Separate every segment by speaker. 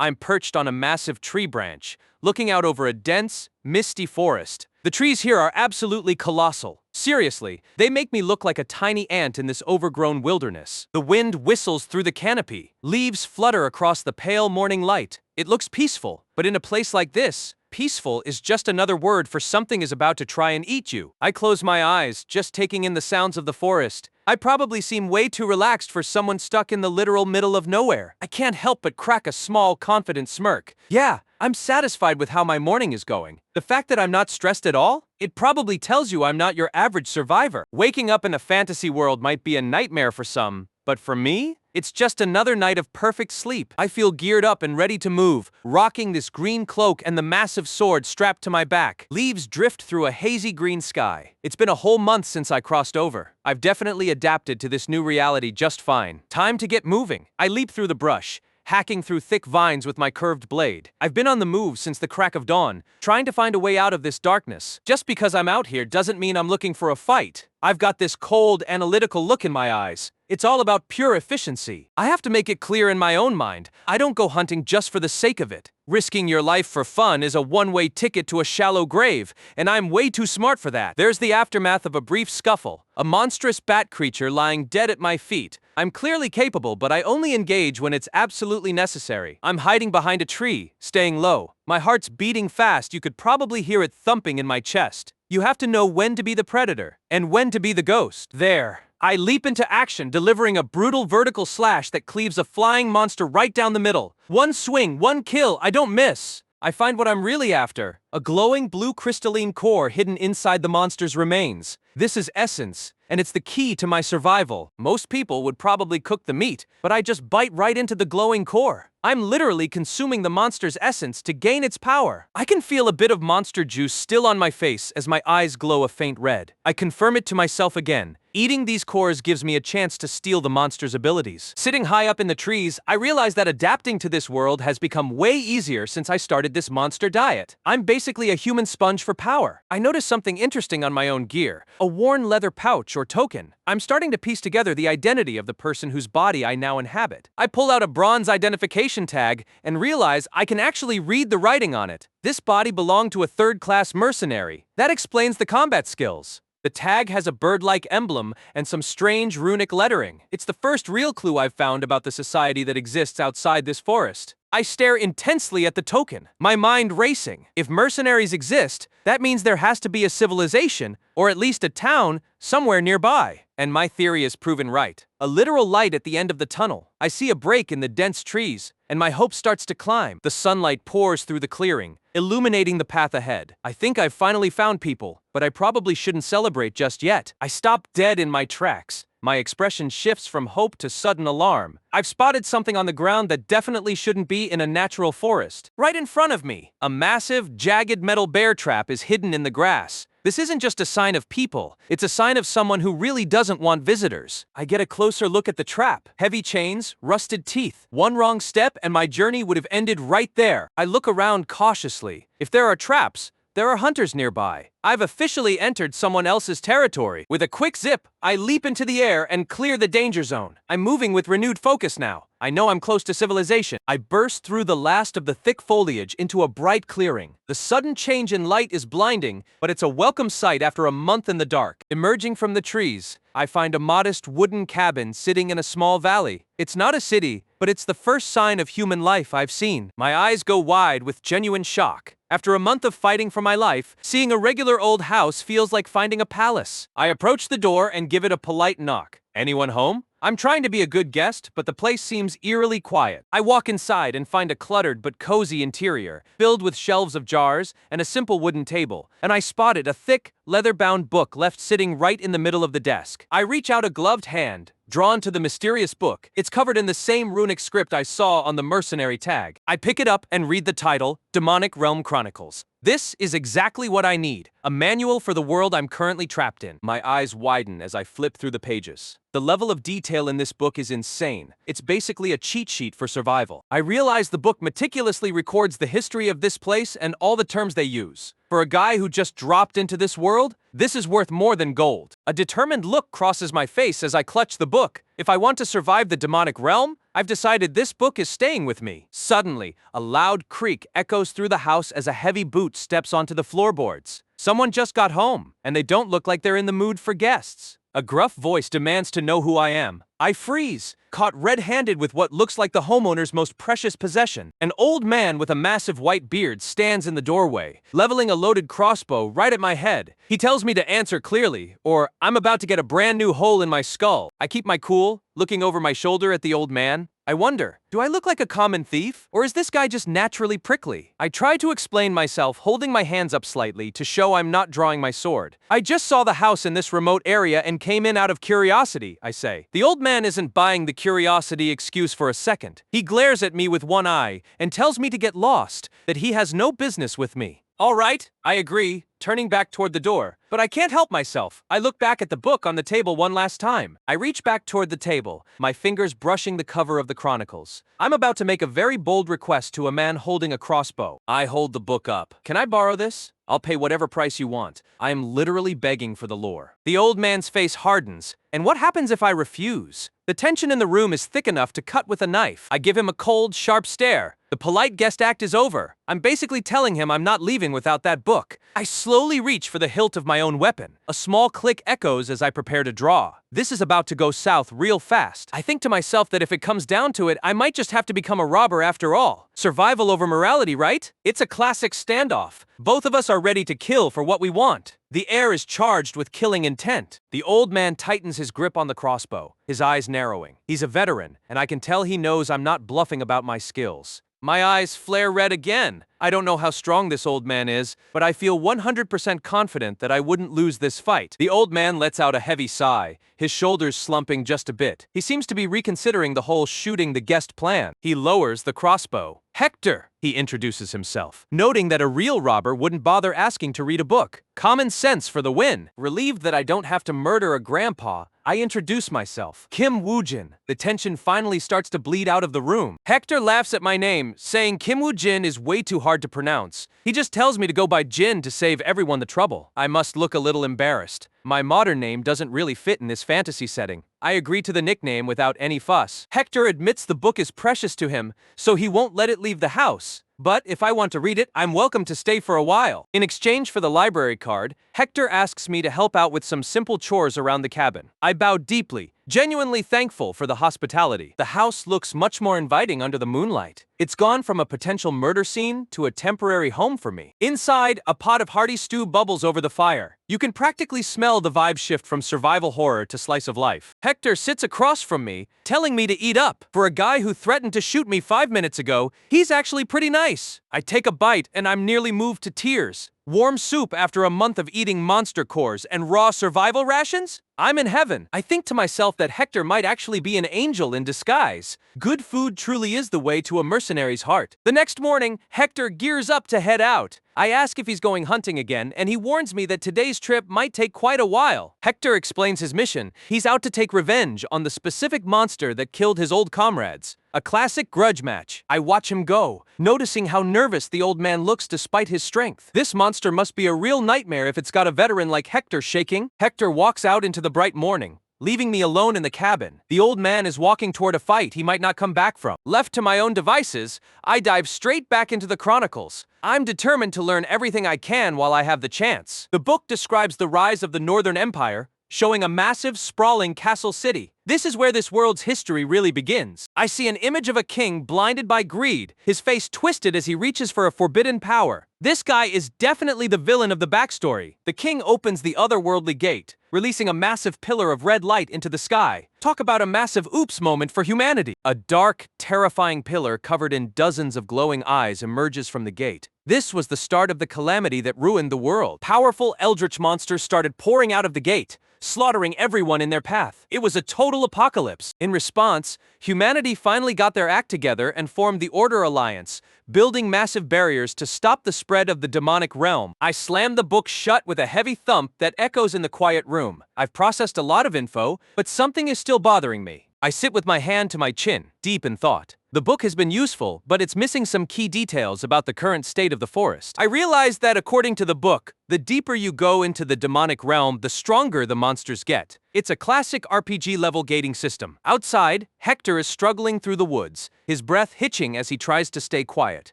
Speaker 1: I'm perched on a massive tree branch, looking out over a dense, misty forest. The trees here are absolutely colossal. Seriously, they make me look like a tiny ant in this overgrown wilderness. The wind whistles through the canopy. Leaves flutter across the pale morning light. It looks peaceful, but in a place like this, peaceful is just another word for something is about to try and eat you. I close my eyes, just taking in the sounds of the forest. I probably seem way too relaxed for someone stuck in the literal middle of nowhere. I can't help but crack a small, confident smirk. Yeah, I'm satisfied with how my morning is going. The fact that I'm not stressed at all? It probably tells you I'm not your average survivor. Waking up in a fantasy world might be a nightmare for some, but for me, it's just another night of perfect sleep. I feel geared up and ready to move, rocking this green cloak and the massive sword strapped to my back. Leaves drift through a hazy green sky. It's been a whole month since I crossed over. I've definitely adapted to this new reality just fine. Time to get moving. I leap through the brush, hacking through thick vines with my curved blade. I've been on the move since the crack of dawn, trying to find a way out of this darkness. Just because I'm out here doesn't mean I'm looking for a fight. I've got this cold, analytical look in my eyes. It's all about pure efficiency. I have to make it clear in my own mind, I don't go hunting just for the sake of it. Risking your life for fun is a one-way ticket to a shallow grave, and I'm way too smart for that. There's the aftermath of a brief scuffle, a monstrous bat creature lying dead at my feet. I'm clearly capable, but I only engage when it's absolutely necessary. I'm hiding behind a tree, staying low. My heart's beating fast, you could probably hear it thumping in my chest. You have to know when to be the predator, and when to be the ghost. There. I leap into action, delivering a brutal vertical slash that cleaves a flying monster right down the middle. One swing, one kill, I don't miss. I find what I'm really after, a glowing blue crystalline core hidden inside the monster's remains. This is essence, and it's the key to my survival. Most people would probably cook the meat, but I just bite right into the glowing core. I'm literally consuming the monster's essence to gain its power. I can feel a bit of monster juice still on my face as my eyes glow a faint red. I confirm it to myself again. Eating these cores gives me a chance to steal the monster's abilities. Sitting high up in the trees, I realize that adapting to this world has become way easier since I started this monster diet. I'm basically a human sponge for power. I noticed something interesting on my own gear, a worn leather pouch or token. I'm starting to piece together the identity of the person whose body I now inhabit. I pull out a bronze identification tag and realize I can actually read the writing on it. This body belonged to a third-class mercenary. That explains the combat skills. The tag has a bird-like emblem and some strange runic lettering. It's the first real clue I've found about the society that exists outside this forest. I stare intensely at the token, my mind racing. If mercenaries exist, that means there has to be a civilization, or at least a town, somewhere nearby. And my theory is proven right. A literal light at the end of the tunnel. I see a break in the dense trees, and my hope starts to climb. The sunlight pours through the clearing, illuminating the path ahead. I think I've finally found people, but I probably shouldn't celebrate just yet. I stop dead in my tracks. My expression shifts from hope to sudden alarm. I've spotted something on the ground that definitely shouldn't be in a natural forest. Right in front of me, a massive, jagged metal bear trap is hidden in the grass. This isn't just a sign of people, it's a sign of someone who really doesn't want visitors. I get a closer look at the trap. Heavy chains, rusted teeth. One wrong step and my journey would have ended right there. I look around cautiously. If there are traps, there are hunters nearby. I've officially entered someone else's territory. With a quick zip, I leap into the air and clear the danger zone. I'm moving with renewed focus now. I know I'm close to civilization. I burst through the last of the thick foliage into a bright clearing. The sudden change in light is blinding, but it's a welcome sight after a month in the dark. Emerging from the trees, I find a modest wooden cabin sitting in a small valley. It's not a city, but it's the first sign of human life I've seen. My eyes go wide with genuine shock. After a month of fighting for my life, seeing a regular old house feels like finding a palace. I approach the door and give it a polite knock. Anyone home? I'm trying to be a good guest, but the place seems eerily quiet. I walk inside and find a cluttered but cozy interior, filled with shelves of jars and a simple wooden table, and I spotted a thick, leather-bound book left sitting right in the middle of the desk. I reach out a gloved hand, drawn to the mysterious book. It's covered in the same runic script I saw on the mercenary tag. I pick it up and read the title, Demonic Realm Chronicles. This is exactly what I need, a manual for the world I'm currently trapped in. My eyes widen as I flip through the pages. The level of detail in this book is insane. It's basically a cheat sheet for survival. I realize the book meticulously records the history of this place and all the terms they use. For a guy who just dropped into this world, this is worth more than gold. A determined look crosses my face as I clutch the book. If I want to survive the demonic realm, I've decided this book is staying with me. Suddenly, a loud creak echoes through the house as a heavy boot steps onto the floorboards. Someone just got home, and they don't look like they're in the mood for guests. A gruff voice demands to know who I am. I freeze, caught red-handed with what looks like the homeowner's most precious possession. An old man with a massive white beard stands in the doorway, leveling a loaded crossbow right at my head. He tells me to answer clearly, or I'm about to get a brand new hole in my skull. I keep my cool, looking over my shoulder at the old man. I wonder, do I look like a common thief, or is this guy just naturally prickly? I try to explain myself, holding my hands up slightly to show I'm not drawing my sword. I just saw the house in this remote area and came in out of curiosity, I say. The old man isn't buying the curiosity excuse for a second. He glares at me with one eye and tells me to get lost, that he has no business with me. All right, I agree, turning back toward the door. But I can't help myself. I look back at the book on the table one last time. I reach back toward the table, my fingers brushing the cover of the Chronicles. I'm about to make a very bold request to a man holding a crossbow. I hold the book up. Can I borrow this? I'll pay whatever price you want. I am literally begging for the lore. The old man's face hardens. And what happens if I refuse? The tension in the room is thick enough to cut with a knife. I give him a cold, sharp stare. The polite guest act is over. I'm basically telling him I'm not leaving without that book. I slowly reach for the hilt of my own weapon. A small click echoes as I prepare to draw. This is about to go south real fast. I think to myself that if it comes down to it, I might just have to become a robber after all. Survival over morality, right? It's a classic standoff. Both of us are ready to kill for what we want. The air is charged with killing intent. The old man tightens his grip on the crossbow, his eyes narrowing. He's a veteran, and I can tell he knows I'm not bluffing about my skills. My eyes flare red again. I don't know how strong this old man is, but I feel 100% confident that I wouldn't lose this fight. The old man lets out a heavy sigh, his shoulders slumping just a bit. He seems to be reconsidering the whole shooting the guest plan. He lowers the crossbow. Hector, he introduces himself, noting that a real robber wouldn't bother asking to read a book. Common sense for the win. Relieved that I don't have to murder a grandpa, I introduce myself. Kim Woo-jin. The tension finally starts to bleed out of the room. Hector laughs at my name, saying Kim Woo-jin is way too hard to pronounce. He just tells me to go by Jin to save everyone the trouble. I must look a little embarrassed. My modern name doesn't really fit in this fantasy setting. I agree to the nickname without any fuss. Hector admits the book is precious to him, so he won't let it leave the house. But if I want to read it, I'm welcome to stay for a while. In exchange for the library card, Hector asks me to help out with some simple chores around the cabin. I bow deeply, genuinely thankful for the hospitality. The house looks much more inviting under the moonlight. It's gone from a potential murder scene to a temporary home for me. Inside, a pot of hearty stew bubbles over the fire. You can practically smell the vibe shift from survival horror to slice of life. Hector sits across from me, telling me to eat up. For a guy who threatened to shoot me 5 minutes ago, he's actually pretty nice. I take a bite and I'm nearly moved to tears. Warm soup after a month of eating monster cores and raw survival rations? I'm in heaven. I think to myself that Hector might actually be an angel in disguise. Good food truly is the way to a mercenary's heart. The next morning, Hector gears up to head out. I ask if he's going hunting again, and he warns me that today's trip might take quite a while. Hector explains his mission. He's out to take revenge on the specific monster that killed his old comrades. A classic grudge match. I watch him go, noticing how nervous the old man looks despite his strength. This monster must be a real nightmare if it's got a veteran like Hector shaking. Hector walks out into the bright morning, leaving me alone in the cabin. The old man is walking toward a fight he might not come back from. Left to my own devices, I dive straight back into the Chronicles. I'm determined to learn everything I can while I have the chance. The book describes the rise of the Northern Empire, showing a massive, sprawling castle city. This is where this world's history really begins. I see an image of a king blinded by greed, his face twisted as he reaches for a forbidden power. This guy is definitely the villain of the backstory. The king opens the otherworldly gate, releasing a massive pillar of red light into the sky. Talk about a massive oops moment for humanity. A dark, terrifying pillar covered in dozens of glowing eyes emerges from the gate. This was the start of the calamity that ruined the world. Powerful eldritch monsters started pouring out of the gate, slaughtering everyone in their path. It was a total apocalypse. In response, humanity finally got their act together and formed the Order Alliance, building massive barriers to stop the spread of the demonic realm. I slam the book shut with a heavy thump that echoes in the quiet room. I've processed a lot of info, but something is still bothering me. I sit with my hand to my chin, deep in thought. The book has been useful, but it's missing some key details about the current state of the forest. I realized that according to the book, the deeper you go into the demonic realm, the stronger the monsters get. It's a classic RPG level gating system. Outside, Hector is struggling through the woods, his breath hitching as he tries to stay quiet.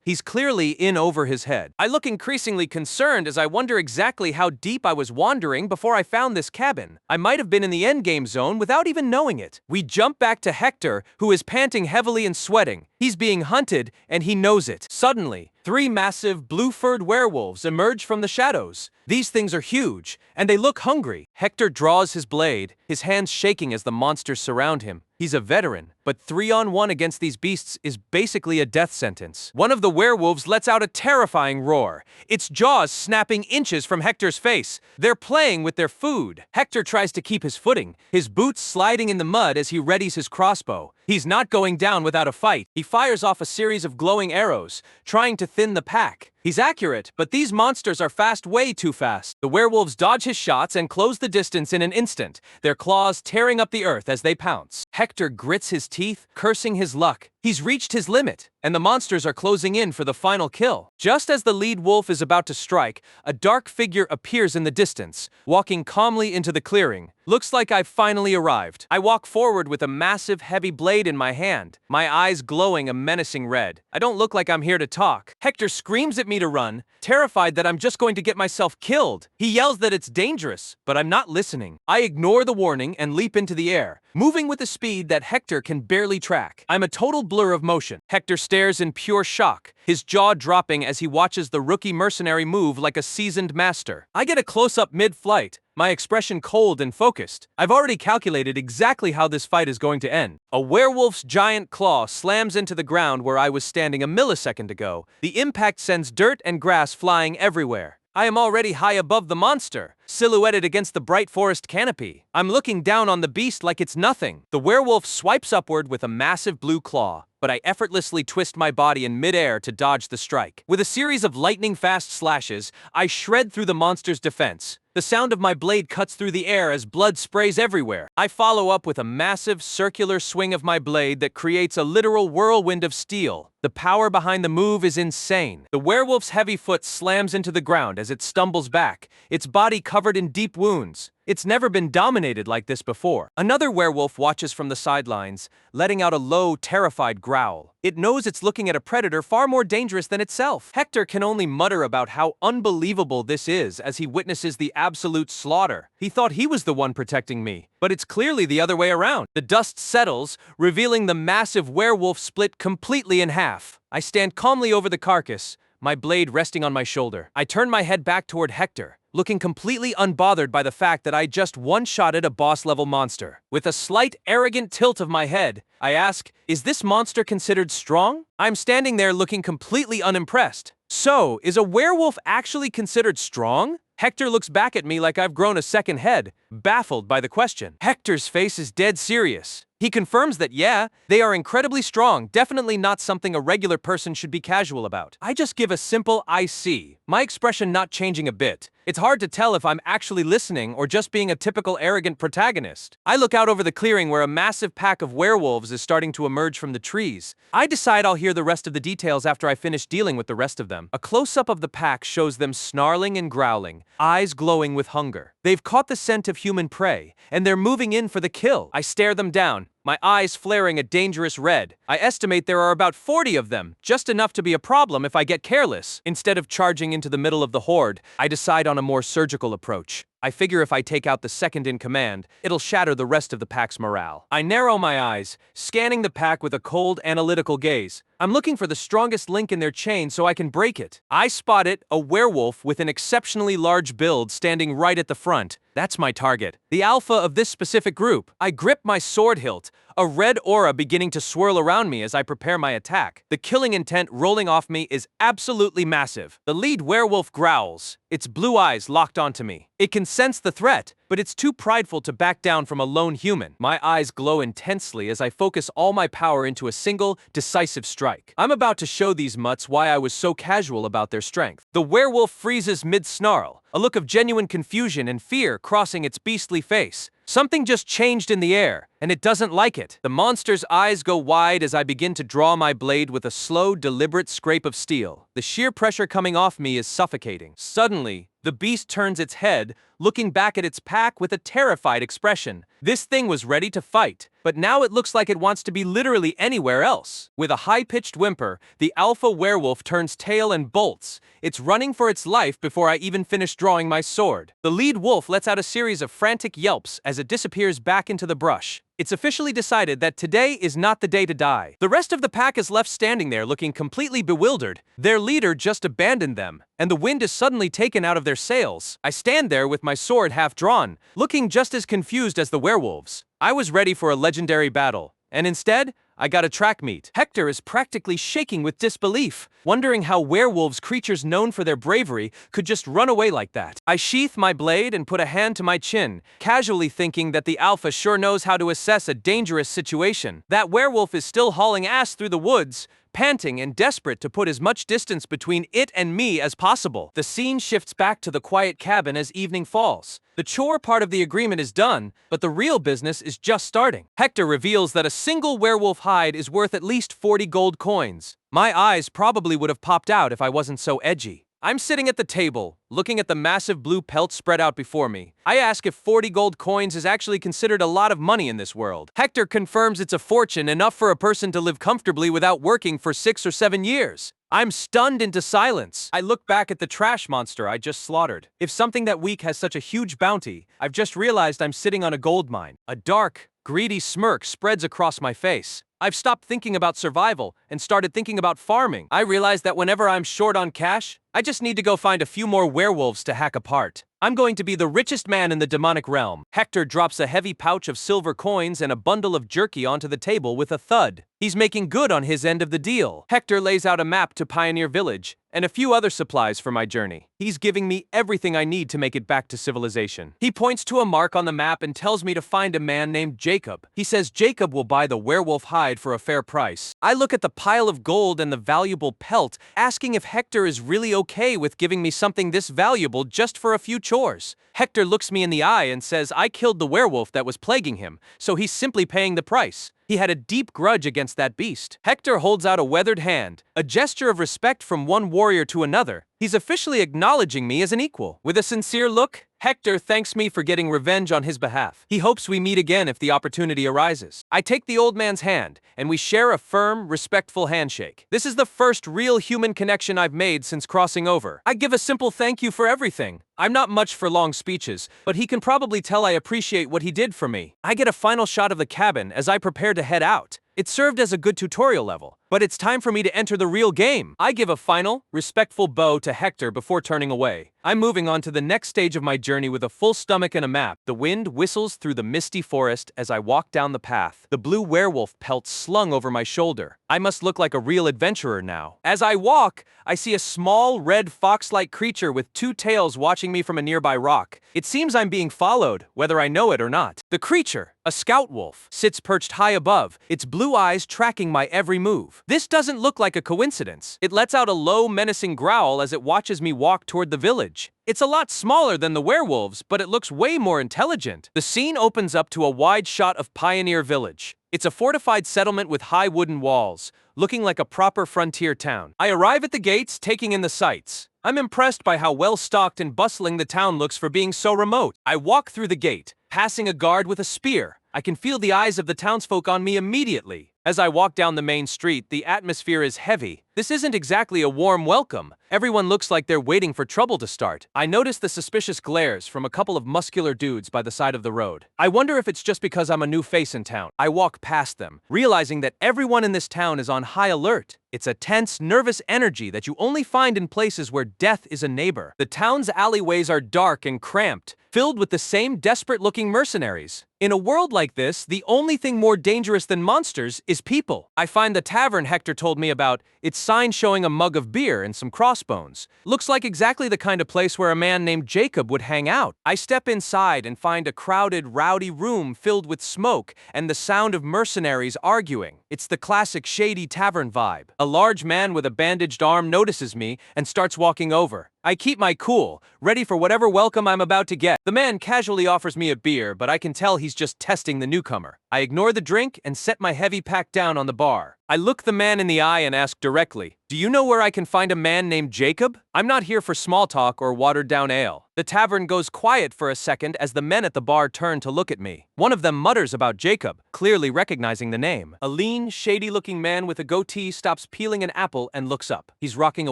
Speaker 1: He's clearly in over his head. I look increasingly concerned as I wonder exactly how deep I was wandering before I found this cabin. I might have been in the endgame zone without even knowing it. We jump back to Hector, who is panting heavily and sweating. He's being hunted, and he knows it. Suddenly, 3 massive blue-furred werewolves emerge from the shadows. These things are huge, and they look hungry. Hector draws his blade, his hands shaking as the monsters surround him. He's a veteran, but 3-on-1 against these beasts is basically a death sentence. One of the werewolves lets out a terrifying roar, its jaws snapping inches from Hector's face. They're playing with their food. Hector tries to keep his footing, his boots sliding in the mud as he readies his crossbow. He's not going down without a fight. He fires off a series of glowing arrows, trying to thin the pack. He's accurate, but these monsters are fast, way too fast. The werewolves dodge his shots and close the distance in an instant, their claws tearing up the earth as they pounce. Hector grits his teeth, cursing his luck. He's reached his limit, and the monsters are closing in for the final kill. Just as the lead wolf is about to strike, a dark figure appears in the distance, walking calmly into the clearing. Looks like I've finally arrived. I walk forward with a massive, heavy blade in my hand, my eyes glowing a menacing red. I don't look like I'm here to talk. Hector screams at me to run, terrified that I'm just going to get myself killed. He yells that it's dangerous, but I'm not listening. I ignore the warning and leap into the air, moving with a speed that Hector can barely track. I'm a total blur of motion. Hector stares in pure shock, his jaw dropping as he watches the rookie mercenary move like a seasoned master. I get a close-up mid-flight, my expression cold and focused. I've already calculated exactly how this fight is going to end. A werewolf's giant claw slams into the ground where I was standing a millisecond ago. The impact sends dirt and grass flying everywhere. I am already high above the monster, silhouetted against the bright forest canopy. I'm looking down on the beast like it's nothing. The werewolf swipes upward with a massive blue claw, but I effortlessly twist my body in midair to dodge the strike. With a series of lightning-fast slashes, I shred through the monster's defense. The sound of my blade cuts through the air as blood sprays everywhere. I follow up with a massive circular swing of my blade that creates a literal whirlwind of steel. The power behind the move is insane. The werewolf's heavy foot slams into the ground as it stumbles back, its body covered in deep wounds. It's never been dominated like this before. Another werewolf watches from the sidelines, letting out a low, terrified growl. It knows it's looking at a predator far more dangerous than itself. Hector can only mutter about how unbelievable this is as he witnesses the absolute slaughter. He thought he was the one protecting me, but it's clearly the other way around. The dust settles, revealing the massive werewolf split completely in half. I stand calmly over the carcass, my blade resting on my shoulder. I turn my head back toward Hector, looking completely unbothered by the fact that I just one-shotted a boss-level monster. With a slight, arrogant tilt of my head, I ask, is this monster considered strong? I'm standing there looking completely unimpressed. So, is a werewolf actually considered strong? Hector looks back at me like I've grown a second head, baffled by the question. Hector's face is dead serious. He confirms that, yeah, they are incredibly strong, definitely not something a regular person should be casual about. I just give a simple I see, my expression not changing a bit. It's hard to tell if I'm actually listening or just being a typical arrogant protagonist. I look out over the clearing where a massive pack of werewolves is starting to emerge from the trees. I decide I'll hear the rest of the details after I finish dealing with the rest of them. A close-up of the pack shows them snarling and growling, eyes glowing with hunger. They've caught the scent of human prey, and they're moving in for the kill. I stare them down, my eyes flaring a dangerous red. I estimate there are about 40 of them, just enough to be a problem if I get careless. Instead of charging into the middle of the horde, I decide on a more surgical approach. I figure if I take out the second in command, it'll shatter the rest of the pack's morale. I narrow my eyes, scanning the pack with a cold, analytical gaze. I'm looking for the strongest link in their chain so I can break it. I spot it, a werewolf with an exceptionally large build standing right at the front. That's my target, the alpha of this specific group. I grip my sword hilt, a red aura beginning to swirl around me as I prepare my attack. The killing intent rolling off me is absolutely massive. The lead werewolf growls, its blue eyes locked onto me. It can sense the threat, but it's too prideful to back down from a lone human. My eyes glow intensely as I focus all my power into a single, decisive strike. I'm about to show these mutts why I was so casual about their strength. The werewolf freezes mid-snarl, a look of genuine confusion and fear crossing its beastly face. Something just changed in the air, and it doesn't like it. The monster's eyes go wide as I begin to draw my blade with a slow, deliberate scrape of steel. The sheer pressure coming off me is suffocating. Suddenly, the beast turns its head, looking back at its pack with a terrified expression. This thing was ready to fight, but now it looks like it wants to be literally anywhere else. With a high-pitched whimper, the alpha werewolf turns tail and bolts. It's running for its life before I even finish drawing my sword. The lead wolf lets out a series of frantic yelps as it disappears back into the brush. It's officially decided that today is not the day to die. The rest of the pack is left standing there looking completely bewildered. Their leader just abandoned them, and the wind is suddenly taken out of their sails. I stand there with my sword half drawn, looking just as confused as the werewolves. I was ready for a legendary battle, and instead, I got a track meet. Hector is practically shaking with disbelief, wondering how werewolves, creatures known for their bravery, could just run away like that. I sheath my blade and put a hand to my chin, casually thinking that the alpha sure knows how to assess a dangerous situation. That werewolf is still hauling ass through the woods, panting and desperate to put as much distance between it and me as possible. The scene shifts back to the quiet cabin as evening falls. The chore part of the agreement is done, but the real business is just starting. Hector reveals that a single werewolf hide is worth at least 40 gold coins. My eyes probably would have popped out if I wasn't so edgy. I'm sitting at the table, looking at the massive blue pelt spread out before me. I ask if 40 gold coins is actually considered a lot of money in this world. Hector confirms it's a fortune, enough for a person to live comfortably without working for 6 or 7 years. I'm stunned into silence. I look back at the trash monster I just slaughtered. If something that weak has such a huge bounty, I've just realized I'm sitting on a gold mine. A dark, greedy smirk spreads across my face. I've stopped thinking about survival and started thinking about farming. I realize that whenever I'm short on cash, I just need to go find a few more werewolves to hack apart. I'm going to be the richest man in the demonic realm. Hector drops a heavy pouch of silver coins and a bundle of jerky onto the table with a thud. He's making good on his end of the deal. Hector lays out a map to Pioneer Village and a few other supplies for my journey. He's giving me everything I need to make it back to civilization. He points to a mark on the map and tells me to find a man named Jacob. He says Jacob will buy the werewolf hide for a fair price. I look at the pile of gold and the valuable pelt, asking if Hector is really okay with giving me something this valuable just for a few chores. Hector looks me in the eye and says I killed the werewolf that was plaguing him, so he's simply paying the price. He had a deep grudge against that beast. Hector holds out a weathered hand, a gesture of respect from one warrior to another. He's officially acknowledging me as an equal. With a sincere look, Hector thanks me for getting revenge on his behalf. He hopes we meet again if the opportunity arises. I take the old man's hand, and we share a firm, respectful handshake. This is the first real human connection I've made since crossing over. I give a simple thank you for everything. I'm not much for long speeches, but he can probably tell I appreciate what he did for me. I get a final shot of the cabin as I prepare to head out. It served as a good tutorial level, but it's time for me to enter the real game. I give a final, respectful bow to Hector before turning away. I'm moving on to the next stage of my journey with a full stomach and a map. The wind whistles through the misty forest as I walk down the path, the blue werewolf pelt slung over my shoulder. I must look like a real adventurer now. As I walk, I see a small, red fox-like creature with 2 tails watching me from a nearby rock. It seems I'm being followed, whether I know it or not. The creature, a scout wolf, sits perched high above, its blue eyes tracking my every move. This doesn't look like a coincidence. It lets out a low, menacing growl as it watches me walk toward the village. It's a lot smaller than the werewolves, but it looks way more intelligent. The scene opens up to a wide shot of Pioneer Village. It's a fortified settlement with high wooden walls, looking like a proper frontier town. I arrive at the gates, taking in the sights. I'm impressed by how well-stocked and bustling the town looks for being so remote. I walk through the gate, passing a guard with a spear. I can feel the eyes of the townsfolk on me immediately. As I walk down the main street, the atmosphere is heavy. This isn't exactly a warm welcome. Everyone looks like they're waiting for trouble to start. I notice the suspicious glares from a couple of muscular dudes by the side of the road. I wonder if it's just because I'm a new face in town. I walk past them, realizing that everyone in this town is on high alert. It's a tense, nervous energy that you only find in places where death is a neighbor. The town's alleyways are dark and cramped, filled with the same desperate-looking mercenaries. In a world like this, the only thing more dangerous than monsters is people. I find the tavern Hector told me about, its sign showing a mug of beer and some crossbones. Looks like exactly the kind of place where a man named Jacob would hang out. I step inside and find a crowded, rowdy room filled with smoke and the sound of mercenaries arguing. It's the classic shady tavern vibe. A large man with a bandaged arm notices me and starts walking over. I keep my cool, ready for whatever welcome I'm about to get. The man casually offers me a beer, but I can tell he's just testing the newcomer. I ignore the drink and set my heavy pack down on the bar. I look the man in the eye and ask directly, "Do you know where I can find a man named Jacob? I'm not here for small talk or watered-down ale." The tavern goes quiet for a second as the men at the bar turn to look at me. One of them mutters about Jacob, clearly recognizing the name. A lean, shady-looking man with a goatee stops peeling an apple and looks up. He's rocking a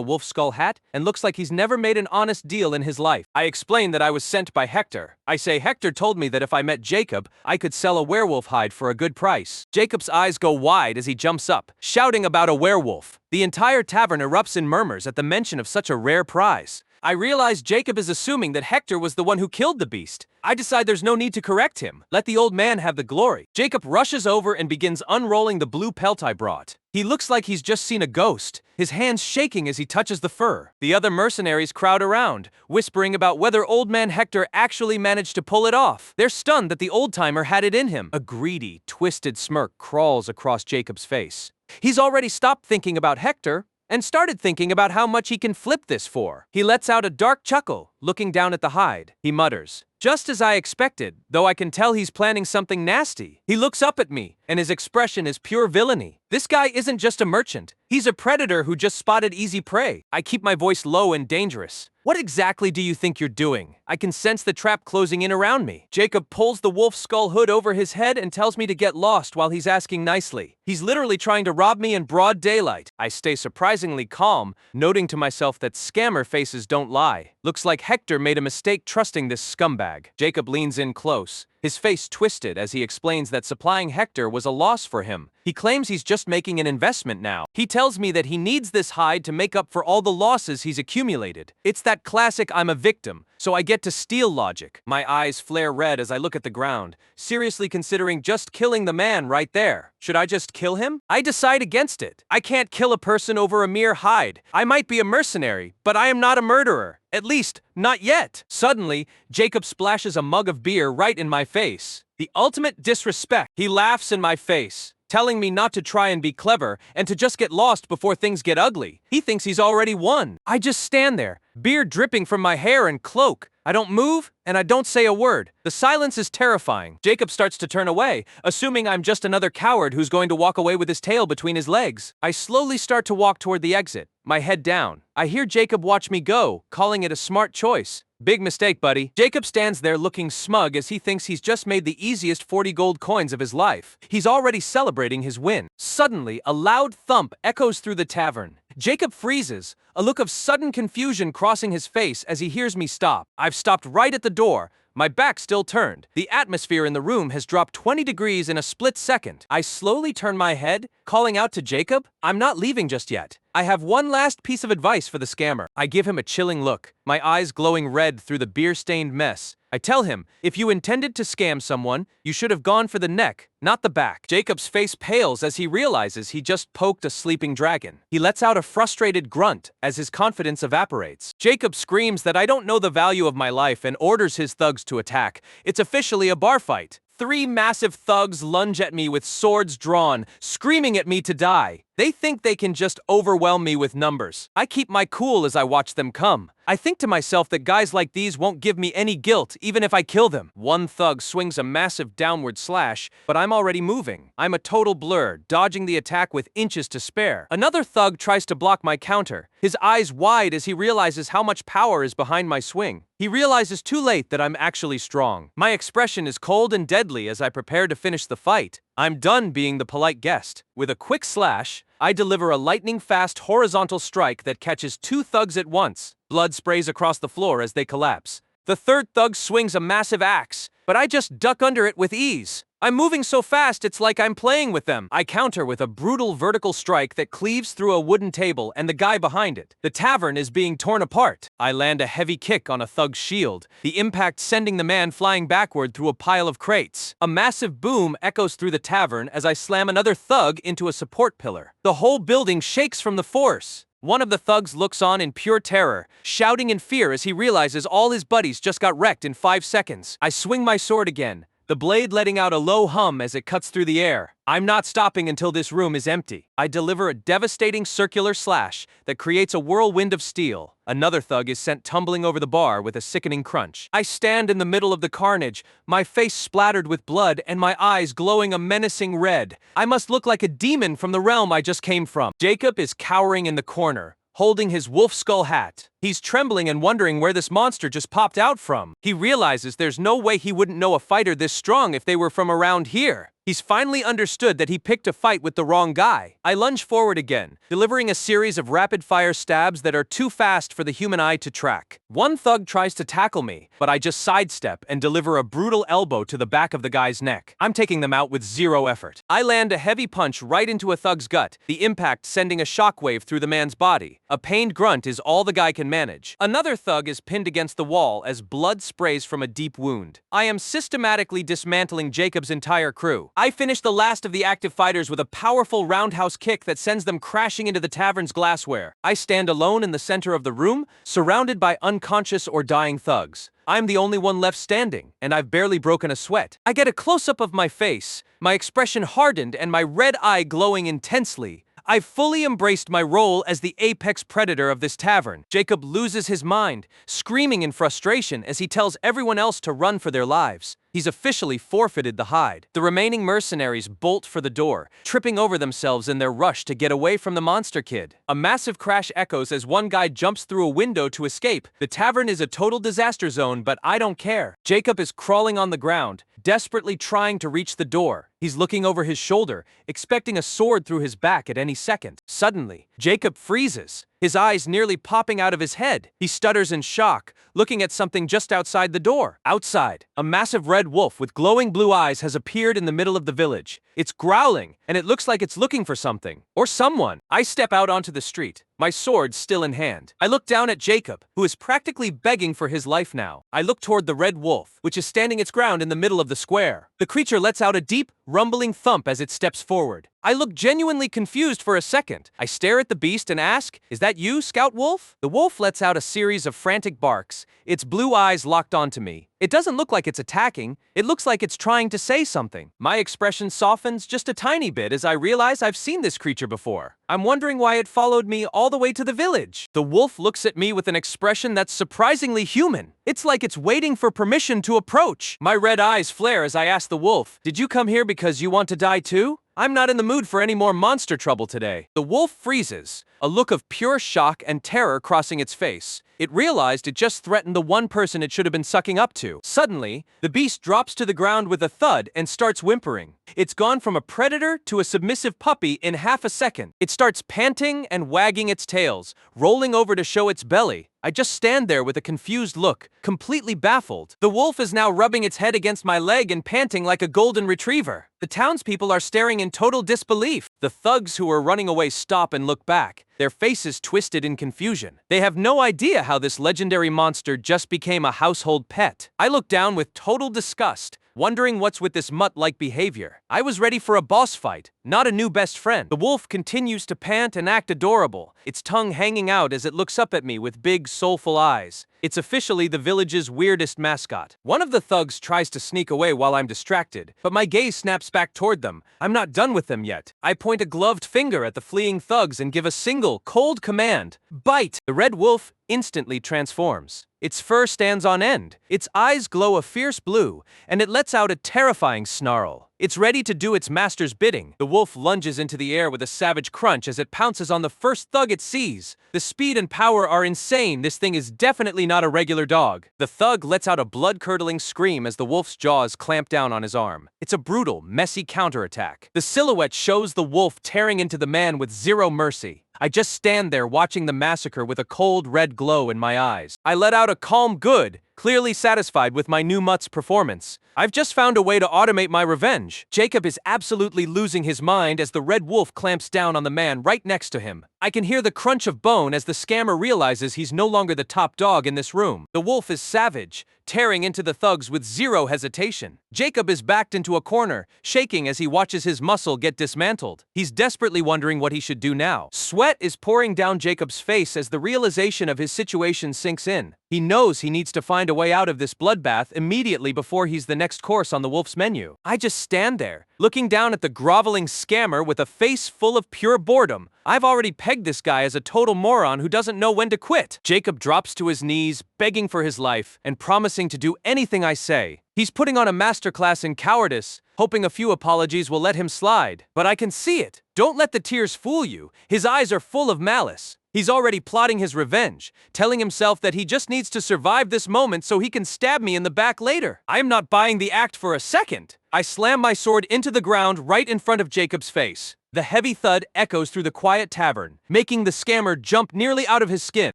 Speaker 1: wolf skull hat and looks like he's never made an honest deal in his life. I explain that I was sent by Hector. I say Hector told me that if I met Jacob, I could sell a werewolf hide for a good price. Jacob's eyes go wide as he jumps up, shouting about a werewolf. The entire tavern erupts in murmurs at the mention of such a rare prize. I realize Jacob is assuming that Hector was the one who killed the beast. I decide there's no need to correct him. Let the old man have the glory. Jacob rushes over and begins unrolling the blue pelt I brought. He looks like he's just seen a ghost, his hands shaking as he touches the fur. The other mercenaries crowd around, whispering about whether old man Hector actually managed to pull it off. They're stunned that the old-timer had it in him. A greedy, twisted smirk crawls across Jacob's face. He's already stopped thinking about Hector and started thinking about how much he can flip this for. He lets out a dark chuckle, looking down at the hide. He mutters, "Just as I expected, though I can tell he's planning something nasty." He looks up at me, and his expression is pure villainy. This guy isn't just a merchant. He's a predator who just spotted easy prey. I keep my voice low and dangerous. "What exactly do you think you're doing? I can sense the trap closing in around me." Jacob pulls the wolf skull hood over his head and tells me to get lost while he's asking nicely. He's literally trying to rob me in broad daylight. I stay surprisingly calm, noting to myself that scammer faces don't lie. Looks like Hector made a mistake trusting this scumbag. Jacob leans in close, his face twisted as he explains that supplying Hector was a loss for him. He claims he's just making an investment now. He tells me that he needs this hide to make up for all the losses he's accumulated. It's that classic "I'm a victim, so I get to steal" logic. My eyes flare red as I look at the ground, seriously considering just killing the man right there. Should I just kill him? I decide against it. I can't kill a person over a mere hide. I might be a mercenary, but I am not a murderer. At least, not yet. Suddenly, Jacob splashes a mug of beer right in my face. The ultimate disrespect. He laughs in my face, telling me not to try and be clever and to just get lost before things get ugly. He thinks he's already won. I just stand there, beer dripping from my hair and cloak. I don't move, and I don't say a word. The silence is terrifying. Jacob starts to turn away, assuming I'm just another coward who's going to walk away with his tail between his legs. I slowly start to walk toward the exit, my head down. I hear Jacob watch me go, calling it a smart choice. "Big mistake, buddy." Jacob stands there looking smug as he thinks he's just made the easiest 40 gold coins of his life. He's already celebrating his win. Suddenly, a loud thump echoes through the tavern. Jacob freezes, a look of sudden confusion crossing his face as he hears me stop. I've stopped right at the door, my back still turned. The atmosphere in the room has dropped 20 degrees in a split second. I slowly turn my head, calling out to Jacob, "I'm not leaving just yet. I have one last piece of advice for the scammer." I give him a chilling look, my eyes glowing red through the beer-stained mess. I tell him, if you intended to scam someone, you should have gone for the neck, not the back. Jacob's face pales as he realizes he just poked a sleeping dragon. He lets out a frustrated grunt as his confidence evaporates. Jacob screams that I don't know the value of my life and orders his thugs to attack. It's officially a bar fight. 3 massive thugs lunge at me with swords drawn, screaming at me to die. They think they can just overwhelm me with numbers. I keep my cool as I watch them come. I think to myself that guys like these won't give me any guilt even if I kill them. One thug swings a massive downward slash, but I'm already moving. I'm a total blur, dodging the attack with inches to spare. Another thug tries to block my counter, his eyes wide as he realizes how much power is behind my swing. He realizes too late that I'm actually strong. My expression is cold and deadly as I prepare to finish the fight. I'm done being the polite guest. With a quick slash, I deliver a lightning-fast horizontal strike that catches 2 thugs at once. Blood sprays across the floor as they collapse. The third thug swings a massive axe, but I just duck under it with ease. I'm moving so fast it's like I'm playing with them. I counter with a brutal vertical strike that cleaves through a wooden table and the guy behind it. The tavern is being torn apart. I land a heavy kick on a thug's shield, the impact sending the man flying backward through a pile of crates. A massive boom echoes through the tavern as I slam another thug into a support pillar. The whole building shakes from the force. One of the thugs looks on in pure terror, shouting in fear as he realizes all his buddies just got wrecked in 5 seconds. I swing my sword again, the blade letting out a low hum as it cuts through the air. I'm not stopping until this room is empty. I deliver a devastating circular slash that creates a whirlwind of steel. Another thug is sent tumbling over the bar with a sickening crunch. I stand in the middle of the carnage, my face splattered with blood and my eyes glowing a menacing red. I must look like a demon from the realm I just came from. Jacob is cowering in the corner, holding his wolf skull hat. He's trembling and wondering where this monster just popped out from. He realizes there's no way he wouldn't know a fighter this strong if they were from around here. He's finally understood that he picked a fight with the wrong guy. I lunge forward again, delivering a series of rapid-fire stabs that are too fast for the human eye to track. One thug tries to tackle me, but I just sidestep and deliver a brutal elbow to the back of the guy's neck. I'm taking them out with zero effort. I land a heavy punch right into a thug's gut, the impact sending a shockwave through the man's body. A pained grunt is all the guy can manage. Another thug is pinned against the wall as blood sprays from a deep wound. I am systematically dismantling Jacob's entire crew. I finish the last of the active fighters with a powerful roundhouse kick that sends them crashing into the tavern's glassware. I stand alone in the center of the room, surrounded by unconscious or dying thugs. I'm the only one left standing, and I've barely broken a sweat. I get a close-up of my face, my expression hardened and my red eye glowing intensely. I've fully embraced my role as the apex predator of this tavern. Jacob loses his mind, screaming in frustration as he tells everyone else to run for their lives. He's officially forfeited the hide. The remaining mercenaries bolt for the door, tripping over themselves in their rush to get away from the monster kid. A massive crash echoes as one guy jumps through a window to escape. The tavern is a total disaster zone, but I don't care. Jacob is crawling on the ground, desperately trying to reach the door. He's looking over his shoulder, expecting a sword through his back at any second. Suddenly, Jacob freezes, his eyes nearly popping out of his head. He stutters in shock, looking at something just outside the door. Outside, a massive red wolf with glowing blue eyes has appeared in the middle of the village. It's growling, and it looks like it's looking for something, or someone. I step out onto the street, my sword still in hand. I look down at Jacob, who is practically begging for his life now. I look toward the red wolf, which is standing its ground in the middle of the square. The creature lets out a deep, rumbling thump as it steps forward. I look genuinely confused for a second. I stare at the beast and ask, "Is that you, Scout Wolf?" The wolf lets out a series of frantic barks, its blue eyes locked onto me. It doesn't look like it's attacking, it looks like it's trying to say something. My expression softens just a tiny bit as I realize I've seen this creature before. I'm wondering why it followed me all the way to the village. The wolf looks at me with an expression that's surprisingly human. It's like it's waiting for permission to approach. My red eyes flare as I ask the wolf, "Did you come here because you want to die too?" I'm not in the mood for any more monster trouble today. The wolf freezes, a look of pure shock and terror crossing its face. It realized it just threatened the one person it should have been sucking up to. Suddenly, the beast drops to the ground with a thud and starts whimpering. It's gone from a predator to a submissive puppy in half a second. It starts panting and wagging its tails, rolling over to show its belly. I just stand there with a confused look, completely baffled. The wolf is now rubbing its head against my leg and panting like a golden retriever. The townspeople are staring in total disbelief. The thugs who are running away stop and look back, their faces twisted in confusion. They have no idea how this legendary monster just became a household pet. I look down with total disgust, wondering what's with this mutt-like behavior. I was ready for a boss fight, not a new best friend. The wolf continues to pant and act adorable, its tongue hanging out as it looks up at me with big, soulful eyes. It's officially the village's weirdest mascot. One of the thugs tries to sneak away while I'm distracted, but my gaze snaps back toward them. I'm not done with them yet. I point a gloved finger at the fleeing thugs and give a single, cold command. Bite! The red wolf instantly transforms. Its fur stands on end, its eyes glow a fierce blue, and it lets out a terrifying snarl. It's ready to do its master's bidding. The wolf lunges into the air with a savage crunch as it pounces on the first thug it sees. The speed and power are insane. This thing is definitely not a regular dog. The thug lets out a blood-curdling scream as the wolf's jaws clamp down on his arm. It's a brutal, messy counterattack. The silhouette shows the wolf tearing into the man with zero mercy. I just stand there watching the massacre with a cold red glow in my eyes. I let out a calm good, clearly satisfied with my new mutt's performance. I've just found a way to automate my revenge. Jacob is absolutely losing his mind as the red wolf clamps down on the man right next to him. I can hear the crunch of bone as the scammer realizes he's no longer the top dog in this room. The wolf is savage, tearing into the thugs with zero hesitation. Jacob is backed into a corner, shaking as he watches his muscle get dismantled. He's desperately wondering what he should do now. Sweat is pouring down Jacob's face as the realization of his situation sinks in. He knows he needs to find a way out of this bloodbath immediately before he's the next course on the wolf's menu. I just stand there, looking down at the groveling scammer with a face full of pure boredom. I've already pegged this guy as a total moron who doesn't know when to quit. Jacob drops to his knees, begging for his life, and promising to do anything I say. He's putting on a masterclass in cowardice, hoping a few apologies will let him slide. But I can see it. Don't let the tears fool you. His eyes are full of malice. He's already plotting his revenge, telling himself that he just needs to survive this moment so he can stab me in the back later. I am not buying the act for a second. I slam my sword into the ground right in front of Jacob's face. The heavy thud echoes through the quiet tavern, making the scammer jump nearly out of his skin.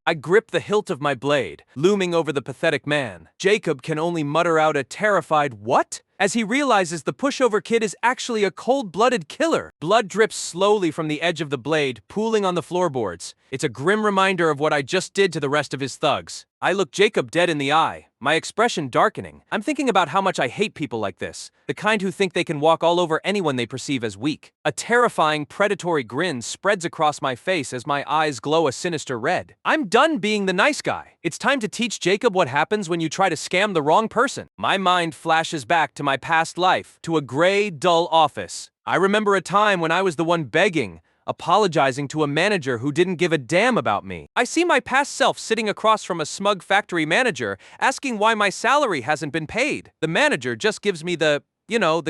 Speaker 1: I grip the hilt of my blade, looming over the pathetic man. Jacob can only mutter out a terrified "what?" as he realizes the pushover kid is actually a cold-blooded killer. Blood drips slowly from the edge of the blade, pooling on the floorboards. It's a grim reminder of what I just did to the rest of his thugs. I look Jacob dead in the eye, my expression darkening. I'm thinking about how much I hate people like this, the kind who think they can walk all over anyone they perceive as weak. A terrifying, predatory grin spreads across my face as my eyes glow a sinister red. I'm done being the nice guy. It's time to teach Jacob what happens when you try to scam the wrong person. My mind flashes back to my past life, to a gray, dull office. I remember a time when I was the one begging, apologizing to a manager who didn't give a damn about me. I see my past self sitting across from a smug factory manager, asking why my salary hasn't been paid. The manager just gives me the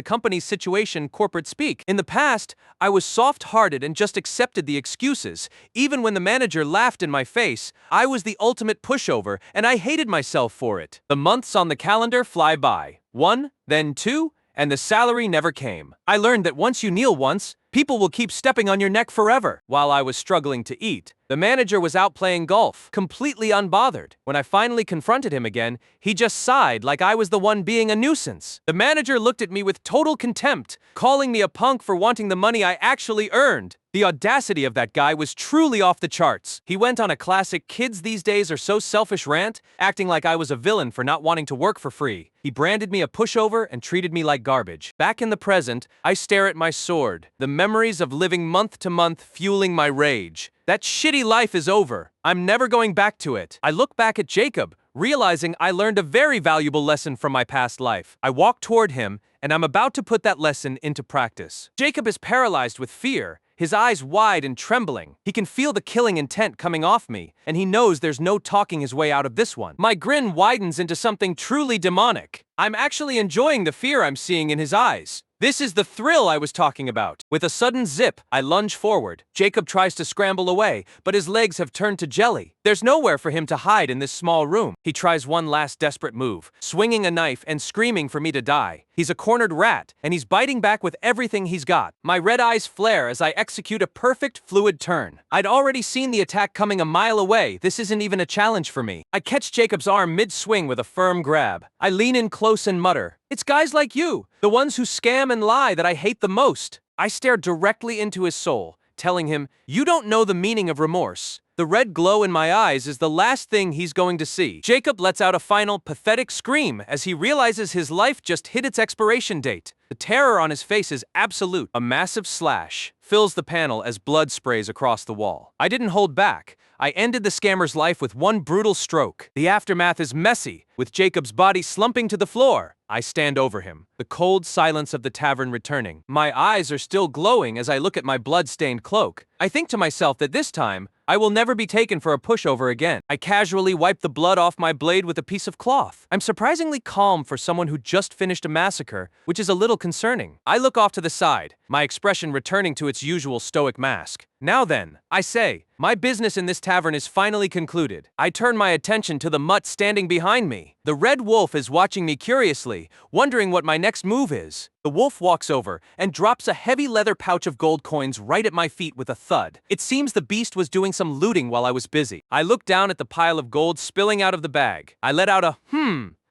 Speaker 1: company's situation corporate speak. In the past, I was soft-hearted and just accepted the excuses. Even when the manager laughed in my face, I was the ultimate pushover, and I hated myself for it. The months on the calendar fly by. 1, then 2, and the salary never came. I learned that once you kneel once, people will keep stepping on your neck forever. While I was struggling to eat, the manager was out playing golf, completely unbothered. When I finally confronted him again, he just sighed like I was the one being a nuisance. The manager looked at me with total contempt, calling me a punk for wanting the money I actually earned. The audacity of that guy was truly off the charts. He went on a classic "kids these days are so selfish" rant, acting like I was a villain for not wanting to work for free. He branded me a pushover and treated me like garbage. Back in the present, I stare at my sword, the memories of living month to month fueling my rage. That shitty life is over. I'm never going back to it. I look back at Jacob, realizing I learned a very valuable lesson from my past life. I walk toward him, and I'm about to put that lesson into practice. Jacob is paralyzed with fear, his eyes wide and trembling. He can feel the killing intent coming off me, and he knows there's no talking his way out of this one. My grin widens into something truly demonic. I'm actually enjoying the fear I'm seeing in his eyes. This is the thrill I was talking about. With a sudden zip, I lunge forward. Jacob tries to scramble away, but his legs have turned to jelly. There's nowhere for him to hide in this small room. He tries one last desperate move, swinging a knife and screaming for me to die. He's a cornered rat, and he's biting back with everything he's got. My red eyes flare as I execute a perfect, fluid turn. I'd already seen the attack coming a mile away. This isn't even a challenge for me. I catch Jacob's arm mid-swing with a firm grab. I lean in close and mutter, "It's guys like you, the ones who scam and lie, that I hate the most." I stare directly into his soul, telling him, "You don't know the meaning of remorse." The red glow in my eyes is the last thing he's going to see. Jacob lets out a final, pathetic scream as he realizes his life just hit its expiration date. The terror on his face is absolute. A massive slash fills the panel as blood sprays across the wall. I didn't hold back. I ended the scammer's life with one brutal stroke. The aftermath is messy, with Jacob's body slumping to the floor. I stand over him, the cold silence of the tavern returning. My eyes are still glowing as I look at my blood-stained cloak. I think to myself that this time, I will never be taken for a pushover again. I casually wipe the blood off my blade with a piece of cloth. I'm surprisingly calm for someone who just finished a massacre, which is a little concerning. I look off to the side, my expression returning to its usual stoic mask. Now then, I say, my business in this tavern is finally concluded. I turn my attention to the mutt standing behind me. The red wolf is watching me curiously, wondering what my next move is. The wolf walks over and drops a heavy leather pouch of gold coins right at my feet with a thud. It seems the beast was doing some looting while I was busy. I looked down at the pile of gold spilling out of the bag. I let out a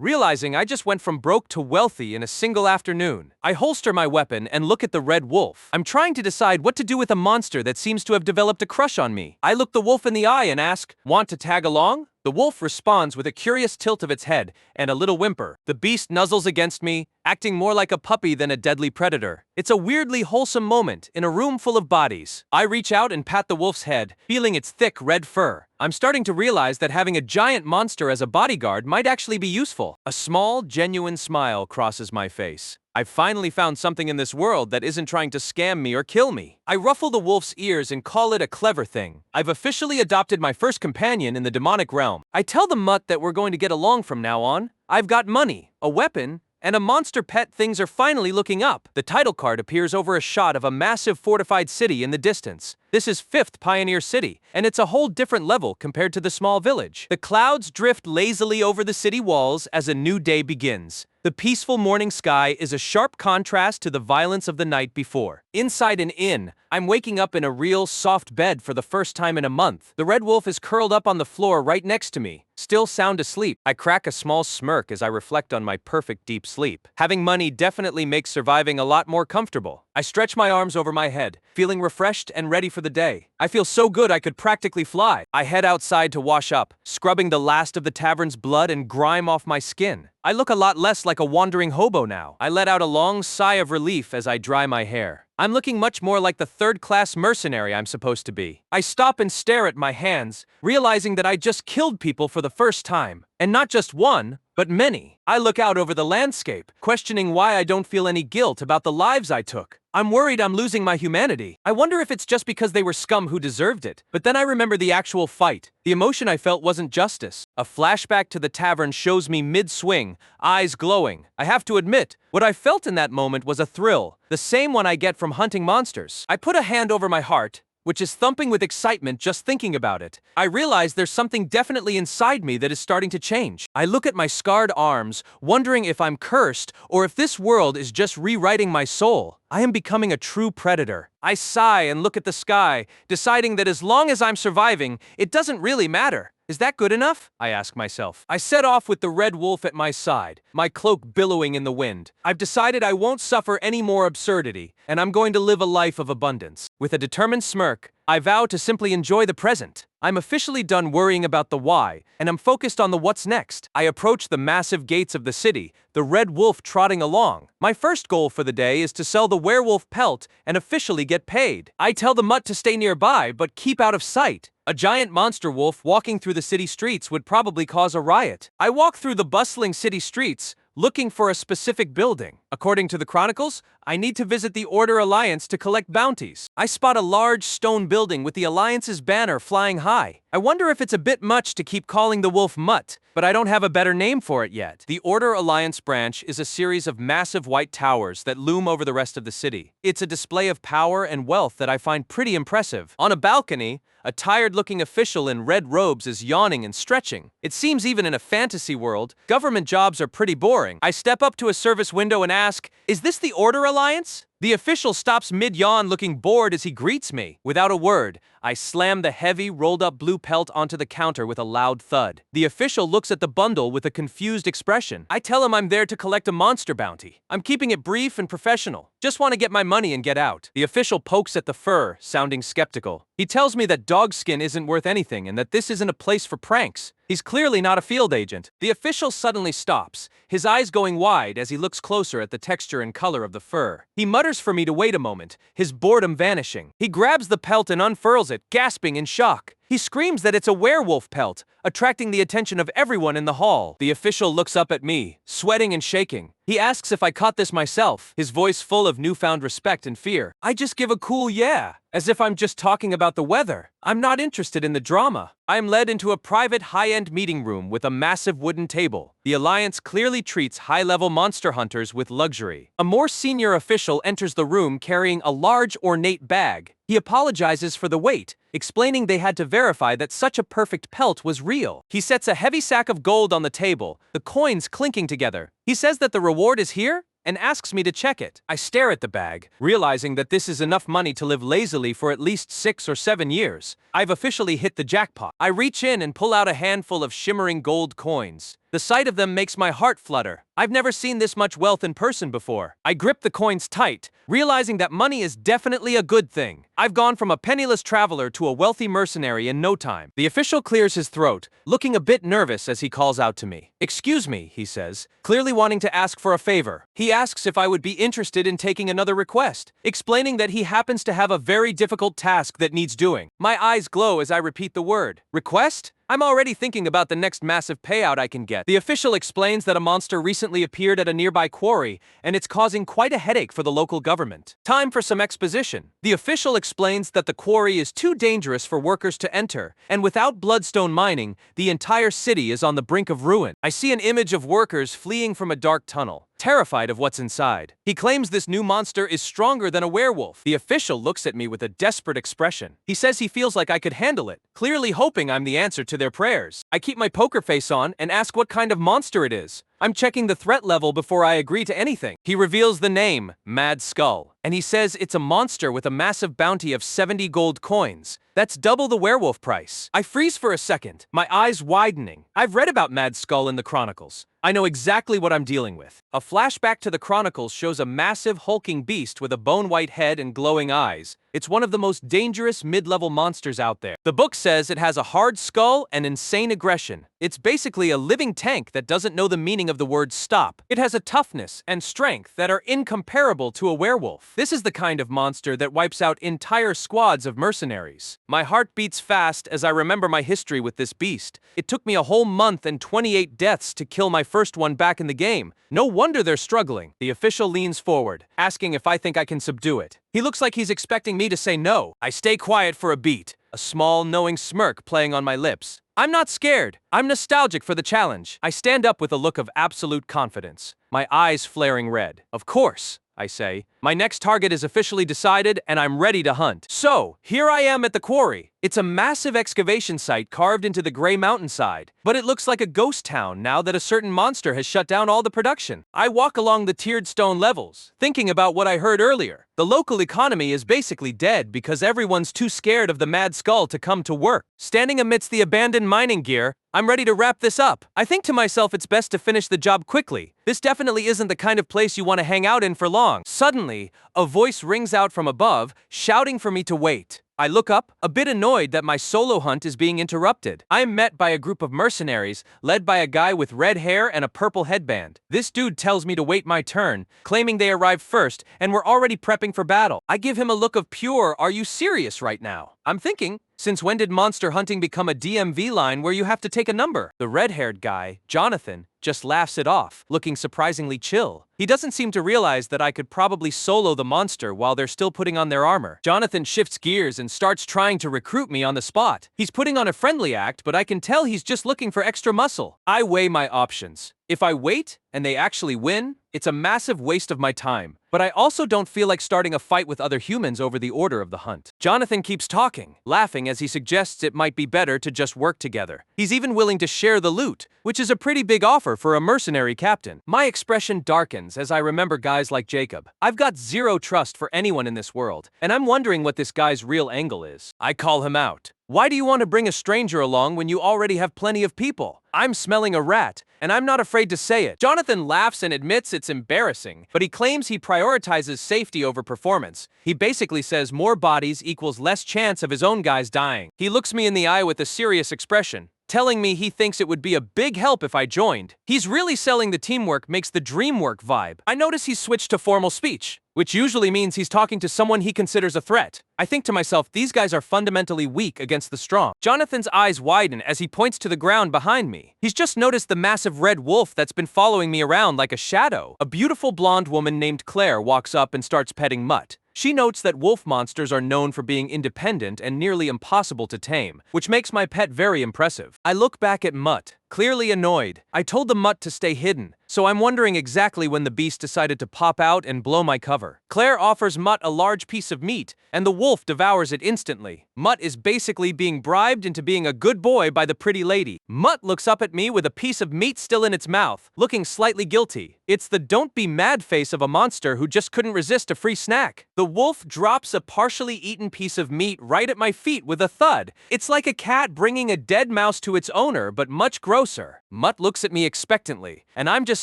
Speaker 1: realizing I just went from broke to wealthy in a single afternoon. I holster my weapon and look at the red wolf. I'm trying to decide what to do with a monster that seems to have developed a crush on me. I look the wolf in the eye and ask, "Want to tag along?" The wolf responds with a curious tilt of its head and a little whimper. The beast nuzzles against me, acting more like a puppy than a deadly predator. It's a weirdly wholesome moment in a room full of bodies. I reach out and pat the wolf's head, feeling its thick red fur. I'm starting to realize that having a giant monster as a bodyguard might actually be useful. A small, genuine smile crosses my face. I've finally found something in this world that isn't trying to scam me or kill me. I ruffle the wolf's ears and call it a clever thing. I've officially adopted my first companion in the demonic realm. I tell the mutt that we're going to get along from now on. I've got money, a weapon, and a monster pet. Things are finally looking up. The title card appears over a shot of a massive fortified city in the distance. This is 5th Pioneer City, and it's a whole different level compared to the small village. The clouds drift lazily over the city walls as a new day begins. The peaceful morning sky is a sharp contrast to the violence of the night before. Inside an inn, I'm waking up in a real soft bed for the first time in a month. The red wolf is curled up on the floor right next to me, still sound asleep. I crack a small smirk as I reflect on my perfect deep sleep. Having money definitely makes surviving a lot more comfortable. I stretch my arms over my head, feeling refreshed and ready for the day. I feel so good I could practically fly. I head outside to wash up, scrubbing the last of the tavern's blood and grime off my skin. I look a lot less like a wandering hobo now. I let out a long sigh of relief as I dry my hair. I'm looking much more like the third-class mercenary I'm supposed to be. I stop and stare at my hands, realizing that I just killed people for the first time. And not just one, but many. I look out over the landscape, questioning why I don't feel any guilt about the lives I took. I'm worried I'm losing my humanity. I wonder if it's just because they were scum who deserved it. But then I remember the actual fight. The emotion I felt wasn't justice. A flashback to the tavern shows me mid-swing, eyes glowing. I have to admit, what I felt in that moment was a thrill, the same one I get from hunting monsters. I put a hand over my heart, which is thumping with excitement just thinking about it. I realize there's something definitely inside me that is starting to change. I look at my scarred arms, wondering if I'm cursed or if this world is just rewriting my soul. I am becoming a true predator. I sigh and look at the sky, deciding that as long as I'm surviving, it doesn't really matter. Is that good enough? I ask myself. I set off with the red wolf at my side, my cloak billowing in the wind. I've decided I won't suffer any more absurdity, and I'm going to live a life of abundance. With a determined smirk, I vow to simply enjoy the present. I'm officially done worrying about the why, and I'm focused on the what's next. I approach the massive gates of the city, the red wolf trotting along. My first goal for the day is to sell the werewolf pelt and officially get paid. I tell the mutt to stay nearby, but keep out of sight. A giant monster wolf walking through the city streets would probably cause a riot. I walk through the bustling city streets, looking for a specific building. According to the chronicles, I need to visit the Order Alliance to collect bounties. I spot a large stone building with the Alliance's banner flying high. I wonder if it's a bit much to keep calling the wolf Mutt, but I don't have a better name for it yet. The Order Alliance branch is a series of massive white towers that loom over the rest of the city. It's a display of power and wealth that I find pretty impressive. On a balcony, a tired-looking official in red robes is yawning and stretching. It seems even in a fantasy world, government jobs are pretty boring. I step up to a service window and ask, "Is this the Order Alliance?" The official stops mid-yawn looking bored as he greets me. Without a word, I slam the heavy, rolled-up blue pelt onto the counter with a loud thud. The official looks at the bundle with a confused expression. I tell him I'm there to collect a monster bounty. I'm keeping it brief and professional. Just want to get my money and get out. The official pokes at the fur, sounding skeptical. He tells me that dog skin isn't worth anything and that this isn't a place for pranks. He's clearly not a field agent. The official suddenly stops, his eyes going wide as he looks closer at the texture and color of the fur. He mutters for me to wait a moment, his boredom vanishing. He grabs the pelt and unfurls it, gasping in shock. He screams that it's a werewolf pelt, attracting the attention of everyone in the hall. The official looks up at me, sweating and shaking. He asks if I caught this myself, his voice full of newfound respect and fear. I just give a cool yeah, as if I'm just talking about the weather. I'm not interested in the drama. I am led into a private high-end meeting room with a massive wooden table. The Alliance clearly treats high-level monster hunters with luxury. A more senior official enters the room carrying a large ornate bag. He apologizes for the wait, explaining they had to verify that such a perfect pelt was real. He sets a heavy sack of gold on the table, the coins clinking together. He says that the reward is here, and asks me to check it. I stare at the bag, realizing that this is enough money to live lazily for at least 6 or 7 years. I've officially hit the jackpot. I reach in and pull out a handful of shimmering gold coins. The sight of them makes my heart flutter. I've never seen this much wealth in person before. I grip the coins tight, realizing that money is definitely a good thing. I've gone from a penniless traveler to a wealthy mercenary in no time. The official clears his throat, looking a bit nervous as he calls out to me. "Excuse me," he says, clearly wanting to ask for a favor. He asks if I would be interested in taking another request, explaining that he happens to have a very difficult task that needs doing. My eyes glow as I repeat the word. Request? I'm already thinking about the next massive payout I can get. The official explains that a monster recently appeared at a nearby quarry, and it's causing quite a headache for the local government. Time for some exposition. The official explains that the quarry is too dangerous for workers to enter, and without bloodstone mining, the entire city is on the brink of ruin. I see an image of workers fleeing from a dark tunnel, terrified of what's inside. He claims this new monster is stronger than a werewolf. The official looks at me with a desperate expression. He says he feels like I could handle it, clearly hoping I'm the answer to their prayers. I keep my poker face on and ask what kind of monster it is. I'm checking the threat level before I agree to anything. He reveals the name, Mad Skull, and he says it's a monster with a massive bounty of 70 gold coins. That's double the werewolf price. I freeze for a second, my eyes widening. I've read about Mad Skull in the Chronicles. I know exactly what I'm dealing with. A flashback to the Chronicles shows a massive hulking beast with a bone-white head and glowing eyes. It's one of the most dangerous mid-level monsters out there. The book says it has a hard skull and insane aggression. It's basically a living tank that doesn't know the meaning of the word stop. It has a toughness and strength that are incomparable to a werewolf. This is the kind of monster that wipes out entire squads of mercenaries. My heart beats fast as I remember my history with this beast. It took me a whole month and 28 deaths to kill my first one back in the game. No wonder they're struggling. The official leans forward, asking if I think I can subdue it. He looks like he's expecting me to say no. I stay quiet for a beat, a small, knowing smirk playing on my lips. I'm not scared. I'm nostalgic for the challenge. I stand up with a look of absolute confidence, my eyes flaring red. Of course, I say. My next target is officially decided, and I'm ready to hunt. So, here I am at the quarry. It's a massive excavation site carved into the gray mountainside, but it looks like a ghost town now that a certain monster has shut down all the production. I walk along the tiered stone levels, thinking about what I heard earlier. The local economy is basically dead because everyone's too scared of the Mad Skull to come to work. Standing amidst the abandoned mining gear, I'm ready to wrap this up. I think to myself it's best to finish the job quickly. This definitely isn't the kind of place you want to hang out in for long. Suddenly, a voice rings out from above, shouting for me to wait. I look up, a bit annoyed that my solo hunt is being interrupted. I am met by a group of mercenaries, led by a guy with red hair and a purple headband. This dude tells me to wait my turn, claiming they arrived first and were already prepping for battle. I give him a look of pure, "Are you serious right now?" I'm thinking, since when did monster hunting become a DMV line where you have to take a number? The red-haired guy, Jonathan, just laughs it off, looking surprisingly chill. He doesn't seem to realize that I could probably solo the monster while they're still putting on their armor. Jonathan shifts gears and starts trying to recruit me on the spot. He's putting on a friendly act, but I can tell he's just looking for extra muscle. I weigh my options. If I wait, and they actually win, it's a massive waste of my time. But I also don't feel like starting a fight with other humans over the order of the hunt. Jonathan keeps talking, laughing as he suggests it might be better to just work together. He's even willing to share the loot, which is a pretty big offer for a mercenary captain. My expression darkens as I remember guys like Jacob. I've got zero trust for anyone in this world, and I'm wondering what this guy's real angle is. I call him out. Why do you want to bring a stranger along when you already have plenty of people? I'm smelling a rat, and I'm not afraid to say it. Jonathan laughs and admits it's embarrassing, but he claims he prioritizes safety over performance. He basically says more bodies equals less chance of his own guys dying. He looks me in the eye with a serious expression, telling me he thinks it would be a big help if I joined. He's really selling the teamwork makes the dream work vibe. I notice he's switched to formal speech, which usually means he's talking to someone he considers a threat. I think to myself, these guys are fundamentally weak against the strong. Jonathan's eyes widen as he points to the ground behind me. He's just noticed the massive red wolf that's been following me around like a shadow. A beautiful blonde woman named Claire walks up and starts petting Mutt. She notes that wolf monsters are known for being independent and nearly impossible to tame, which makes my pet very impressive. I look back at Mutt, clearly annoyed. I told the Mutt to stay hidden, so I'm wondering exactly when the beast decided to pop out and blow my cover. Claire offers Mutt a large piece of meat, and the wolf devours it instantly. Mutt is basically being bribed into being a good boy by the pretty lady. Mutt looks up at me with a piece of meat still in its mouth, looking slightly guilty. It's the don't be mad face of a monster who just couldn't resist a free snack. The wolf drops a partially eaten piece of meat right at my feet with a thud. It's like a cat bringing a dead mouse to its owner, but much grosser. Mutt looks at me expectantly, and I'm just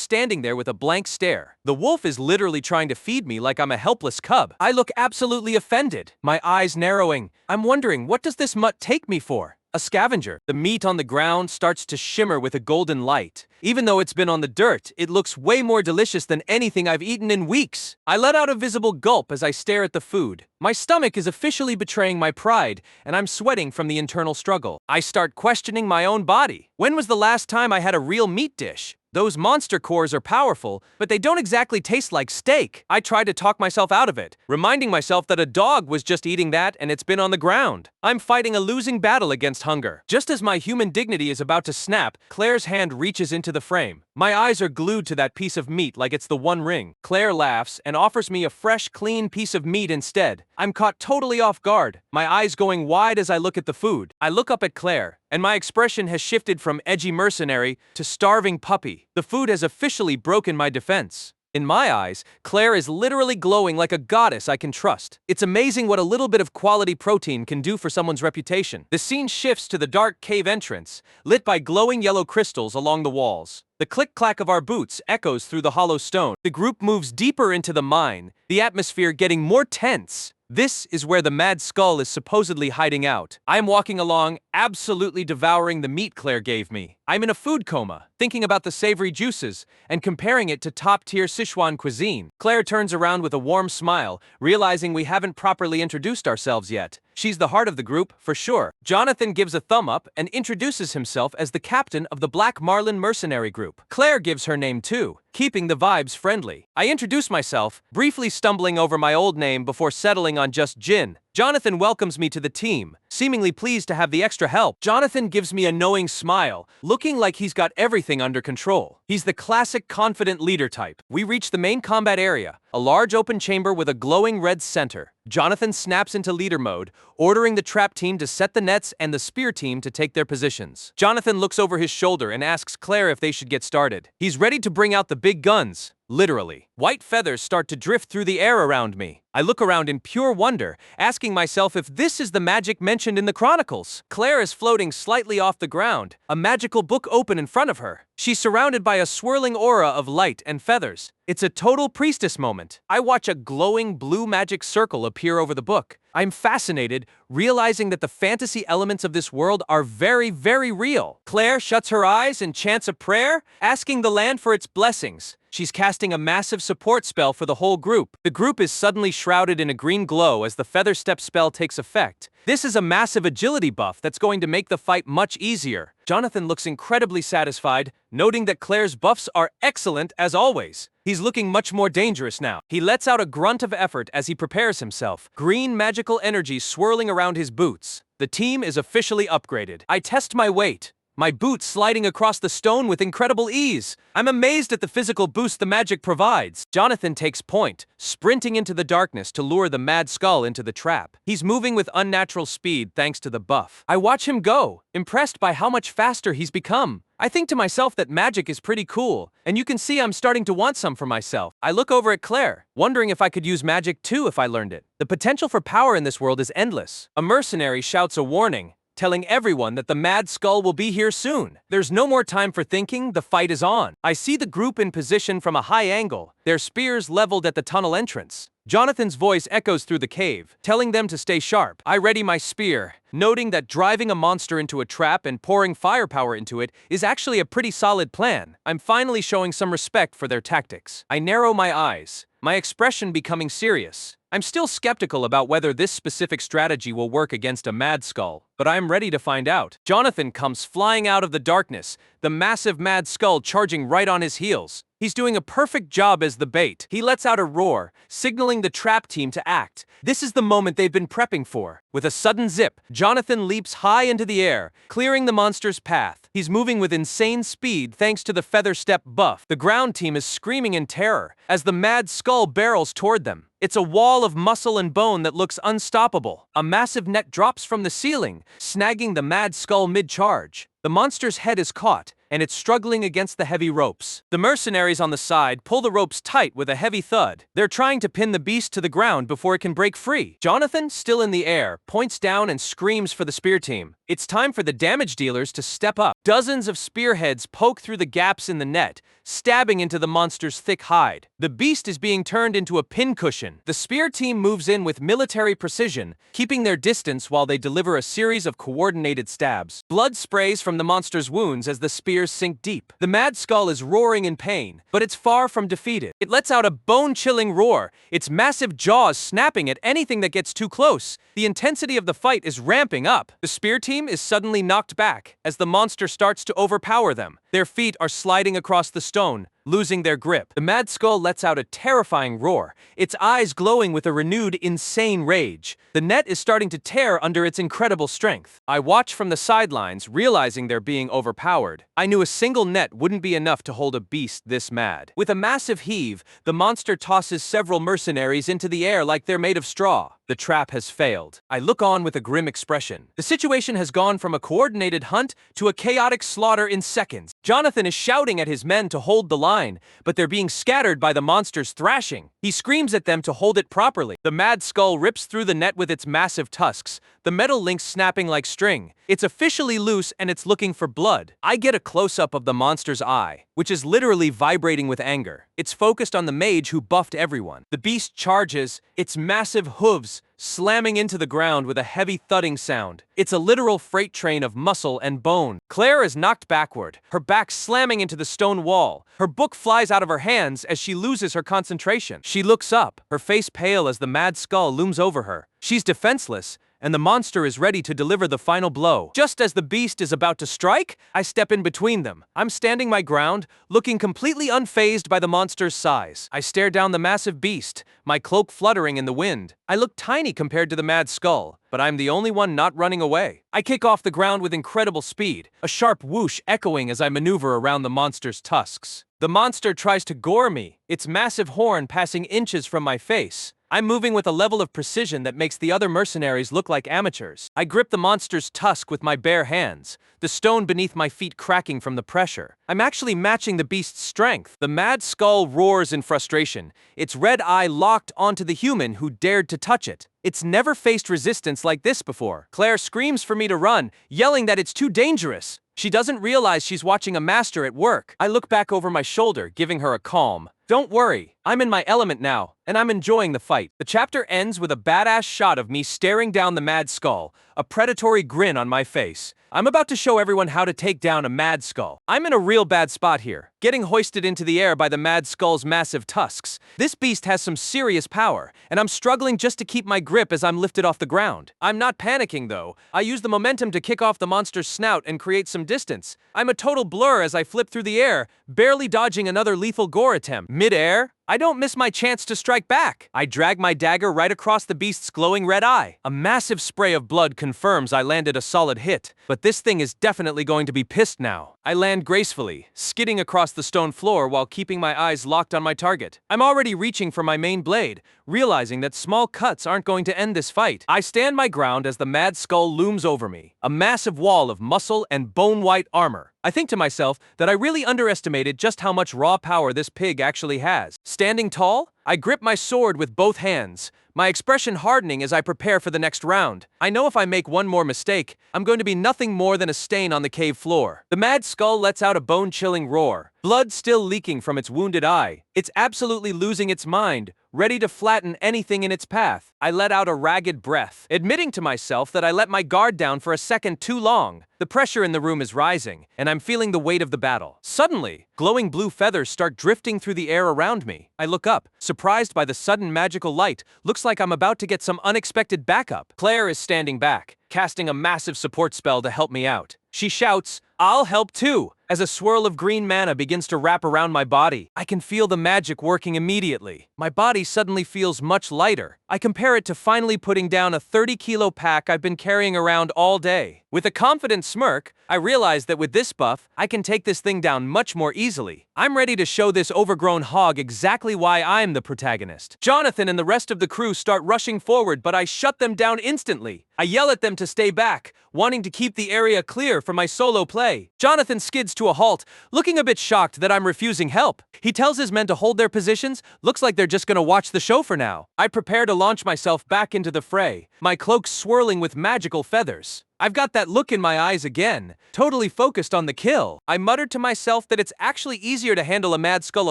Speaker 1: standing there with a blank stare. The wolf is literally trying to feed me like I'm a helpless cub. I look absolutely offended, my eyes narrowing. I'm wondering, what does this mutt take me for? A scavenger. The meat on the ground starts to shimmer with a golden light. Even though it's been on the dirt, it looks way more delicious than anything I've eaten in weeks. I let out a visible gulp as I stare at the food. My stomach is officially betraying my pride, and I'm sweating from the internal struggle. I start questioning my own body. When was the last time I had a real meat dish? Those monster cores are powerful, but they don't exactly taste like steak. I try to talk myself out of it, reminding myself that a dog was just eating that and it's been on the ground. I'm fighting a losing battle against hunger. Just as my human dignity is about to snap, Claire's hand reaches into the frame. My eyes are glued to that piece of meat like it's the One Ring. Claire laughs and offers me a fresh, clean piece of meat instead. I'm caught totally off guard, my eyes going wide as I look at the food. I look up at Claire, and my expression has shifted from edgy mercenary to starving puppy. The food has officially broken my defense. In my eyes, Claire is literally glowing like a goddess I can trust. It's amazing what a little bit of quality protein can do for someone's reputation. The scene shifts to the dark cave entrance, lit by glowing yellow crystals along the walls. The click-clack of our boots echoes through the hollow stone. The group moves deeper into the mine, the atmosphere getting more tense. This is where the Mad Skull is supposedly hiding out. I'm walking along, absolutely devouring the meat Claire gave me. I'm in a food coma, thinking about the savory juices and comparing it to top-tier Sichuan cuisine. Claire turns around with a warm smile, realizing we haven't properly introduced ourselves yet. She's the heart of the group, for sure. Jonathan gives a thumb up and introduces himself as the captain of the Black Marlin mercenary group. Claire gives her name too, keeping the vibes friendly. I introduce myself, briefly stumbling over my old name before settling on just Jin. Jonathan welcomes me to the team, seemingly pleased to have the extra help. Jonathan gives me a knowing smile, looking like he's got everything under control. He's the classic confident leader type. We reach the main combat area, a large open chamber with a glowing red center. Jonathan snaps into leader mode, ordering the trap team to set the nets and the spear team to take their positions. Jonathan looks over his shoulder and asks Claire if they should get started. He's ready to bring out the big guns. Literally. White feathers start to drift through the air around me. I look around in pure wonder, asking myself if this is the magic mentioned in the chronicles. Claire is floating slightly off the ground, a magical book open in front of her. She's surrounded by a swirling aura of light and feathers. It's a total priestess moment. I watch a glowing blue magic circle appear over the book. I'm fascinated, realizing that the fantasy elements of this world are very, very real. Claire shuts her eyes and chants a prayer, asking the land for its blessings. She's casting a massive support spell for the whole group. The group is suddenly shrouded in a green glow as the Feather Step spell takes effect. This is a massive agility buff that's going to make the fight much easier. Jonathan looks incredibly satisfied, noting that Claire's buffs are excellent as always. He's looking much more dangerous now. He lets out a grunt of effort as he prepares himself, green magical energy swirling around his boots. The team is officially upgraded. I test my weight, my boots sliding across the stone with incredible ease. I'm amazed at the physical boost the magic provides. Jonathan takes point, sprinting into the darkness to lure the Mad Skull into the trap. He's moving with unnatural speed thanks to the buff. I watch him go, impressed by how much faster he's become. I think to myself that magic is pretty cool, and you can see I'm starting to want some for myself. I look over at Claire, wondering if I could use magic too if I learned it. The potential for power in this world is endless. A mercenary shouts a warning, telling everyone that the Mad Skull will be here soon. There's no more time for thinking, the fight is on. I see the group in position from a high angle, their spears leveled at the tunnel entrance. Jonathan's voice echoes through the cave, telling them to stay sharp. I ready my spear, noting that driving a monster into a trap and pouring firepower into it is actually a pretty solid plan. I'm finally showing some respect for their tactics. I narrow my eyes, my expression becoming serious. I'm still skeptical about whether this specific strategy will work against a Mad Skull, but I'm ready to find out. Jonathan comes flying out of the darkness, the massive Mad Skull charging right on his heels. He's doing a perfect job as the bait. He lets out a roar, signaling the trap team to act. This is the moment they've been prepping for. With a sudden zip, Jonathan leaps high into the air, clearing the monster's path. He's moving with insane speed thanks to the feather step buff. The ground team is screaming in terror as the mad skull barrels toward them. It's a wall of muscle and bone that looks unstoppable. A massive net drops from the ceiling, snagging the mad skull mid-charge. The monster's head is caught, and it's struggling against the heavy ropes. The mercenaries on the side pull the ropes tight with a heavy thud. They're trying to pin the beast to the ground before it can break free. Jonathan, still in the air, points down and screams for the spear team. It's time for the damage dealers to step up. Dozens of spearheads poke through the gaps in the net, stabbing into the monster's thick hide. The beast is being turned into a pincushion. The spear team moves in with military precision, keeping their distance while they deliver a series of coordinated stabs. Blood sprays from the monster's wounds as the spears sink deep. The mad skull is roaring in pain, but it's far from defeated. It lets out a bone-chilling roar, its massive jaws snapping at anything that gets too close. The intensity of the fight is ramping up. The spear team is suddenly knocked back as the monster starts to overpower them. Their feet are sliding across the stone, losing their grip. The mad skull lets out a terrifying roar, its eyes glowing with a renewed, insane rage. The net is starting to tear under its incredible strength. I watch from the sidelines, realizing they're being overpowered. I knew a single net wouldn't be enough to hold a beast this mad. With a massive heave, the monster tosses several mercenaries into the air like they're made of straw. The trap has failed. I look on with a grim expression. The situation has gone from a coordinated hunt to a chaotic slaughter in seconds. Jonathan is shouting at his men to hold the line, but they're being scattered by the monster's thrashing. He screams at them to hold it properly. The mad skull rips through the net with its massive tusks, the metal links snapping like string. It's officially loose and it's looking for blood. I get a close-up of the monster's eye, which is literally vibrating with anger. It's focused on the mage who buffed everyone. The beast charges, its massive hooves slamming into the ground with a heavy thudding sound. It's a literal freight train of muscle and bone. Claire is knocked backward, her back slamming into the stone wall. Her book flies out of her hands as she loses her concentration. She looks up, her face pale as the mad skull looms over her. She's defenseless, and the monster is ready to deliver the final blow. Just as the beast is about to strike, I step in between them. I'm standing my ground, looking completely unfazed by the monster's size. I stare down the massive beast, my cloak fluttering in the wind. I look tiny compared to the mad skull, but I'm the only one not running away. I kick off the ground with incredible speed, a sharp whoosh echoing as I maneuver around the monster's tusks. The monster tries to gore me, its massive horn passing inches from my face. I'm moving with a level of precision that makes the other mercenaries look like amateurs. I grip the monster's tusk with my bare hands, the stone beneath my feet cracking from the pressure. I'm actually matching the beast's strength. The mad skull roars in frustration, its red eye locked onto the human who dared to touch it. It's never faced resistance like this before. Claire screams for me to run, yelling that it's too dangerous. She doesn't realize she's watching a master at work. I look back over my shoulder, giving her a calm, "Don't worry, I'm in my element now, and I'm enjoying the fight." The chapter ends with a badass shot of me staring down the mad skull, a predatory grin on my face. I'm about to show everyone how to take down a mad skull. I'm in a real bad spot here, getting hoisted into the air by the mad skull's massive tusks. This beast has some serious power, and I'm struggling just to keep my grip as I'm lifted off the ground. I'm not panicking though. I use the momentum to kick off the monster's snout and create some distance. I'm a total blur as I flip through the air, barely dodging another lethal gore attempt. Mid-air, I don't miss my chance to strike back. I drag my dagger right across the beast's glowing red eye. A massive spray of blood confirms I landed a solid hit, but this thing is definitely going to be pissed now. I land gracefully, skidding across the stone floor while keeping my eyes locked on my target. I'm already reaching for my main blade, realizing that small cuts aren't going to end this fight. I stand my ground as the mad skull looms over me, a massive wall of muscle and bone-white armor. I think to myself that I really underestimated just how much raw power this pig actually has. Standing tall, I grip my sword with both hands, my expression hardening as I prepare for the next round. I know if I make one more mistake, I'm going to be nothing more than a stain on the cave floor. The mad skull lets out a bone-chilling roar, blood still leaking from its wounded eye. It's absolutely losing its mind, ready to flatten anything in its path. I let out a ragged breath, admitting to myself that I let my guard down for a second too long. The pressure in the room is rising, and I'm feeling the weight of the battle. Suddenly, glowing blue feathers start drifting through the air around me. I look up, surprised by the sudden magical light. Looks like I'm about to get some unexpected backup. Claire is standing back, casting a massive support spell to help me out. She shouts, I'll help too. As a swirl of green mana begins to wrap around my body, I can feel the magic working immediately. My body suddenly feels much lighter. I compare it to finally putting down a 30-kilo pack I've been carrying around all day. With a confident smirk, I realize that with this buff, I can take this thing down much more easily. I'm ready to show this overgrown hog exactly why I'm the protagonist. Jonathan and the rest of the crew start rushing forward, but I shut them down instantly. I yell at them to stay back, wanting to keep the area clear for my solo play. Jonathan skids to a halt, looking a bit shocked that I'm refusing help. He tells his men to hold their positions, looks like they're just gonna watch the show for now. I prepare to launch myself back into the fray, my cloak swirling with magical feathers. I've got that look in my eyes again, totally focused on the kill. I muttered to myself that it's actually easier to handle a mad skull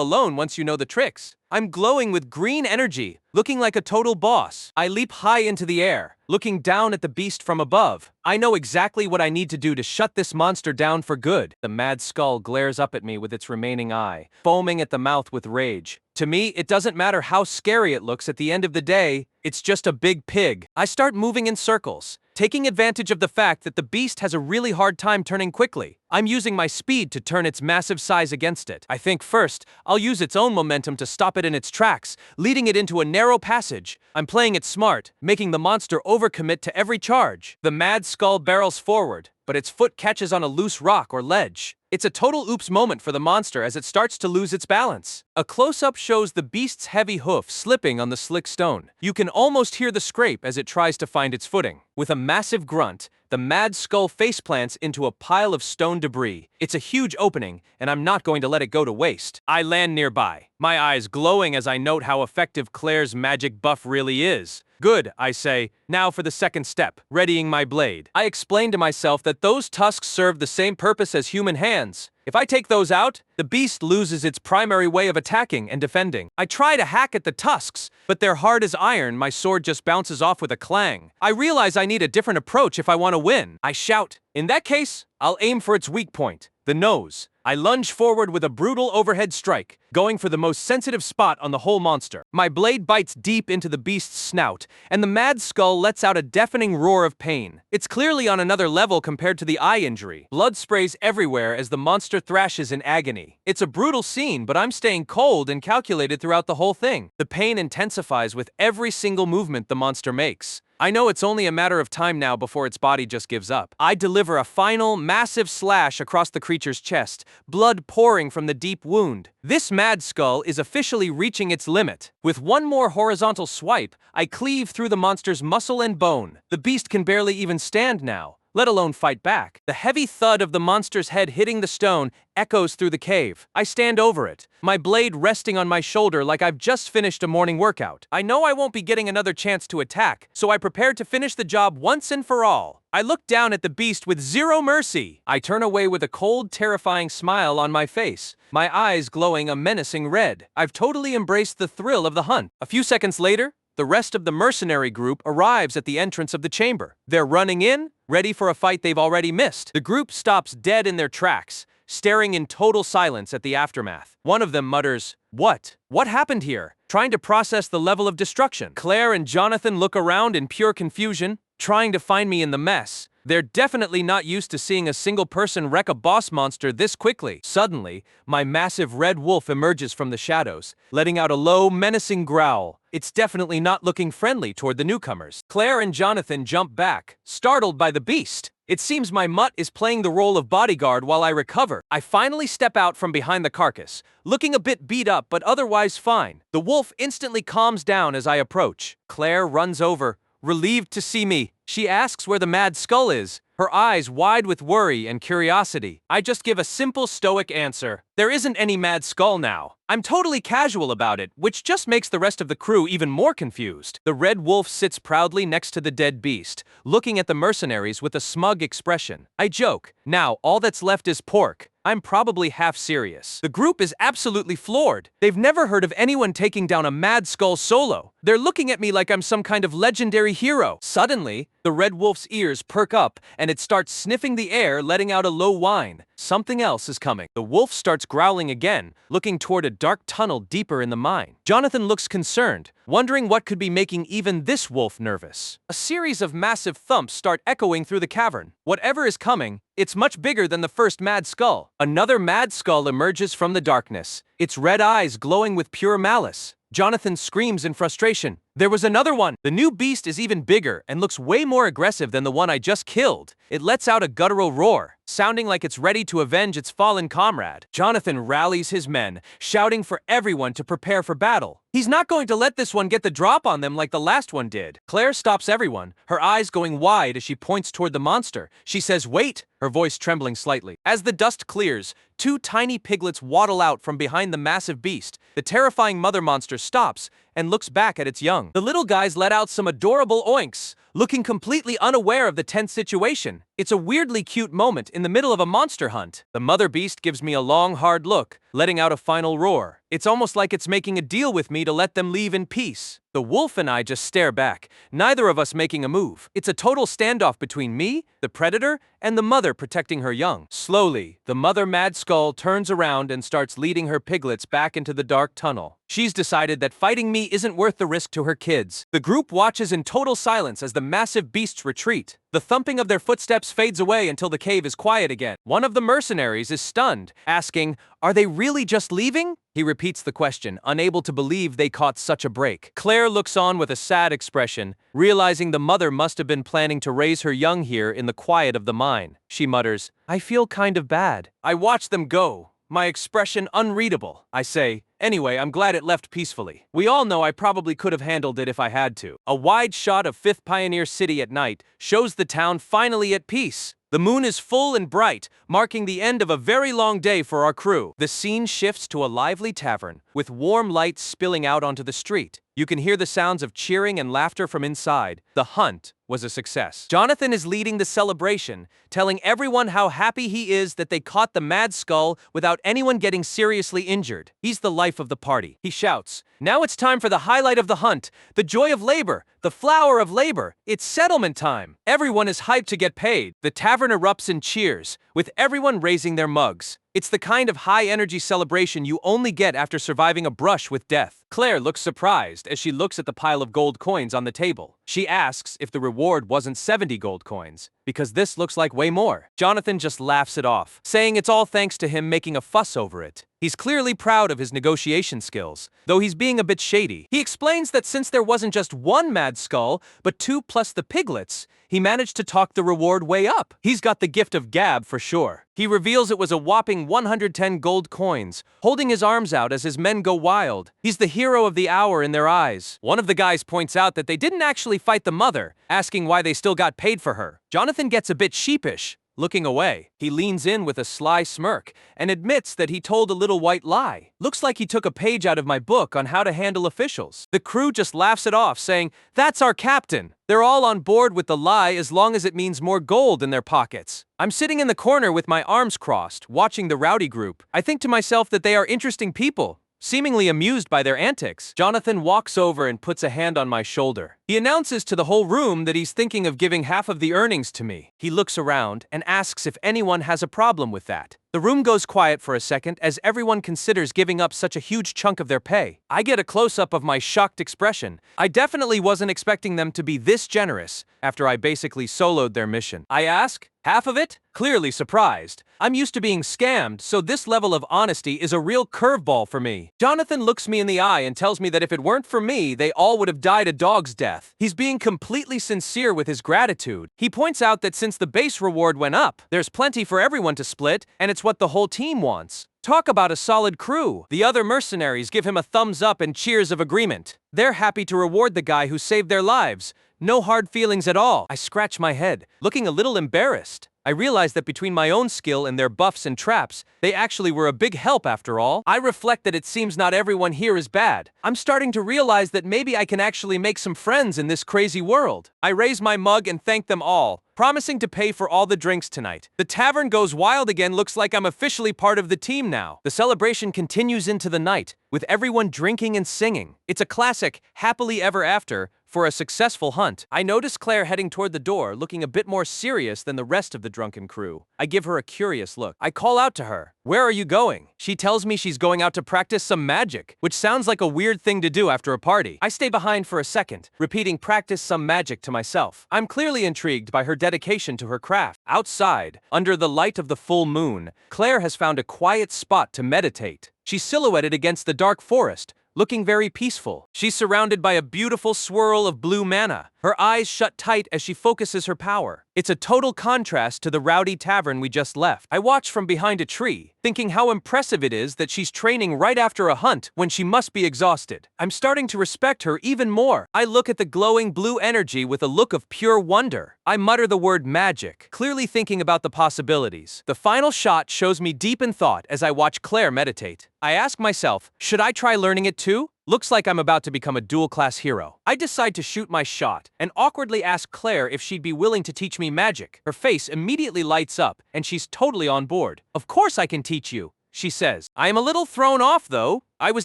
Speaker 1: alone once you know the tricks. I'm glowing with green energy, looking like a total boss. I leap high into the air, looking down at the beast from above. I know exactly what I need to do to shut this monster down for good. The mad skull glares up at me with its remaining eye, foaming at the mouth with rage. To me, it doesn't matter how scary it looks at the end of the day, it's just a big pig. I start moving in circles, taking advantage of the fact that the beast has a really hard time turning quickly. I'm using my speed to turn its massive size against it. I think first, I'll use its own momentum to stop it in its tracks, leading it into a narrow passage. I'm playing it smart, making the monster overcommit to every charge. The mad skull barrels forward, but its foot catches on a loose rock or ledge. It's a total oops moment for the monster as it starts to lose its balance. A close-up shows the beast's heavy hoof slipping on the slick stone. You can almost hear the scrape as it tries to find its footing. With a massive grunt, the mad skull faceplants into a pile of stone debris. It's a huge opening, and I'm not going to let it go to waste. I land nearby, my eyes glowing as I note how effective Claire's magic buff really is. Good, I say. Now for the second step, readying my blade. I explain to myself that those tusks serve the same purpose as human hands. If I take those out, the beast loses its primary way of attacking and defending. I try to hack at the tusks, but they're hard as iron. My sword just bounces off with a clang. I realize I need a different approach if I want to win. I shout, in that case, I'll aim for its weak point, the nose. I lunge forward with a brutal overhead strike, going for the most sensitive spot on the whole monster. My blade bites deep into the beast's snout, and the mad skull lets out a deafening roar of pain. It's clearly on another level compared to the eye injury. Blood sprays everywhere as the monster thrashes in agony. It's a brutal scene, but I'm staying cold and calculated throughout the whole thing. The pain intensifies with every single movement the monster makes. I know it's only a matter of time now before its body just gives up. I deliver a final, massive slash across the creature's chest, blood pouring from the deep wound. This mad skull is officially reaching its limit. With one more horizontal swipe, I cleave through the monster's muscle and bone. The beast can barely even stand now, let alone fight back. The heavy thud of the monster's head hitting the stone echoes through the cave. I stand over it, my blade resting on my shoulder like I've just finished a morning workout. I know I won't be getting another chance to attack, so I prepare to finish the job once and for all. I look down at the beast with zero mercy. I turn away with a cold, terrifying smile on my face, my eyes glowing a menacing red. I've totally embraced the thrill of the hunt. A few seconds later, the rest of the mercenary group arrives at the entrance of the chamber. They're running in, ready for a fight they've already missed. The group stops dead in their tracks, staring in total silence at the aftermath. One of them mutters, "What? What happened here?" Trying to process the level of destruction. Claire and Jonathan look around in pure confusion, trying to find me in the mess. They're definitely not used to seeing a single person wreck a boss monster this quickly. Suddenly, my massive red wolf emerges from the shadows, letting out a low, menacing growl. It's definitely not looking friendly toward the newcomers. Claire and Jonathan jump back, startled by the beast. It seems my mutt is playing the role of bodyguard while I recover. I finally step out from behind the carcass, looking a bit beat up but otherwise fine. The wolf instantly calms down as I approach. Claire runs over, relieved to see me. She asks where the mad skull is, her eyes wide with worry and curiosity. I just give a simple stoic answer. There isn't any mad skull now. I'm totally casual about it, which just makes the rest of the crew even more confused. The red wolf sits proudly next to the dead beast, looking at the mercenaries with a smug expression. I joke, now all that's left is pork. I'm probably half serious. The group is absolutely floored. They've never heard of anyone taking down a mad skull solo. They're looking at me like I'm some kind of legendary hero. Suddenly, the red wolf's ears perk up and it starts sniffing the air, letting out a low whine. Something else is coming. The wolf starts growling again, looking toward a dark tunnel deeper in the mine. Jonathan looks concerned, wondering what could be making even this wolf nervous. A series of massive thumps start echoing through the cavern. Whatever is coming, It's much bigger than the first Mad Skull. Another Mad Skull emerges from the darkness, its red eyes glowing with pure malice. Jonathan screams in frustration. There was another one! The new beast is even bigger and looks way more aggressive than the one I just killed. It lets out a guttural roar, sounding like it's ready to avenge its fallen comrade. Jonathan rallies his men, shouting for everyone to prepare for battle. He's not going to let this one get the drop on them like the last one did. Claire stops everyone, her eyes going wide as she points toward the monster. She says, "Wait!" her voice trembling slightly. As the dust clears, two tiny piglets waddle out from behind the massive beast. The terrifying mother monster stops and looks back at its young. The little guys let out some adorable oinks, looking completely unaware of the tense situation. It's a weirdly cute moment in the middle of a monster hunt. The mother beast gives me a long, hard look, letting out a final roar. It's almost like it's making a deal with me to let them leave in peace. The wolf and I just stare back, neither of us making a move. It's a total standoff between me, the predator, and the mother protecting her young. Slowly, the mother Mad Skull turns around and starts leading her piglets back into the dark tunnel. She's decided that fighting me isn't worth the risk to her kids. The group watches in total silence as the massive beasts retreat. The thumping of their footsteps fades away until the cave is quiet again. One of the mercenaries is stunned, asking, "Are they really just leaving?" He repeats the question, unable to believe they caught such a break. Claire looks on with a sad expression, realizing the mother must have been planning to raise her young here in the quiet of the mine. She mutters, "I feel kind of bad." I watch them go, my expression unreadable. I say, "Anyway, I'm glad it left peacefully. We all know I probably could have handled it if I had to." A wide shot of 5th Pioneer City at night shows the town finally at peace. The moon is full and bright, marking the end of a very long day for our crew. The scene shifts to a lively tavern, with warm lights spilling out onto the street. You can hear the sounds of cheering and laughter from inside. The hunt was a success. Jonathan is leading the celebration, telling everyone how happy he is that they caught the Mad Skull without anyone getting seriously injured. He's the life of the party. He shouts, "Now it's time for the highlight of the hunt, the joy of labor, the flower of labor. It's settlement time." Everyone is hyped to get paid. The tavern erupts in cheers, with everyone raising their mugs. It's the kind of high-energy celebration you only get after surviving a brush with death. Claire looks surprised as she looks at the pile of gold coins on the table. She asks if the reward wasn't 70 gold coins, because this looks like way more. Jonathan just laughs it off, saying it's all thanks to him making a fuss over it. He's clearly proud of his negotiation skills, though he's being a bit shady. He explains that since there wasn't just one Mad Skull, but two plus the piglets, he managed to talk the reward way up. He's got the gift of gab for sure. He reveals it was a whopping 110 gold coins, holding his arms out as his men go wild. He's the hero of the hour in their eyes. One of the guys points out that they didn't actually fight the mother, asking why they still got paid for her. Jonathan gets a bit sheepish, looking away. He leans in with a sly smirk and admits that he told a little white lie. Looks like he took a page out of my book on how to handle officials. The crew just laughs it off, saying, "That's our captain." They're all on board with the lie as long as it means more gold in their pockets. I'm sitting in the corner with my arms crossed, watching the rowdy group. I think to myself that they are interesting people, seemingly amused by their antics. Jonathan walks over and puts a hand on my shoulder. He announces to the whole room that he's thinking of giving half of the earnings to me. He looks around and asks if anyone has a problem with that. The room goes quiet for a second as everyone considers giving up such a huge chunk of their pay. I get a close-up of my shocked expression. I definitely wasn't expecting them to be this generous after I basically soloed their mission. I ask, "Half of it?" Clearly surprised. I'm used to being scammed, so this level of honesty is a real curveball for me. Jonathan looks me in the eye and tells me that if it weren't for me, they all would have died a dog's death. He's being completely sincere with his gratitude. He points out that since the base reward went up, there's plenty for everyone to split, and it's what the whole team wants. Talk about a solid crew. The other mercenaries give him a thumbs up and cheers of agreement. They're happy to reward the guy who saved their lives. No hard feelings at all. I scratch my head, looking a little embarrassed. I realize that between my own skill and their buffs and traps, they actually were a big help after all. I reflect that it seems not everyone here is bad. I'm starting to realize that maybe I can actually make some friends in this crazy world. I raise my mug and thank them all, promising to pay for all the drinks tonight. The tavern goes wild again. Looks like I'm officially part of the team now. The celebration continues into the night, with everyone drinking and singing. It's a classic happily ever after, for a successful hunt. I notice Claire heading toward the door, looking a bit more serious than the rest of the drunken crew. I give her a curious look. I call out to her, "Where are you going?" She tells me she's going out to practice some magic, which sounds like a weird thing to do after a party. I stay behind for a second, repeating practice some magic to myself. I'm clearly intrigued by her dedication to her craft. Outside, under the light of the full moon, Claire has found a quiet spot to meditate. She's silhouetted against the dark forest, looking very peaceful. She's surrounded by a beautiful swirl of blue mana, her eyes shut tight as she focuses her power. It's a total contrast to the rowdy tavern we just left. I watch from behind a tree, thinking how impressive it is that she's training right after a hunt when she must be exhausted. I'm starting to respect her even more. I look at the glowing blue energy with a look of pure wonder. I mutter the word magic, clearly thinking about the possibilities. The final shot shows me deep in thought as I watch Claire meditate. I ask myself, should I try learning it too? Looks like I'm about to become a dual-class hero. I decide to shoot my shot and awkwardly ask Claire if she'd be willing to teach me magic. Her face immediately lights up and she's totally on board. "Of course I can teach you," she says. I am a little thrown off though. I was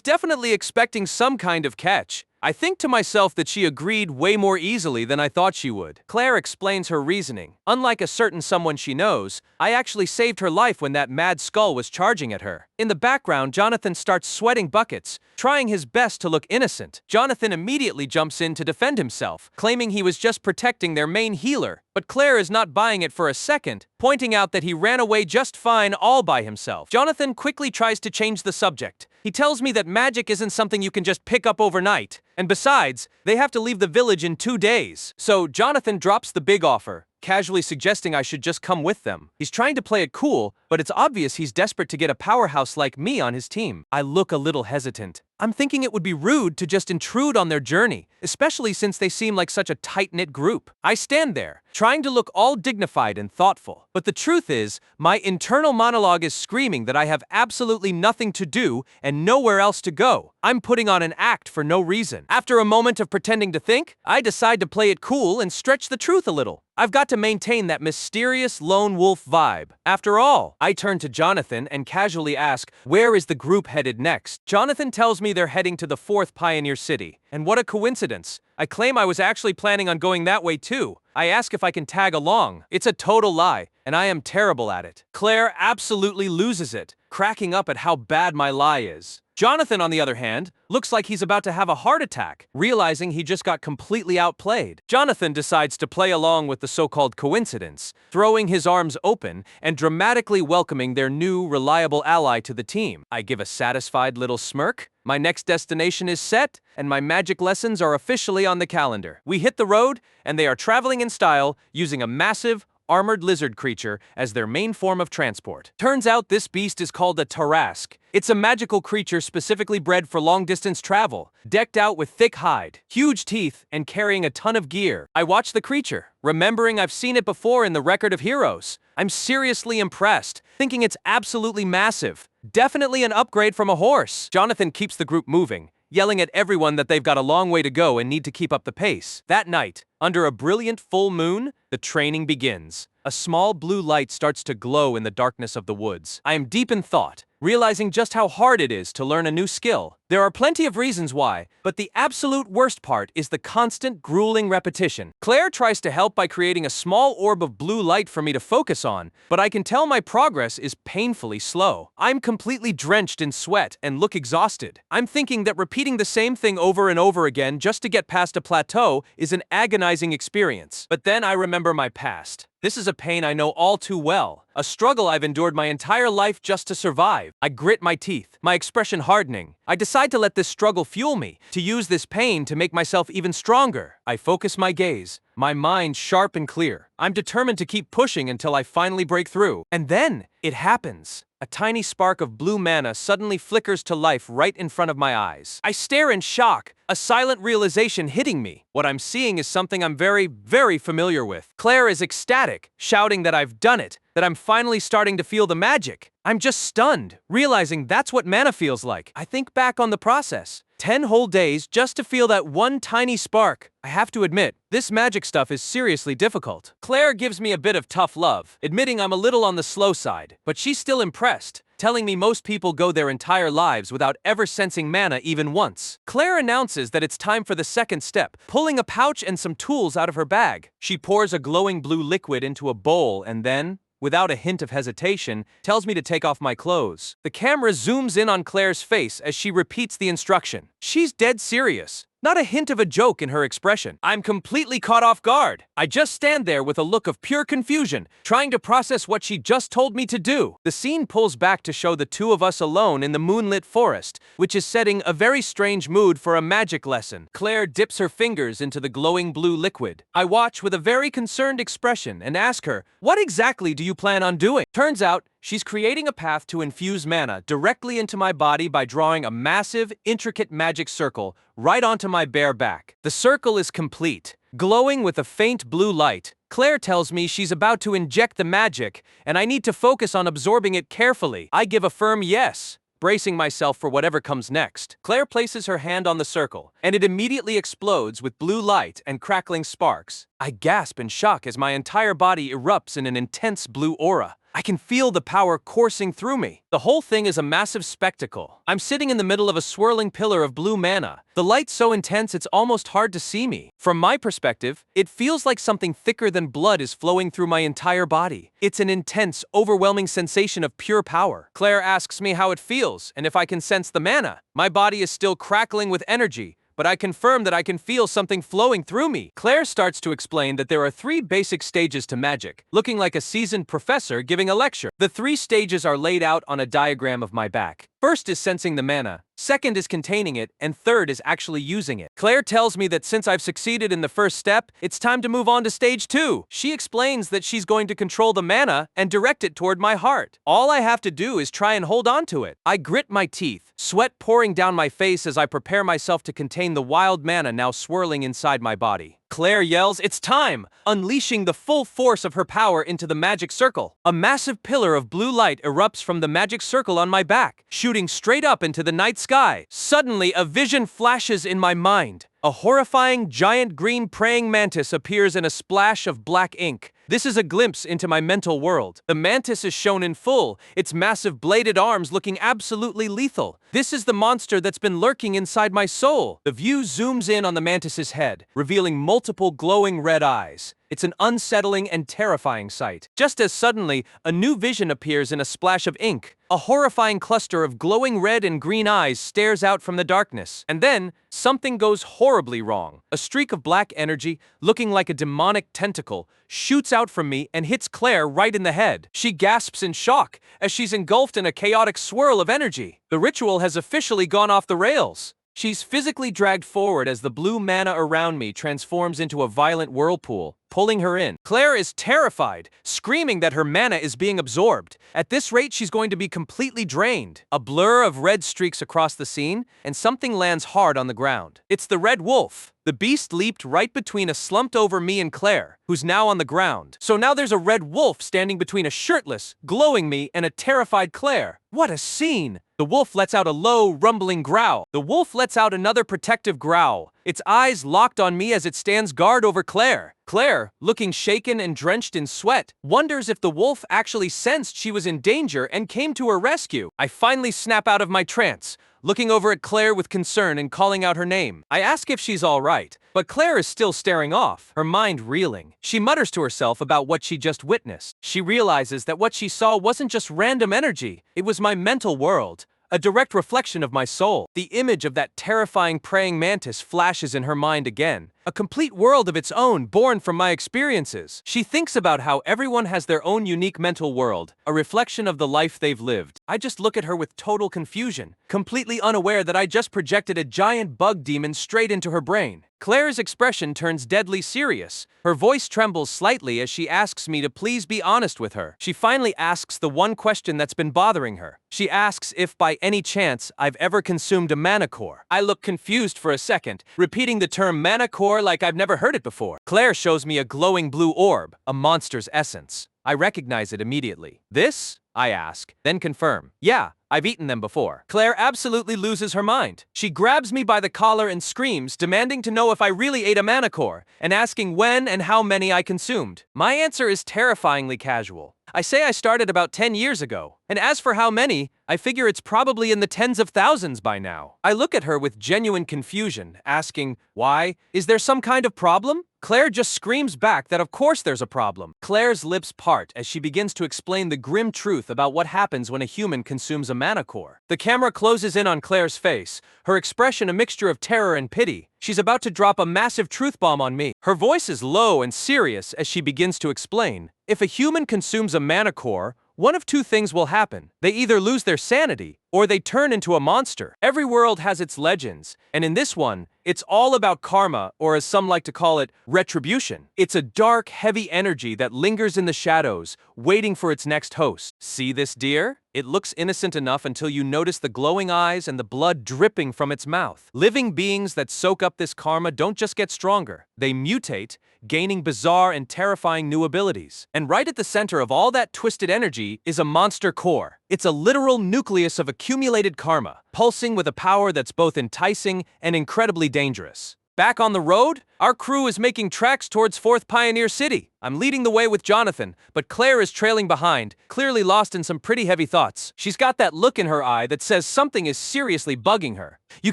Speaker 1: definitely expecting some kind of catch. I think to myself that she agreed way more easily than I thought she would. Claire explains her reasoning. Unlike a certain someone she knows, I actually saved her life when that mad skull was charging at her. In the background, Jonathan starts sweating buckets, trying his best to look innocent. Jonathan immediately jumps in to defend himself, claiming he was just protecting their main healer. But Claire is not buying it for a second, pointing out that he ran away just fine all by himself. Jonathan quickly tries to change the subject. He tells me that magic isn't something you can just pick up overnight. And besides, they have to leave the village in 2 days. So Jonathan drops the big offer, casually suggesting I should just come with them. He's trying to play it cool, but it's obvious he's desperate to get a powerhouse like me on his team. I look a little hesitant. I'm thinking it would be rude to just intrude on their journey, especially since they seem like such a tight-knit group. I stand there, trying to look all dignified and thoughtful. But the truth is, my internal monologue is screaming that I have absolutely nothing to do and nowhere else to go. I'm putting on an act for no reason. After a moment of pretending to think, I decide to play it cool and stretch the truth a little. I've got to maintain that mysterious lone wolf vibe. After all, I turn to Jonathan and casually ask, where is the group headed next? Jonathan tells me they're heading to the 4th Pioneer City. And what a coincidence. I claim I was actually planning on going that way too. I ask if I can tag along. It's a total lie, and I am terrible at it. Claire absolutely loses it, cracking up at how bad my lie is. Jonathan, on the other hand, looks like he's about to have a heart attack, realizing he just got completely outplayed. Jonathan decides to play along with the so-called coincidence, throwing his arms open and dramatically welcoming their new, reliable ally to the team. I give a satisfied little smirk. My next destination is set, and my magic lessons are officially on the calendar. We hit the road, and they are traveling in style, using a massive, armored lizard creature as their main form of transport. Turns out this beast is called a Tarask. It's a magical creature specifically bred for long-distance travel, decked out with thick hide, huge teeth, and carrying a ton of gear. I watch the creature, remembering I've seen it before in the Record of Heroes. I'm seriously impressed, thinking it's absolutely massive. Definitely an upgrade from a horse. Jonathan keeps the group moving, yelling at everyone that they've got a long way to go and need to keep up the pace. That night, under a brilliant full moon, the training begins. A small blue light starts to glow in the darkness of the woods. I am deep in thought, realizing just how hard it is to learn a new skill. There are plenty of reasons why, but the absolute worst part is the constant, grueling repetition. Claire tries to help by creating a small orb of blue light for me to focus on, but I can tell my progress is painfully slow. I'm completely drenched in sweat and look exhausted. I'm thinking that repeating the same thing over and over again just to get past a plateau is an agonizing experience. But then I remember my past. This is a pain I know all too well, a struggle I've endured my entire life just to survive. I grit my teeth, my expression hardening. I decide to let this struggle fuel me, to use this pain to make myself even stronger. I focus my gaze, my mind sharp and clear. I'm determined to keep pushing until I finally break through. And then, it happens. A tiny spark of blue mana suddenly flickers to life right in front of my eyes. I stare in shock, a silent realization hitting me. What I'm seeing is something I'm very, very familiar with. Claire is ecstatic, shouting that I've done it, that I'm finally starting to feel the magic. I'm just stunned, realizing that's what mana feels like. I think back on the process. 10 whole days just to feel that one tiny spark. I have to admit, this magic stuff is seriously difficult. Claire gives me a bit of tough love, admitting I'm a little on the slow side, but she's still impressed, telling me most people go their entire lives without ever sensing mana even once. Claire announces that it's time for the second step, pulling a pouch and some tools out of her bag. She pours a glowing blue liquid into a bowl and then, without a hint of hesitation, tells me to take off my clothes. The camera zooms in on Claire's face as she repeats the instruction. She's dead serious. Not a hint of a joke in her expression. I'm completely caught off guard. I just stand there with a look of pure confusion, trying to process what she just told me to do. The scene pulls back to show the two of us alone in the moonlit forest, which is setting a very strange mood for a magic lesson. Claire dips her fingers into the glowing blue liquid. I watch with a very concerned expression and ask her, "What exactly do you plan on doing?" Turns out, she's creating a path to infuse mana directly into my body by drawing a massive, intricate magic circle right onto my bare back. The circle is complete, glowing with a faint blue light. Claire tells me she's about to inject the magic, and I need to focus on absorbing it carefully. I give a firm yes, bracing myself for whatever comes next. Claire places her hand on the circle, and it immediately explodes with blue light and crackling sparks. I gasp in shock as my entire body erupts in an intense blue aura. I can feel the power coursing through me. The whole thing is a massive spectacle. I'm sitting in the middle of a swirling pillar of blue mana. The light's so intense it's almost hard to see me. From my perspective, it feels like something thicker than blood is flowing through my entire body. It's an intense, overwhelming sensation of pure power. Claire asks me how it feels and if I can sense the mana. My body is still crackling with energy, but I confirm that I can feel something flowing through me. Claire starts to explain that there are 3 basic stages to magic, looking like a seasoned professor giving a lecture. The 3 stages are laid out on a diagram of my back. First is sensing the mana, second is containing it, and third is actually using it. Claire tells me that since I've succeeded in the first step, it's time to move on to stage 2. She explains that she's going to control the mana and direct it toward my heart. All I have to do is try and hold on to it. I grit my teeth, sweat pouring down my face as I prepare myself to contain the wild mana now swirling inside my body. Claire yells, "It's time!" unleashing the full force of her power into the magic circle. A massive pillar of blue light erupts from the magic circle on my back, shooting straight up into the night sky. Suddenly, a vision flashes in my mind. A horrifying, giant green praying mantis appears in a splash of black ink. This is a glimpse into my mental world. The mantis is shown in full, its massive bladed arms looking absolutely lethal. This is the monster that's been lurking inside my soul. The view zooms in on the mantis's head, revealing multiple glowing red eyes. It's an unsettling and terrifying sight. Just as suddenly, a new vision appears in a splash of ink. A horrifying cluster of glowing red and green eyes stares out from the darkness. And then, something goes horribly wrong. A streak of black energy, looking like a demonic tentacle, shoots out from me and hits Claire right in the head. She gasps in shock as she's engulfed in a chaotic swirl of energy. The ritual has officially gone off the rails. She's physically dragged forward as the blue mana around me transforms into a violent whirlpool, pulling her in. Claire is terrified, screaming that her mana is being absorbed. At this rate, she's going to be completely drained. A blur of red streaks across the scene, and something lands hard on the ground. It's the red wolf. The beast leaped right between a slumped over me and Claire, who's now on the ground. So now there's a red wolf standing between a shirtless, glowing me and a terrified Claire. What a scene! The wolf lets out a low, rumbling growl. The wolf lets out another protective growl, its eyes locked on me as it stands guard over Claire. Claire, looking shaken and drenched in sweat, wonders if the wolf actually sensed she was in danger and came to her rescue. I finally snap out of my trance, looking over at Claire with concern and calling out her name. I ask if she's all right, but Claire is still staring off, her mind reeling. She mutters to herself about what she just witnessed. She realizes that what she saw wasn't just random energy, it was my mental world, a direct reflection of my soul. The image of that terrifying praying mantis flashes in her mind again, a complete world of its own born from my experiences. She thinks about how everyone has their own unique mental world, a reflection of the life they've lived. I just look at her with total confusion, completely unaware that I just projected a giant bug demon straight into her brain. Claire's expression turns deadly serious. Her voice trembles slightly as she asks me to please be honest with her. She finally asks the one question that's been bothering her. She asks if by any chance I've ever consumed a mana core. I look confused for a second, repeating the term mana core like I've never heard it before. Claire shows me a glowing blue orb, a monster's essence. I recognize it immediately. This? I ask, then confirm. Yeah, I've eaten them before. Claire absolutely loses her mind. She grabs me by the collar and screams, demanding to know if I really ate a manicore, and asking when and how many I consumed. My answer is terrifyingly casual. I say I started about 10 years ago, and as for how many, I figure it's probably in the tens of thousands by now. I look at her with genuine confusion, asking, why? Is there some kind of problem? Claire just screams back that of course there's a problem. Claire's lips part as she begins to explain the grim truth about what happens when a human consumes a manicore. The camera closes in on Claire's face, her expression a mixture of terror and pity. She's about to drop a massive truth bomb on me. Her voice is low and serious as she begins to explain. If a human consumes a manicore, one of two things will happen. They either lose their sanity, or they turn into a monster. Every world has its legends, and in this one, it's all about karma, or as some like to call it, retribution. It's a dark, heavy energy that lingers in the shadows, waiting for its next host. See this deer? It looks innocent enough until you notice the glowing eyes and the blood dripping from its mouth. Living beings that soak up this karma don't just get stronger, they mutate, gaining bizarre and terrifying new abilities. And right at the center of all that twisted energy is a monster core. It's a literal nucleus of accumulated karma, pulsing with a power that's both enticing and incredibly dangerous. Back on the road, our crew is making tracks towards 4th Pioneer City. I'm leading the way with Jonathan, but Claire is trailing behind, clearly lost in some pretty heavy thoughts. She's got that look in her eye that says something is seriously bugging her. You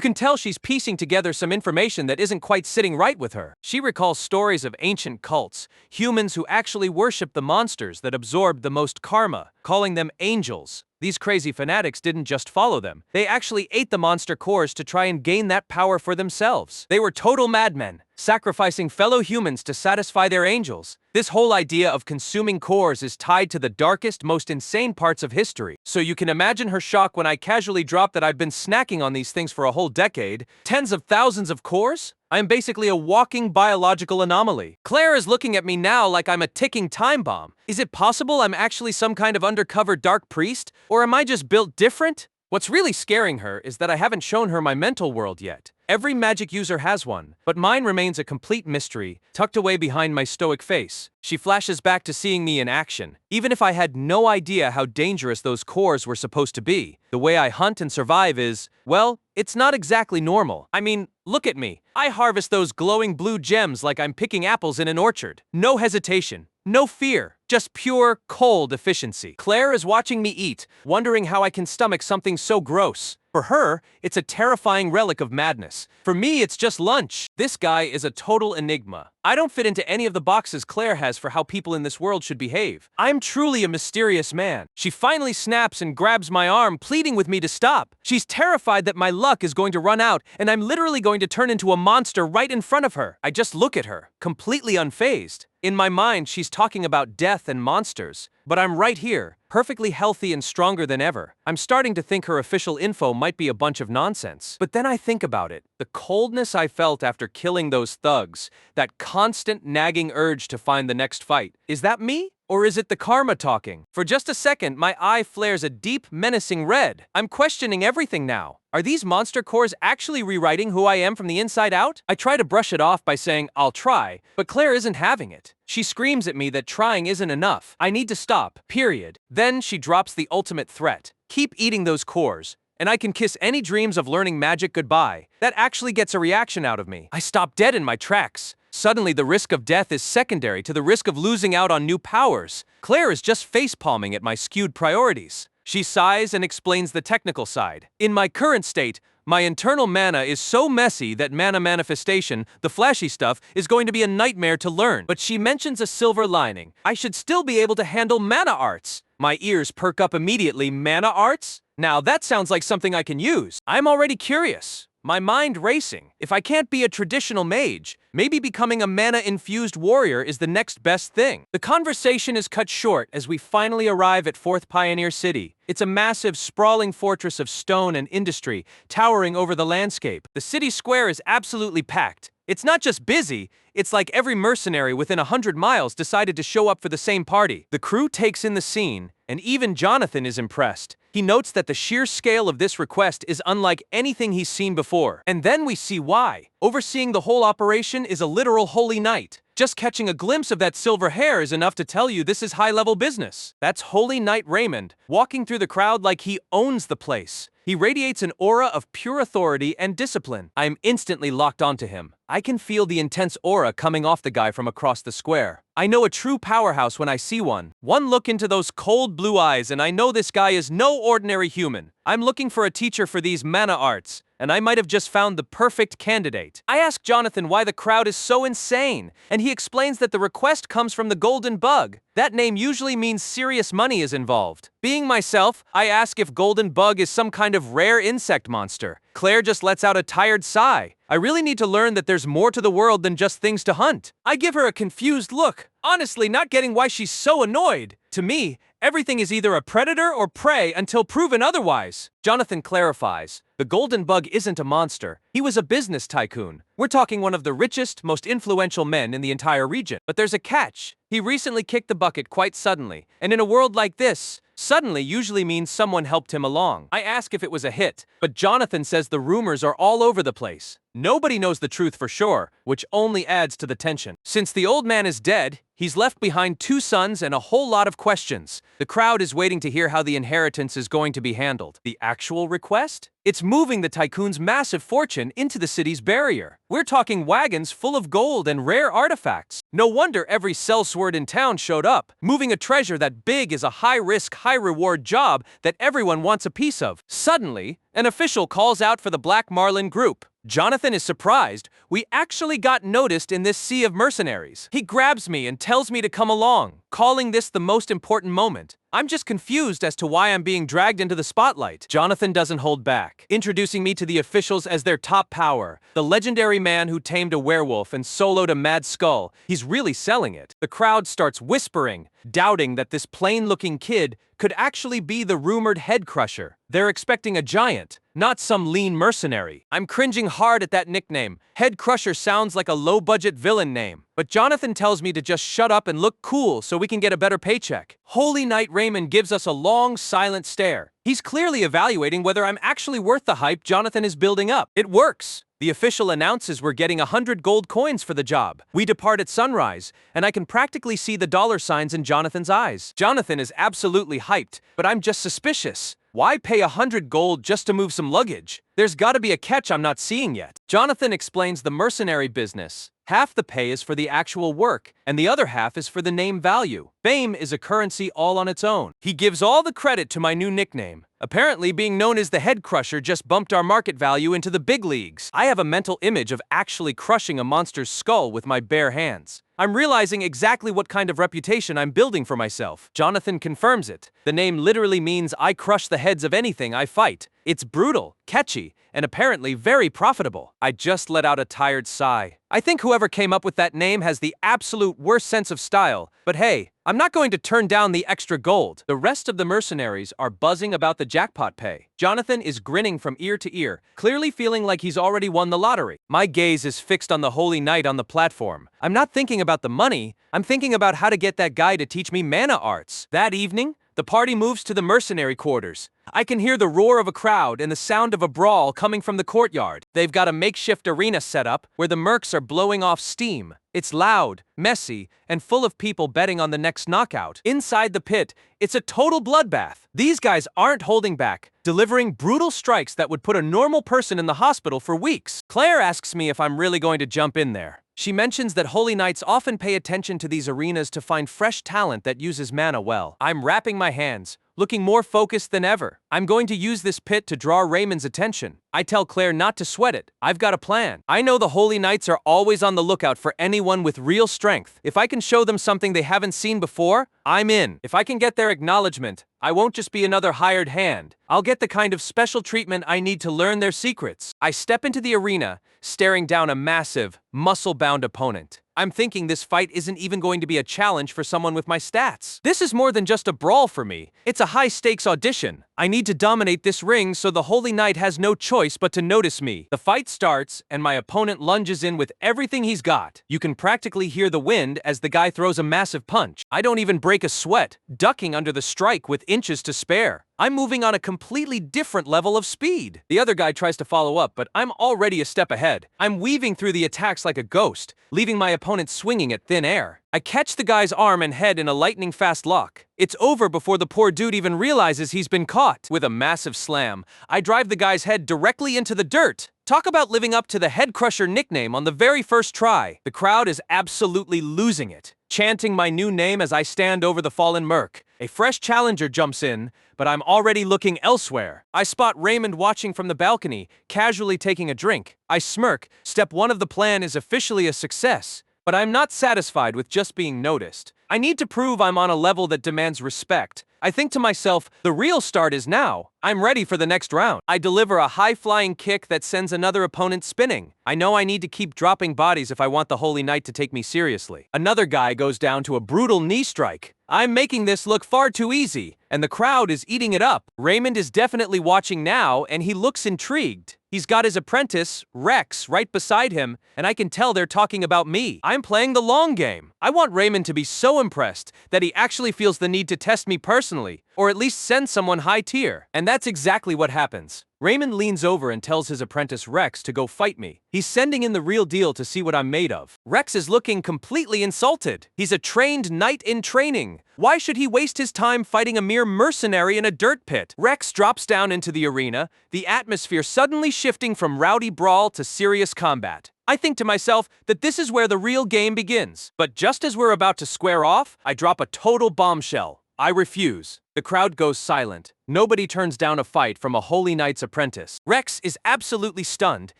Speaker 1: can tell she's piecing together some information that isn't quite sitting right with her. She recalls stories of ancient cults, humans who actually worship the monsters that absorbed the most karma, calling them angels. These crazy fanatics didn't just follow them. They actually ate the monster cores to try and gain that power for themselves. They were total madmen, sacrificing fellow humans to satisfy their angels. This whole idea of consuming cores is tied to the darkest, most insane parts of history. So you can imagine her shock when I casually drop that I've been snacking on these things for a whole decade. Tens of thousands of cores? I am basically a walking biological anomaly. Claire is looking at me now like I'm a ticking time bomb. Is it possible I'm actually some kind of undercover dark priest? Or am I just built different? What's really scaring her is that I haven't shown her my mental world yet. Every magic user has one, but mine remains a complete mystery, tucked away behind my stoic face. She flashes back to seeing me in action. Even if I had no idea how dangerous those cores were supposed to be, the way I hunt and survive is, well, it's not exactly normal. I mean, look at me. I harvest those glowing blue gems like I'm picking apples in an orchard. No hesitation. No fear, just pure, cold efficiency. Claire is watching me eat, wondering how I can stomach something so gross. For her, it's a terrifying relic of madness. For me, it's just lunch. This guy is a total enigma. I don't fit into any of the boxes Claire has for how people in this world should behave. I'm truly a mysterious man. She finally snaps and grabs my arm, pleading with me to stop. She's terrified that my luck is going to run out, and I'm literally going to turn into a monster right in front of her. I just look at her, completely unfazed. In my mind, she's talking about death and monsters, but I'm right here, perfectly healthy and stronger than ever. I'm starting to think her official info might be a bunch of nonsense. But then I think about it. The coldness I felt after killing those thugs, that constant nagging urge to find the next fight. Is that me? Or is it the karma talking? For just a second, my eye flares a deep, menacing red. I'm questioning everything now. Are these monster cores actually rewriting who I am from the inside out? I try to brush it off by saying, I'll try, but Claire isn't having it. She screams at me that trying isn't enough. I need to stop, period. Then she drops the ultimate threat. Keep eating those cores, and I can kiss any dreams of learning magic goodbye. That actually gets a reaction out of me. I stop dead in my tracks. Suddenly, the risk of death is secondary to the risk of losing out on new powers. Claire is just face-palming at my skewed priorities. She sighs and explains the technical side. In my current state, my internal mana is so messy that mana manifestation, the flashy stuff, is going to be a nightmare to learn. But she mentions a silver lining. I should still be able to handle mana arts. My ears perk up immediately. Mana arts? Now that sounds like something I can use. I'm already curious. My mind racing. If I can't be a traditional mage, maybe becoming a mana-infused warrior is the next best thing. The conversation is cut short as we finally arrive at 4th Pioneer City. It's a massive, sprawling fortress of stone and industry, towering over the landscape. The city square is absolutely packed. It's not just busy, it's like every mercenary within 100 miles decided to show up for the same party. The crew takes in the scene, and even Jonathan is impressed. He notes that the sheer scale of this request is unlike anything he's seen before. And then we see why. Overseeing the whole operation is a literal holy knight. Just catching a glimpse of that silver hair is enough to tell you this is high-level business. That's Holy Knight Raymond, walking through the crowd like he owns the place. He radiates an aura of pure authority and discipline. I am instantly locked onto him. I can feel the intense aura coming off the guy from across the square. I know a true powerhouse when I see one. One look into those cold blue eyes and I know this guy is no ordinary human. I'm looking for a teacher for these mana arts, and I might have just found the perfect candidate. I ask Jonathan why the crowd is so insane, and he explains that the request comes from the Golden Bug. That name usually means serious money is involved. Being myself, I ask if Golden Bug is some kind of rare insect monster. Claire just lets out a tired sigh. I really need to learn that there's more to the world than just things to hunt. I give her a confused look, honestly not getting why she's so annoyed. To me, everything is either a predator or prey until proven otherwise. Jonathan clarifies. The Golden Bug isn't a monster. He was a business tycoon. We're talking one of the richest, most influential men in the entire region. But there's a catch. He recently kicked the bucket quite suddenly, and in a world like this, suddenly usually means someone helped him along. I ask if it was a hit, but Jonathan says the rumors are all over the place. Nobody knows the truth for sure, which only adds to the tension. Since the old man is dead, he's left behind 2 sons and a whole lot of questions. The crowd is waiting to hear how the inheritance is going to be handled. The actual request? It's moving the tycoon's massive fortune into the city's barrier. We're talking wagons full of gold and rare artifacts. No wonder every sellsword in town showed up. Moving a treasure that big is a high-risk, high-reward job that everyone wants a piece of. Suddenly, an official calls out for the Black Marlin group. Jonathan is surprised. We actually got noticed in this sea of mercenaries. He grabs me and tells me to come along, calling this the most important moment. I'm just confused as to why I'm being dragged into the spotlight. Jonathan doesn't hold back, introducing me to the officials as their top power, the legendary man who tamed a werewolf and soloed a mad skull. He's really selling it. The crowd starts whispering, doubting that this plain-looking kid could actually be the rumored head crusher. They're expecting a giant, not some lean mercenary. I'm cringing hard at that nickname. Head crusher sounds like a low-budget villain name. But Jonathan tells me to just shut up and look cool so we can get a better paycheck. Holy Knight Raymond gives us a long, silent stare. He's clearly evaluating whether I'm actually worth the hype Jonathan is building up. It works. The official announces we're getting 100 gold coins for the job. We depart at sunrise, and I can practically see the dollar signs in Jonathan's eyes. Jonathan is absolutely hyped, but I'm just suspicious. Why pay 100 gold just to move some luggage? There's gotta be a catch I'm not seeing yet. Jonathan explains the mercenary business. Half the pay is for the actual work, and the other half is for the name value. Fame is a currency all on its own. He gives all the credit to my new nickname. Apparently, being known as the Head Crusher just bumped our market value into the big leagues. I have a mental image of actually crushing a monster's skull with my bare hands. I'm realizing exactly what kind of reputation I'm building for myself. Jonathan confirms it. The name literally means I crush the heads of anything I fight. It's brutal, catchy, and apparently very profitable. I just let out a tired sigh. I think whoever came up with that name has the absolute worst sense of style, but hey, I'm not going to turn down the extra gold. The rest of the mercenaries are buzzing about the jackpot pay. Jonathan is grinning from ear to ear, clearly feeling like he's already won the lottery. My gaze is fixed on the Holy Knight on the platform. I'm not thinking about the money, I'm thinking about how to get that guy to teach me mana arts. That evening, the party moves to the mercenary quarters. I can hear the roar of a crowd and the sound of a brawl coming from the courtyard. They've got a makeshift arena set up where the mercs are blowing off steam. It's loud, messy, and full of people betting on the next knockout. Inside the pit, it's a total bloodbath. These guys aren't holding back, delivering brutal strikes that would put a normal person in the hospital for weeks. Claire asks me if I'm really going to jump in there. She mentions that Holy Knights often pay attention to these arenas to find fresh talent that uses mana well. I'm wrapping my hands, looking more focused than ever. I'm going to use this pit to draw Raymond's attention. I tell Claire not to sweat it. I've got a plan. I know the Holy Knights are always on the lookout for anyone with real strength. If I can show them something they haven't seen before, I'm in. If I can get their acknowledgement, I won't just be another hired hand. I'll get the kind of special treatment I need to learn their secrets. I step into the arena, staring down a massive, muscle-bound opponent. I'm thinking this fight isn't even going to be a challenge for someone with my stats. This is more than just a brawl for me. It's a high-stakes audition. I need to dominate this ring so the Holy Knight has no choice but to notice me. The fight starts, and my opponent lunges in with everything he's got. You can practically hear the wind as the guy throws a massive punch. I don't even break a sweat, ducking under the strike with inches to spare. I'm moving on a completely different level of speed. The other guy tries to follow up, but I'm already a step ahead. I'm weaving through the attacks like a ghost, leaving my opponent swinging at thin air. I catch the guy's arm and head in a lightning-fast lock. It's over before the poor dude even realizes he's been caught. With a massive slam, I drive the guy's head directly into the dirt. Talk about living up to the Head Crusher nickname on the very first try. The crowd is absolutely losing it, chanting my new name as I stand over the fallen merc. A fresh challenger jumps in, but I'm already looking elsewhere. I spot Raymond watching from the balcony, casually taking a drink. I smirk. Step 1 of the plan is officially a success. But I'm not satisfied with just being noticed. I need to prove I'm on a level that demands respect. I think to myself, the real start is now. I'm ready for the next round. I deliver a high-flying kick that sends another opponent spinning. I know I need to keep dropping bodies if I want the Holy Knight to take me seriously. Another guy goes down to a brutal knee strike. I'm making this look far too easy, and the crowd is eating it up. Raymond is definitely watching now, and he looks intrigued. He's got his apprentice, Rex, right beside him, and I can tell they're talking about me. I'm playing the long game. I want Raymond to be so impressed that he actually feels the need to test me personally, or at least send someone high tier. And that's exactly what happens. Raymond leans over and tells his apprentice Rex to go fight me. He's sending in the real deal to see what I'm made of. Rex is looking completely insulted. He's a trained knight in training. Why should he waste his time fighting a mere mercenary in a dirt pit? Rex drops down into the arena, the atmosphere suddenly shifting from rowdy brawl to serious combat. I think to myself that this is where the real game begins. But just as we're about to square off, I drop a total bombshell. I refuse. The crowd goes silent. Nobody turns down a fight from a Holy Knight's apprentice. Rex is absolutely stunned,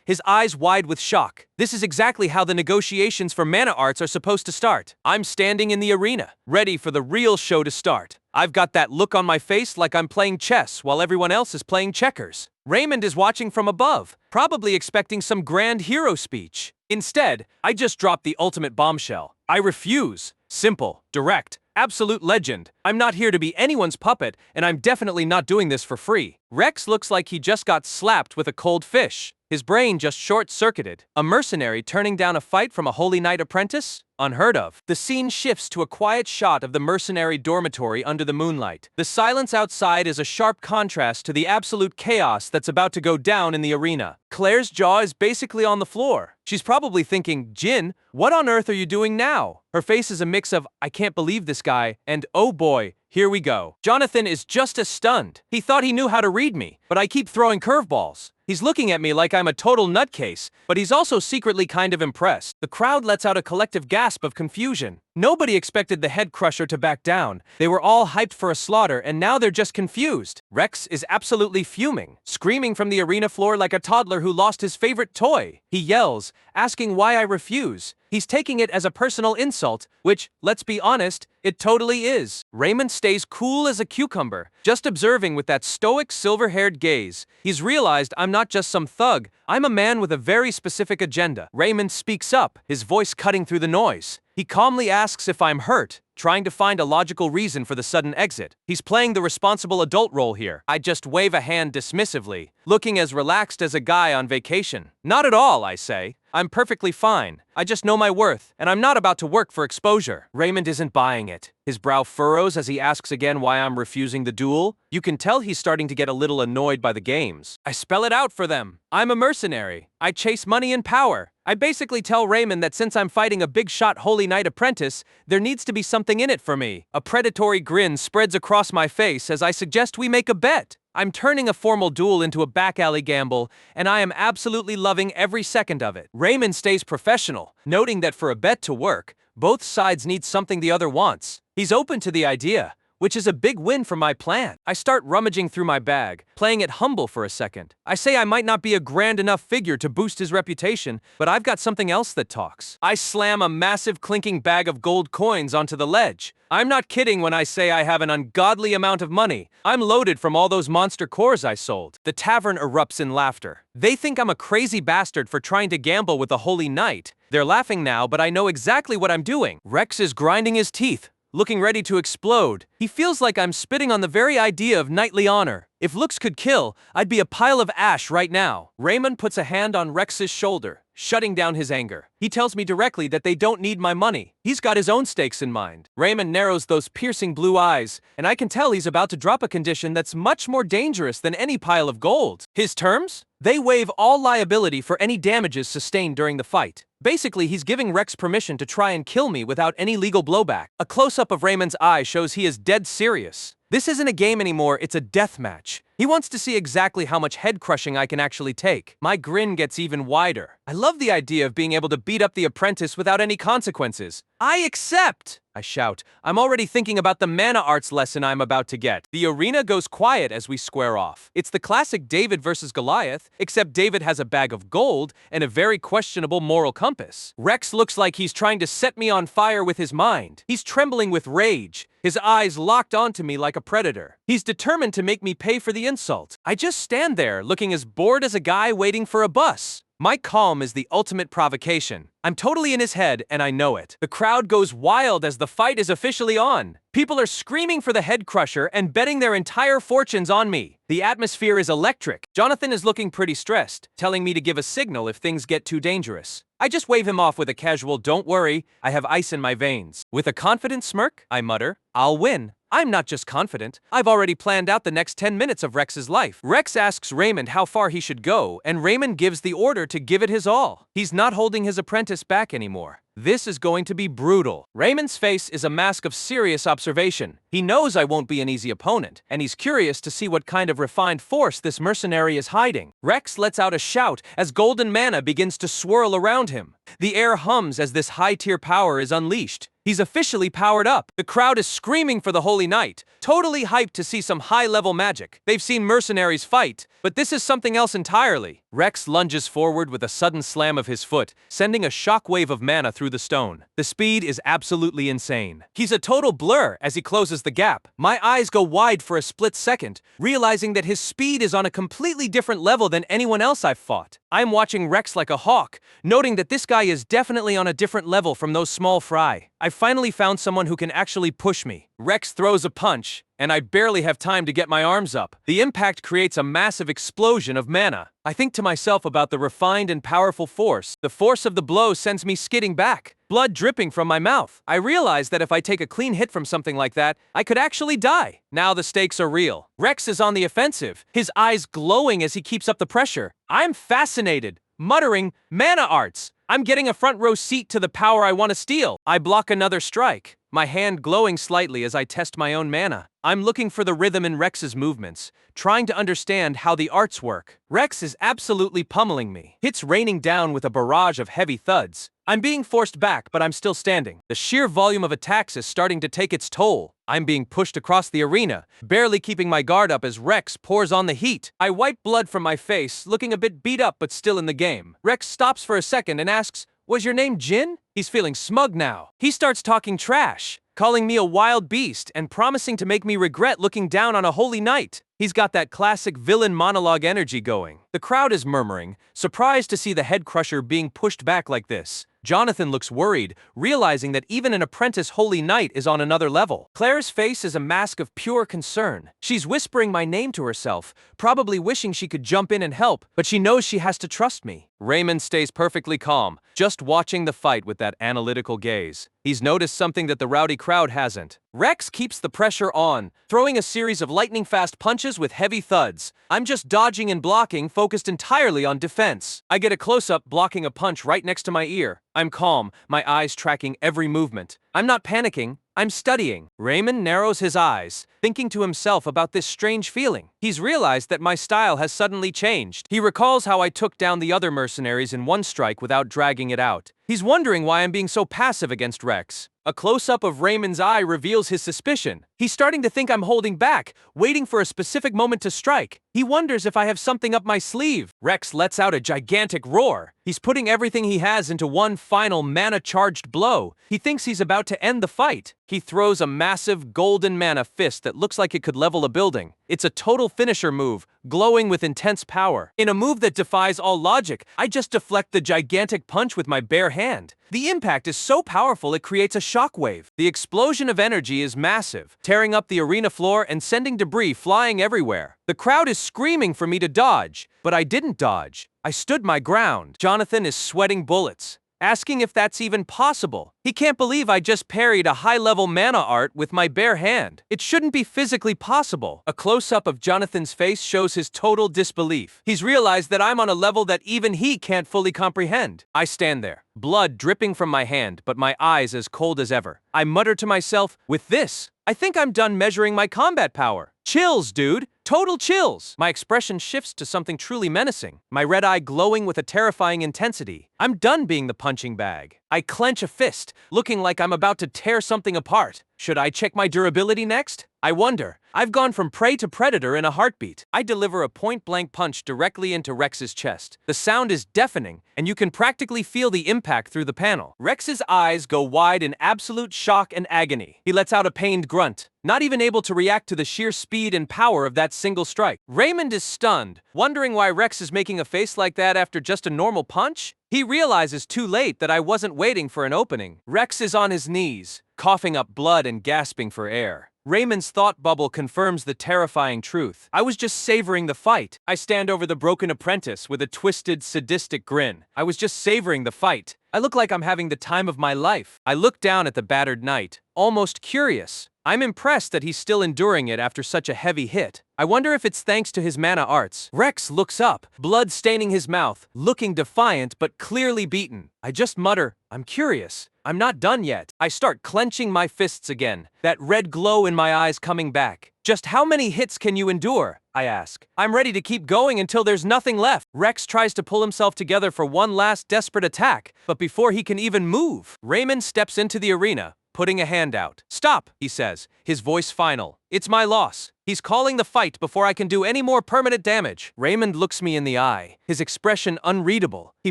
Speaker 1: his eyes wide with shock. This is exactly how the negotiations for mana arts are supposed to start. I'm standing in the arena, ready for the real show to start. I've got that look on my face like I'm playing chess while everyone else is playing checkers. Raymond is watching from above, probably expecting some grand hero speech. Instead, I just dropped the ultimate bombshell. I refuse. Simple, direct, absolute legend. I'm not here to be anyone's puppet, and I'm definitely not doing this for free. Rex looks like he just got slapped with a cold fish. His brain just short-circuited. A mercenary turning down a fight from a Holy Knight apprentice? Unheard of. The scene shifts to a quiet shot of the mercenary dormitory under the moonlight. The silence outside is a sharp contrast to the absolute chaos that's about to go down in the arena. Claire's jaw is basically on the floor. She's probably thinking, Jin, what on earth are you doing now? Her face is a mix of, I can't believe this guy, and oh boy, here we go. Jonathan is just as stunned. He thought he knew how to read me, but I keep throwing curveballs. He's looking at me like I'm a total nutcase, but he's also secretly kind of impressed. The crowd lets out a collective gasp of confusion. Nobody expected the head crusher to back down. They were all hyped for a slaughter, and now they're just confused. Rex is absolutely fuming, screaming from the arena floor like a toddler who lost his favorite toy. He yells, asking why I refuse. He's taking it as a personal insult, which, let's be honest, it totally is. Raymond stays cool as a cucumber, just observing with that stoic silver-haired gaze. He's realized I'm not just some thug, I'm a man with a very specific agenda. Raymond speaks up, his voice cutting through the noise. He calmly asks if I'm hurt, trying to find a logical reason for the sudden exit. He's playing the responsible adult role here. I just wave a hand dismissively, looking as relaxed as a guy on vacation. Not at all, I say. I'm perfectly fine. I just know my worth, and I'm not about to work for exposure. Raymond isn't buying it. His brow furrows as he asks again why I'm refusing the duel. You can tell he's starting to get a little annoyed by the games. I spell it out for them. I'm a mercenary. I chase money and power. I basically tell Raymond that since I'm fighting a big-shot Holy Knight apprentice, there needs to be something in it for me. A predatory grin spreads across my face as I suggest we make a bet. I'm turning a formal duel into a back-alley gamble, and I am absolutely loving every second of it. Raymond stays professional, noting that for a bet to work, both sides need something the other wants. He's open to the idea, which is a big win for my plan. I start rummaging through my bag, playing it humble for a second. I say I might not be a grand enough figure to boost his reputation, but I've got something else that talks. I slam a massive clinking bag of gold coins onto the ledge. I'm not kidding when I say I have an ungodly amount of money. I'm loaded from all those monster cores I sold. The tavern erupts in laughter. They think I'm a crazy bastard for trying to gamble with a Holy Knight. They're laughing now, but I know exactly what I'm doing. Rex is grinding his teeth, looking ready to explode. He feels like I'm spitting on the very idea of knightly honor. If looks could kill, I'd be a pile of ash right now. Raymond puts a hand on Rex's shoulder, shutting down his anger. He tells me directly that they don't need my money. He's got his own stakes in mind. Raymond narrows those piercing blue eyes, and I can tell he's about to drop a condition that's much more dangerous than any pile of gold. His terms? They waive all liability for any damages sustained during the fight. Basically, he's giving Rex permission to try and kill me without any legal blowback. A close-up of Raymond's eye shows he is dead serious. This isn't a game anymore, it's a death match. He wants to see exactly how much head-crushing I can actually take. My grin gets even wider. I love the idea of being able to beat up the apprentice without any consequences. I accept! I shout. I'm already thinking about the mana arts lesson I'm about to get. The arena goes quiet as we square off. It's the classic David versus Goliath, except David has a bag of gold and a very questionable moral compass. Rex looks like he's trying to set me on fire with his mind. He's trembling with rage, his eyes locked onto me like a predator. He's determined to make me pay for the insult. I just stand there, looking as bored as a guy waiting for a bus. My calm is the ultimate provocation. I'm totally in his head, and I know it. The crowd goes wild as the fight is officially on. People are screaming for the head crusher and betting their entire fortunes on me. The atmosphere is electric. Jonathan is looking pretty stressed, telling me to give a signal if things get too dangerous. I just wave him off with a casual, "Don't worry, I have ice in my veins." With a confident smirk, I mutter, "I'll win." I'm not just confident, I've already planned out the next 10 minutes of Rex's life. Rex asks Raymond how far he should go, and Raymond gives the order to give it his all. He's not holding his apprentice back anymore. This is going to be brutal. Raymond's face is a mask of serious observation. He knows I won't be an easy opponent, and he's curious to see what kind of refined force this mercenary is hiding. Rex lets out a shout as golden mana begins to swirl around him. The air hums as this high-tier power is unleashed. He's officially powered up. The crowd is screaming for the Holy Knight, totally hyped to see some high-level magic. They've seen mercenaries fight, but this is something else entirely. Rex lunges forward with a sudden slam of his foot, sending a shockwave of mana through the stone. The speed is absolutely insane. He's a total blur as he closes the gap. My eyes go wide for a split second, realizing that his speed is on a completely different level than anyone else I've fought. I'm watching Rex like a hawk, noting that this guy is definitely on a different level from those small fry. I finally found someone who can actually push me. Rex throws a punch, and I barely have time to get my arms up. The impact creates a massive explosion of mana. I think to myself about the refined and powerful force. The force of the blow sends me skidding back, blood dripping from my mouth. I realize that if I take a clean hit from something like that, I could actually die. Now the stakes are real. Rex is on the offensive, his eyes glowing as he keeps up the pressure. I'm fascinated, muttering, "Mana arts! I'm getting a front row seat to the power I want to steal." I block another strike, my hand glowing slightly as I test my own mana. I'm looking for the rhythm in Rex's movements, trying to understand how the arts work. Rex is absolutely pummeling me. Hits raining down with a barrage of heavy thuds. I'm being forced back, but I'm still standing. The sheer volume of attacks is starting to take its toll. I'm being pushed across the arena, barely keeping my guard up as Rex pours on the heat. I wipe blood from my face, looking a bit beat up but still in the game. Rex stops for a second and asks, "Was your name Jin?" He's feeling smug now. He starts talking trash, calling me a wild beast and promising to make me regret looking down on a holy knight. He's got that classic villain monologue energy going. The crowd is murmuring, surprised to see the head crusher being pushed back like this. Jonathan looks worried, realizing that even an apprentice holy knight is on another level. Claire's face is a mask of pure concern. She's whispering my name to herself, probably wishing she could jump in and help, but she knows she has to trust me. Raymond stays perfectly calm, just watching the fight with that analytical gaze. He's noticed something that the rowdy crowd hasn't. Rex keeps the pressure on, throwing a series of lightning-fast punches with heavy thuds. I'm just dodging and blocking, focused entirely on defense. I get a close-up blocking a punch right next to my ear. I'm calm, my eyes tracking every movement. I'm not panicking, I'm studying. Raymond narrows his eyes, thinking to himself about this strange feeling. He's realized that my style has suddenly changed. He recalls how I took down the other mercenaries in one strike without dragging it out. He's wondering why I'm being so passive against Rex. A close-up of Raymond's eye reveals his suspicion. He's starting to think I'm holding back, waiting for a specific moment to strike. He wonders if I have something up my sleeve. Rex lets out a gigantic roar. He's putting everything he has into one final mana-charged blow. He thinks he's about to end the fight. He throws a massive golden mana fist that looks like it could level a building. It's a total finisher move, glowing with intense power. In a move that defies all logic, I just deflect the gigantic punch with my bare hand. The impact is so powerful it creates a shockwave. The explosion of energy is massive, tearing up the arena floor and sending debris flying everywhere. The crowd is screaming for me to dodge, but I didn't dodge. I stood my ground. Jonathan is sweating bullets, asking if that's even possible. He can't believe I just parried a high-level mana art with my bare hand. It shouldn't be physically possible. A close-up of Jonathan's face shows his total disbelief. He's realized that I'm on a level that even he can't fully comprehend. I stand there, blood dripping from my hand, but my eyes as cold as ever. I mutter to myself, with this, I think I'm done measuring my combat power. Chills, dude. Total chills. My expression shifts to something truly menacing, my red eye glowing with a terrifying intensity. I'm done being the punching bag. I clench a fist, looking like I'm about to tear something apart. Should I check my durability next? I wonder. I've gone from prey to predator in a heartbeat. I deliver a point-blank punch directly into Rex's chest. The sound is deafening, and you can practically feel the impact through the panel. Rex's eyes go wide in absolute shock and agony. He lets out a pained grunt, not even able to react to the sheer speed and power of that single strike. Raymond is stunned, wondering why Rex is making a face like that after just a normal punch. He realizes too late that I wasn't waiting for an opening. Rex is on his knees, coughing up blood and gasping for air. Raymond's thought bubble confirms the terrifying truth. I was just savoring the fight. I stand over the broken apprentice with a twisted, sadistic grin. I was just savoring the fight. I look like I'm having the time of my life. I look down at the battered knight, almost curious. I'm impressed that he's still enduring it after such a heavy hit. I wonder if it's thanks to his mana arts. Rex looks up, blood staining his mouth, looking defiant but clearly beaten. I just mutter, I'm curious. I'm not done yet. I start clenching my fists again, that red glow in my eyes coming back. Just how many hits can you endure? I ask. I'm ready to keep going until there's nothing left. Rex tries to pull himself together for one last desperate attack, but before he can even move, Raymond steps into the arena, putting a hand out. Stop, he says, his voice final. It's my loss. He's calling the fight before I can do any more permanent damage. Raymond looks me in the eye, his expression unreadable. He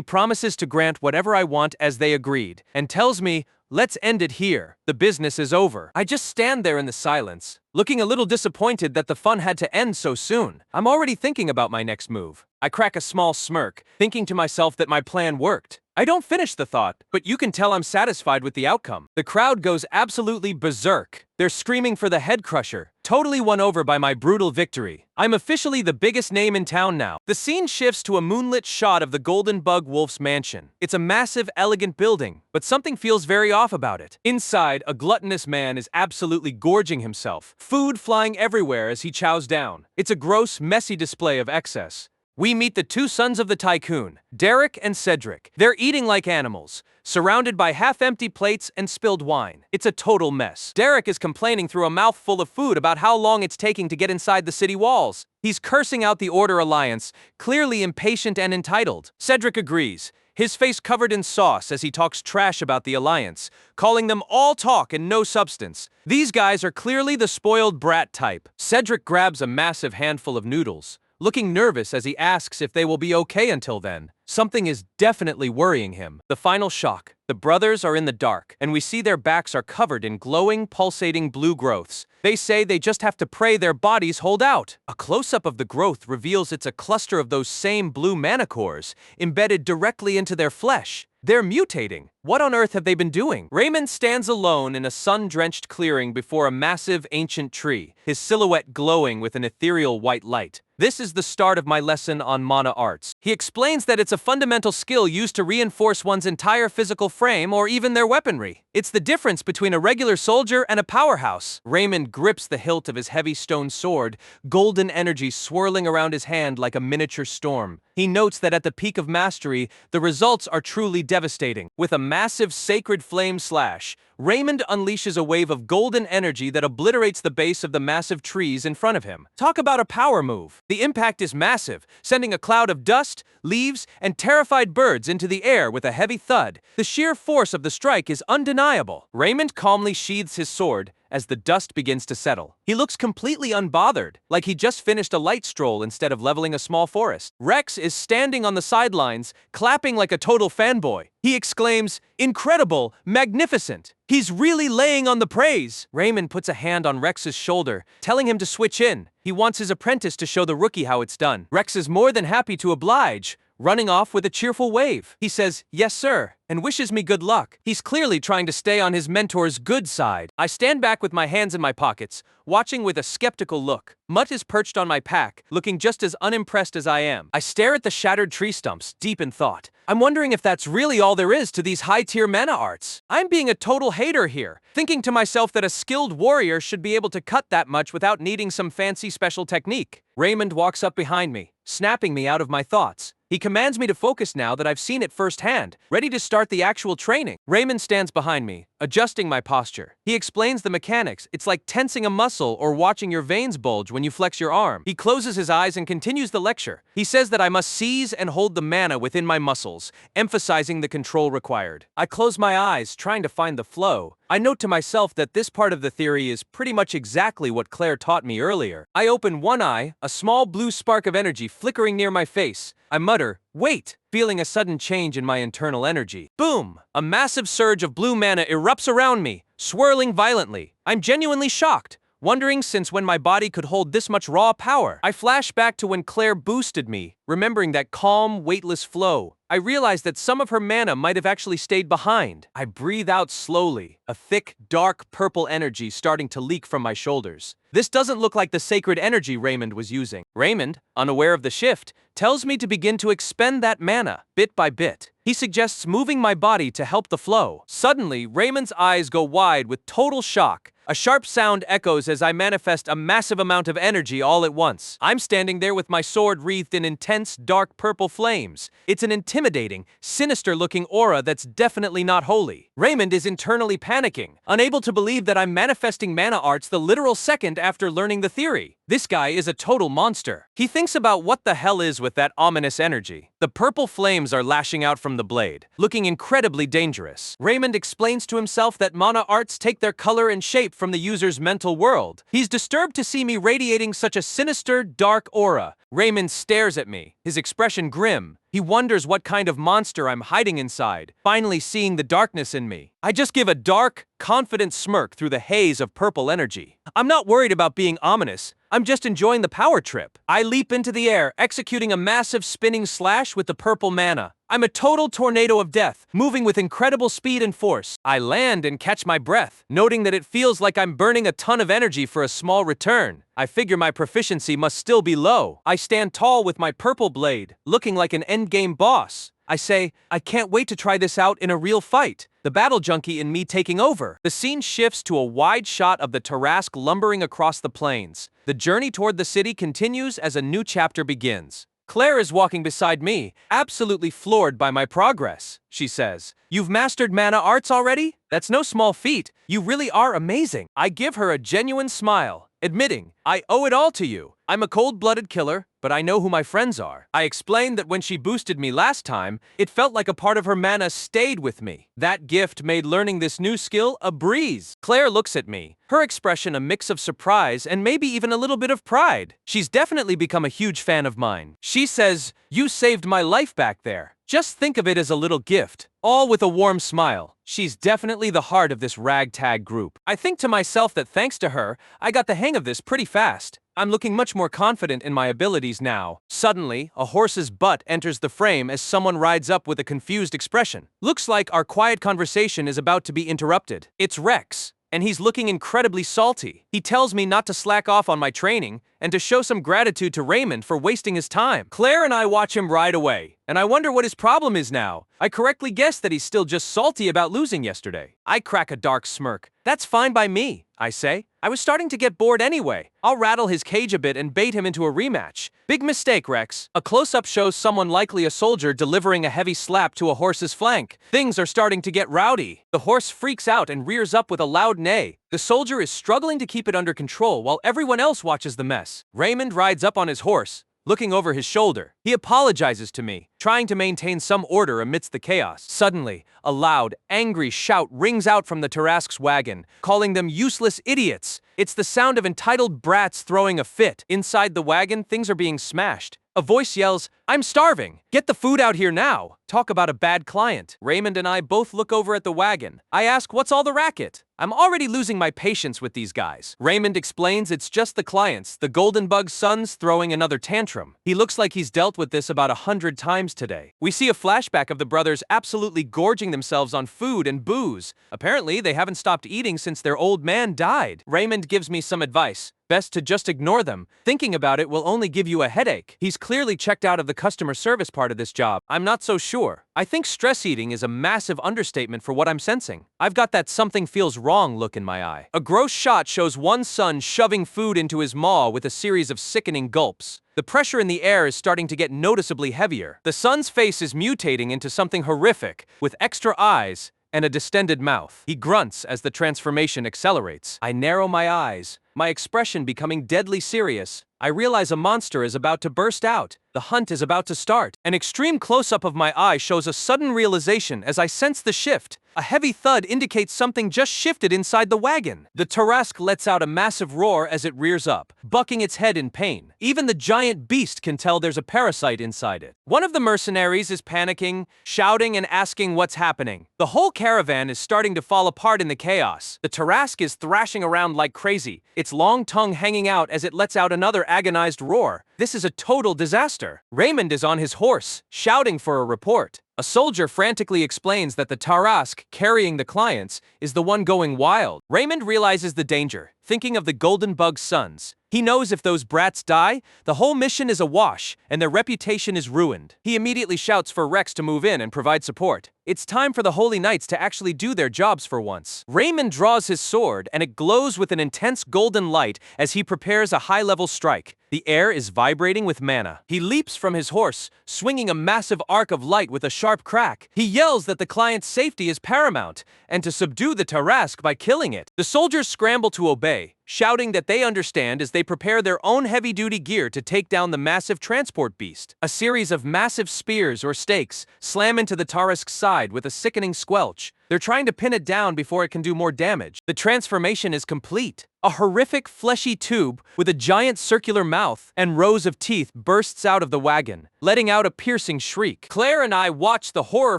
Speaker 1: promises to grant whatever I want as they agreed, and tells me, let's end it here. The business is over. I just stand there in the silence, looking a little disappointed that the fun had to end so soon. I'm already thinking about my next move. I crack a small smirk, thinking to myself that my plan worked. I don't finish the thought, but you can tell I'm satisfied with the outcome. The crowd goes absolutely berserk. They're screaming for the head crusher, totally won over by my brutal victory. I'm officially the biggest name in town now. The scene shifts to a moonlit shot of the Golden Bug Wolf's mansion. It's a massive, elegant building, but something feels very off about it. Inside, a gluttonous man is absolutely gorging himself, food flying everywhere as he chows down. It's a gross, messy display of excess. We meet the two sons of the tycoon, Derek and Cedric. They're eating like animals, surrounded by half-empty plates and spilled wine. It's a total mess. Derek is complaining through a mouthful of food about how long it's taking to get inside the city walls. He's cursing out the Order Alliance, clearly impatient and entitled. Cedric agrees, his face covered in sauce as he talks trash about the Alliance, calling them all talk and no substance. These guys are clearly the spoiled brat type. Cedric grabs a massive handful of noodles, looking nervous as he asks if they will be okay until then. Something is definitely worrying him. The final shock. The brothers are in the dark, and we see their backs are covered in glowing, pulsating blue growths. They say they just have to pray their bodies hold out. A close-up of the growth reveals it's a cluster of those same blue mana cores, embedded directly into their flesh. They're mutating. What on earth have they been doing? Raymond stands alone in a sun-drenched clearing before a massive ancient tree, his silhouette glowing with an ethereal white light. This is the start of my lesson on mana arts. He explains that it's a fundamental skill used to reinforce one's entire physical frame or even their weaponry. It's the difference between a regular soldier and a powerhouse. Raymond grips the hilt of his heavy stone sword, golden energy swirling around his hand like a miniature storm. He notes that at the peak of mastery, the results are truly devastating. With a massive sacred flame slash, Raymond unleashes a wave of golden energy that obliterates the base of the massive trees in front of him. Talk about a power move. The impact is massive, sending a cloud of dust, leaves, and terrified birds into the air with a heavy thud. The sheer force of the strike is undeniable. Raymond calmly sheathes his sword as the dust begins to settle. He looks completely unbothered, like he just finished a light stroll instead of leveling a small forest. Rex is standing on the sidelines, clapping like a total fanboy. He exclaims, "Incredible! Magnificent! He's really laying on the praise!" Raymond puts a hand on Rex's shoulder, telling him to switch in. He wants his apprentice to show the rookie how it's done. Rex is more than happy to oblige, running off with a cheerful wave. He says, "Yes, sir," and wishes me good luck. He's clearly trying to stay on his mentor's good side. I stand back with my hands in my pockets, watching with a skeptical look. Mutt is perched on my pack, looking just as unimpressed as I am. I stare at the shattered tree stumps, deep in thought. I'm wondering if that's really all there is to these high-tier mana arts. I'm being a total hater here, thinking to myself that a skilled warrior should be able to cut that much without needing some fancy special technique. Raymond walks up behind me, snapping me out of my thoughts. He commands me to focus now that I've seen it firsthand, ready to start the actual training. Raymond stands behind me, adjusting my posture. He explains the mechanics. It's like tensing a muscle or watching your veins bulge when you flex your arm. He closes his eyes and continues the lecture. He says that I must seize and hold the mana within my muscles, emphasizing the control required. I close my eyes, trying to find the flow. I note to myself that this part of the theory is pretty much exactly what Claire taught me earlier. I open one eye, a small blue spark of energy flickering near my face. I mutter, "Wait!" feeling a sudden change in my internal energy. Boom! A massive surge of blue mana erupts around me, swirling violently. I'm genuinely shocked, wondering since when my body could hold this much raw power. I flash back to when Claire boosted me, remembering that calm, weightless flow. I realize that some of her mana might have actually stayed behind. I breathe out slowly, a thick, dark purple energy starting to leak from my shoulders. This doesn't look like the sacred energy Raymond was using. Raymond, unaware of the shift, tells me to begin to expend that mana, bit by bit. He suggests moving my body to help the flow. Suddenly, Raymond's eyes go wide with total shock. A sharp sound echoes as I manifest a massive amount of energy all at once. I'm standing there with my sword wreathed in intense, dark purple flames. It's an intimidating, sinister-looking aura that's definitely not holy. Raymond is internally panicking, unable to believe that I'm manifesting mana arts the literal second after learning the theory. This guy is a total monster. He thinks about what the hell is with that ominous energy. The purple flames are lashing out from the blade, looking incredibly dangerous. Raymond explains to himself that mana arts take their color and shape from the user's mental world. He's disturbed to see me radiating such a sinister, dark aura. Raymond stares at me, his expression grim. He wonders what kind of monster I'm hiding inside, finally seeing the darkness in me. I just give a dark, confident smirk through the haze of purple energy. I'm not worried about being ominous. I'm just enjoying the power trip. I leap into the air, executing a massive spinning slash with the purple mana. I'm a total tornado of death, moving with incredible speed and force. I land and catch my breath, noting that it feels like I'm burning a ton of energy for a small return. I figure my proficiency must still be low. I stand tall with my purple blade, looking like an endgame boss. I say, I can't wait to try this out in a real fight. The battle junkie in me taking over. The scene shifts to a wide shot of the Tarrasque lumbering across the plains. The journey toward the city continues as a new chapter begins. Claire is walking beside me, absolutely floored by my progress. She says, "You've mastered mana arts already? That's no small feat. You really are amazing." I give her a genuine smile, admitting, "I owe it all to you. I'm a cold-blooded killer, but I know who my friends are." I explained that when she boosted me last time, it felt like a part of her mana stayed with me. That gift made learning this new skill a breeze. Claire looks at me, her expression a mix of surprise and maybe even a little bit of pride. She's definitely become a huge fan of mine. She says, "You saved my life back there. Just think of it as a little gift," all with a warm smile. She's definitely the heart of this ragtag group. I think to myself that thanks to her, I got the hang of this pretty fast. I'm looking much more confident in my abilities now. Suddenly, a horse's butt enters the frame as someone rides up with a confused expression. Looks like our quiet conversation is about to be interrupted. It's Rex, and he's looking incredibly salty. He tells me not to slack off on my training and to show some gratitude to Raymond for wasting his time. Claire and I watch him ride away, and I wonder what his problem is now. I correctly guess that he's still just salty about losing yesterday. I crack a dark smirk. "That's fine by me," I say. I was starting to get bored anyway. I'll rattle his cage a bit and bait him into a rematch. Big mistake, Rex. A close-up shows someone likely a soldier delivering a heavy slap to a horse's flank. Things are starting to get rowdy. The horse freaks out and rears up with a loud neigh. The soldier is struggling to keep it under control while everyone else watches the mess. Raymond rides up on his horse, looking over his shoulder. He apologizes to me, trying to maintain some order amidst the chaos. Suddenly, a loud, angry shout rings out from the Tarask's wagon, calling them useless idiots. It's the sound of entitled brats throwing a fit. Inside the wagon, things are being smashed. A voice yells, "I'm starving! Get the food out here now!" Talk about a bad client. Raymond and I both look over at the wagon. I ask, what's all the racket? I'm already losing my patience with these guys. Raymond explains it's just the clients, the Golden Bug's sons throwing another tantrum. He looks like he's dealt with this about 100 times today. We see a flashback of the brothers absolutely gorging themselves on food and booze. Apparently, they haven't stopped eating since their old man died. Raymond gives me some advice. Best to just ignore them. Thinking about it will only give you a headache. He's clearly checked out of the customer service part of this job. I'm not so sure. I think stress eating is a massive understatement for what I'm sensing. I've got that something feels wrong look in my eye. A gross shot shows one son shoving food into his maw with a series of sickening gulps. The pressure in the air is starting to get noticeably heavier. The son's face is mutating into something horrific, with extra eyes and a distended mouth. He grunts as the transformation accelerates. I narrow my eyes, my expression becoming deadly serious. I realize a monster is about to burst out. The hunt is about to start. An extreme close-up of my eye shows a sudden realization as I sense the shift. A heavy thud indicates something just shifted inside the wagon. The Tarask lets out a massive roar as it rears up, bucking its head in pain. Even the giant beast can tell there's a parasite inside it. One of the mercenaries is panicking, shouting and asking what's happening. The whole caravan is starting to fall apart in the chaos. The Tarask is thrashing around like crazy, its long tongue hanging out as it lets out another agonized roar. This is a total disaster. Raymond is on his horse, shouting for a report. A soldier frantically explains that the Tarask carrying the clients is the one going wild. Raymond realizes the danger, thinking of the Golden Bug's sons. He knows if those brats die, the whole mission is a wash, and their reputation is ruined. He immediately shouts for Rex to move in and provide support. It's time for the Holy Knights to actually do their jobs for once. Raymond draws his sword, and it glows with an intense golden light as he prepares a high-level strike. The air is vibrating with mana. He leaps from his horse, swinging a massive arc of light with a sharp crack. He yells that the client's safety is paramount, and to subdue the Tarask by killing it. The soldiers scramble to obey, shouting that they understand as they prepare their own heavy-duty gear to take down the massive transport beast. A series of massive spears or stakes slam into the Tarask's side with a sickening squelch. They're trying to pin it down before it can do more damage. The transformation is complete. A horrific, fleshy tube with a giant circular mouth and rows of teeth bursts out of the wagon, letting out a piercing shriek. Claire and I watch the horror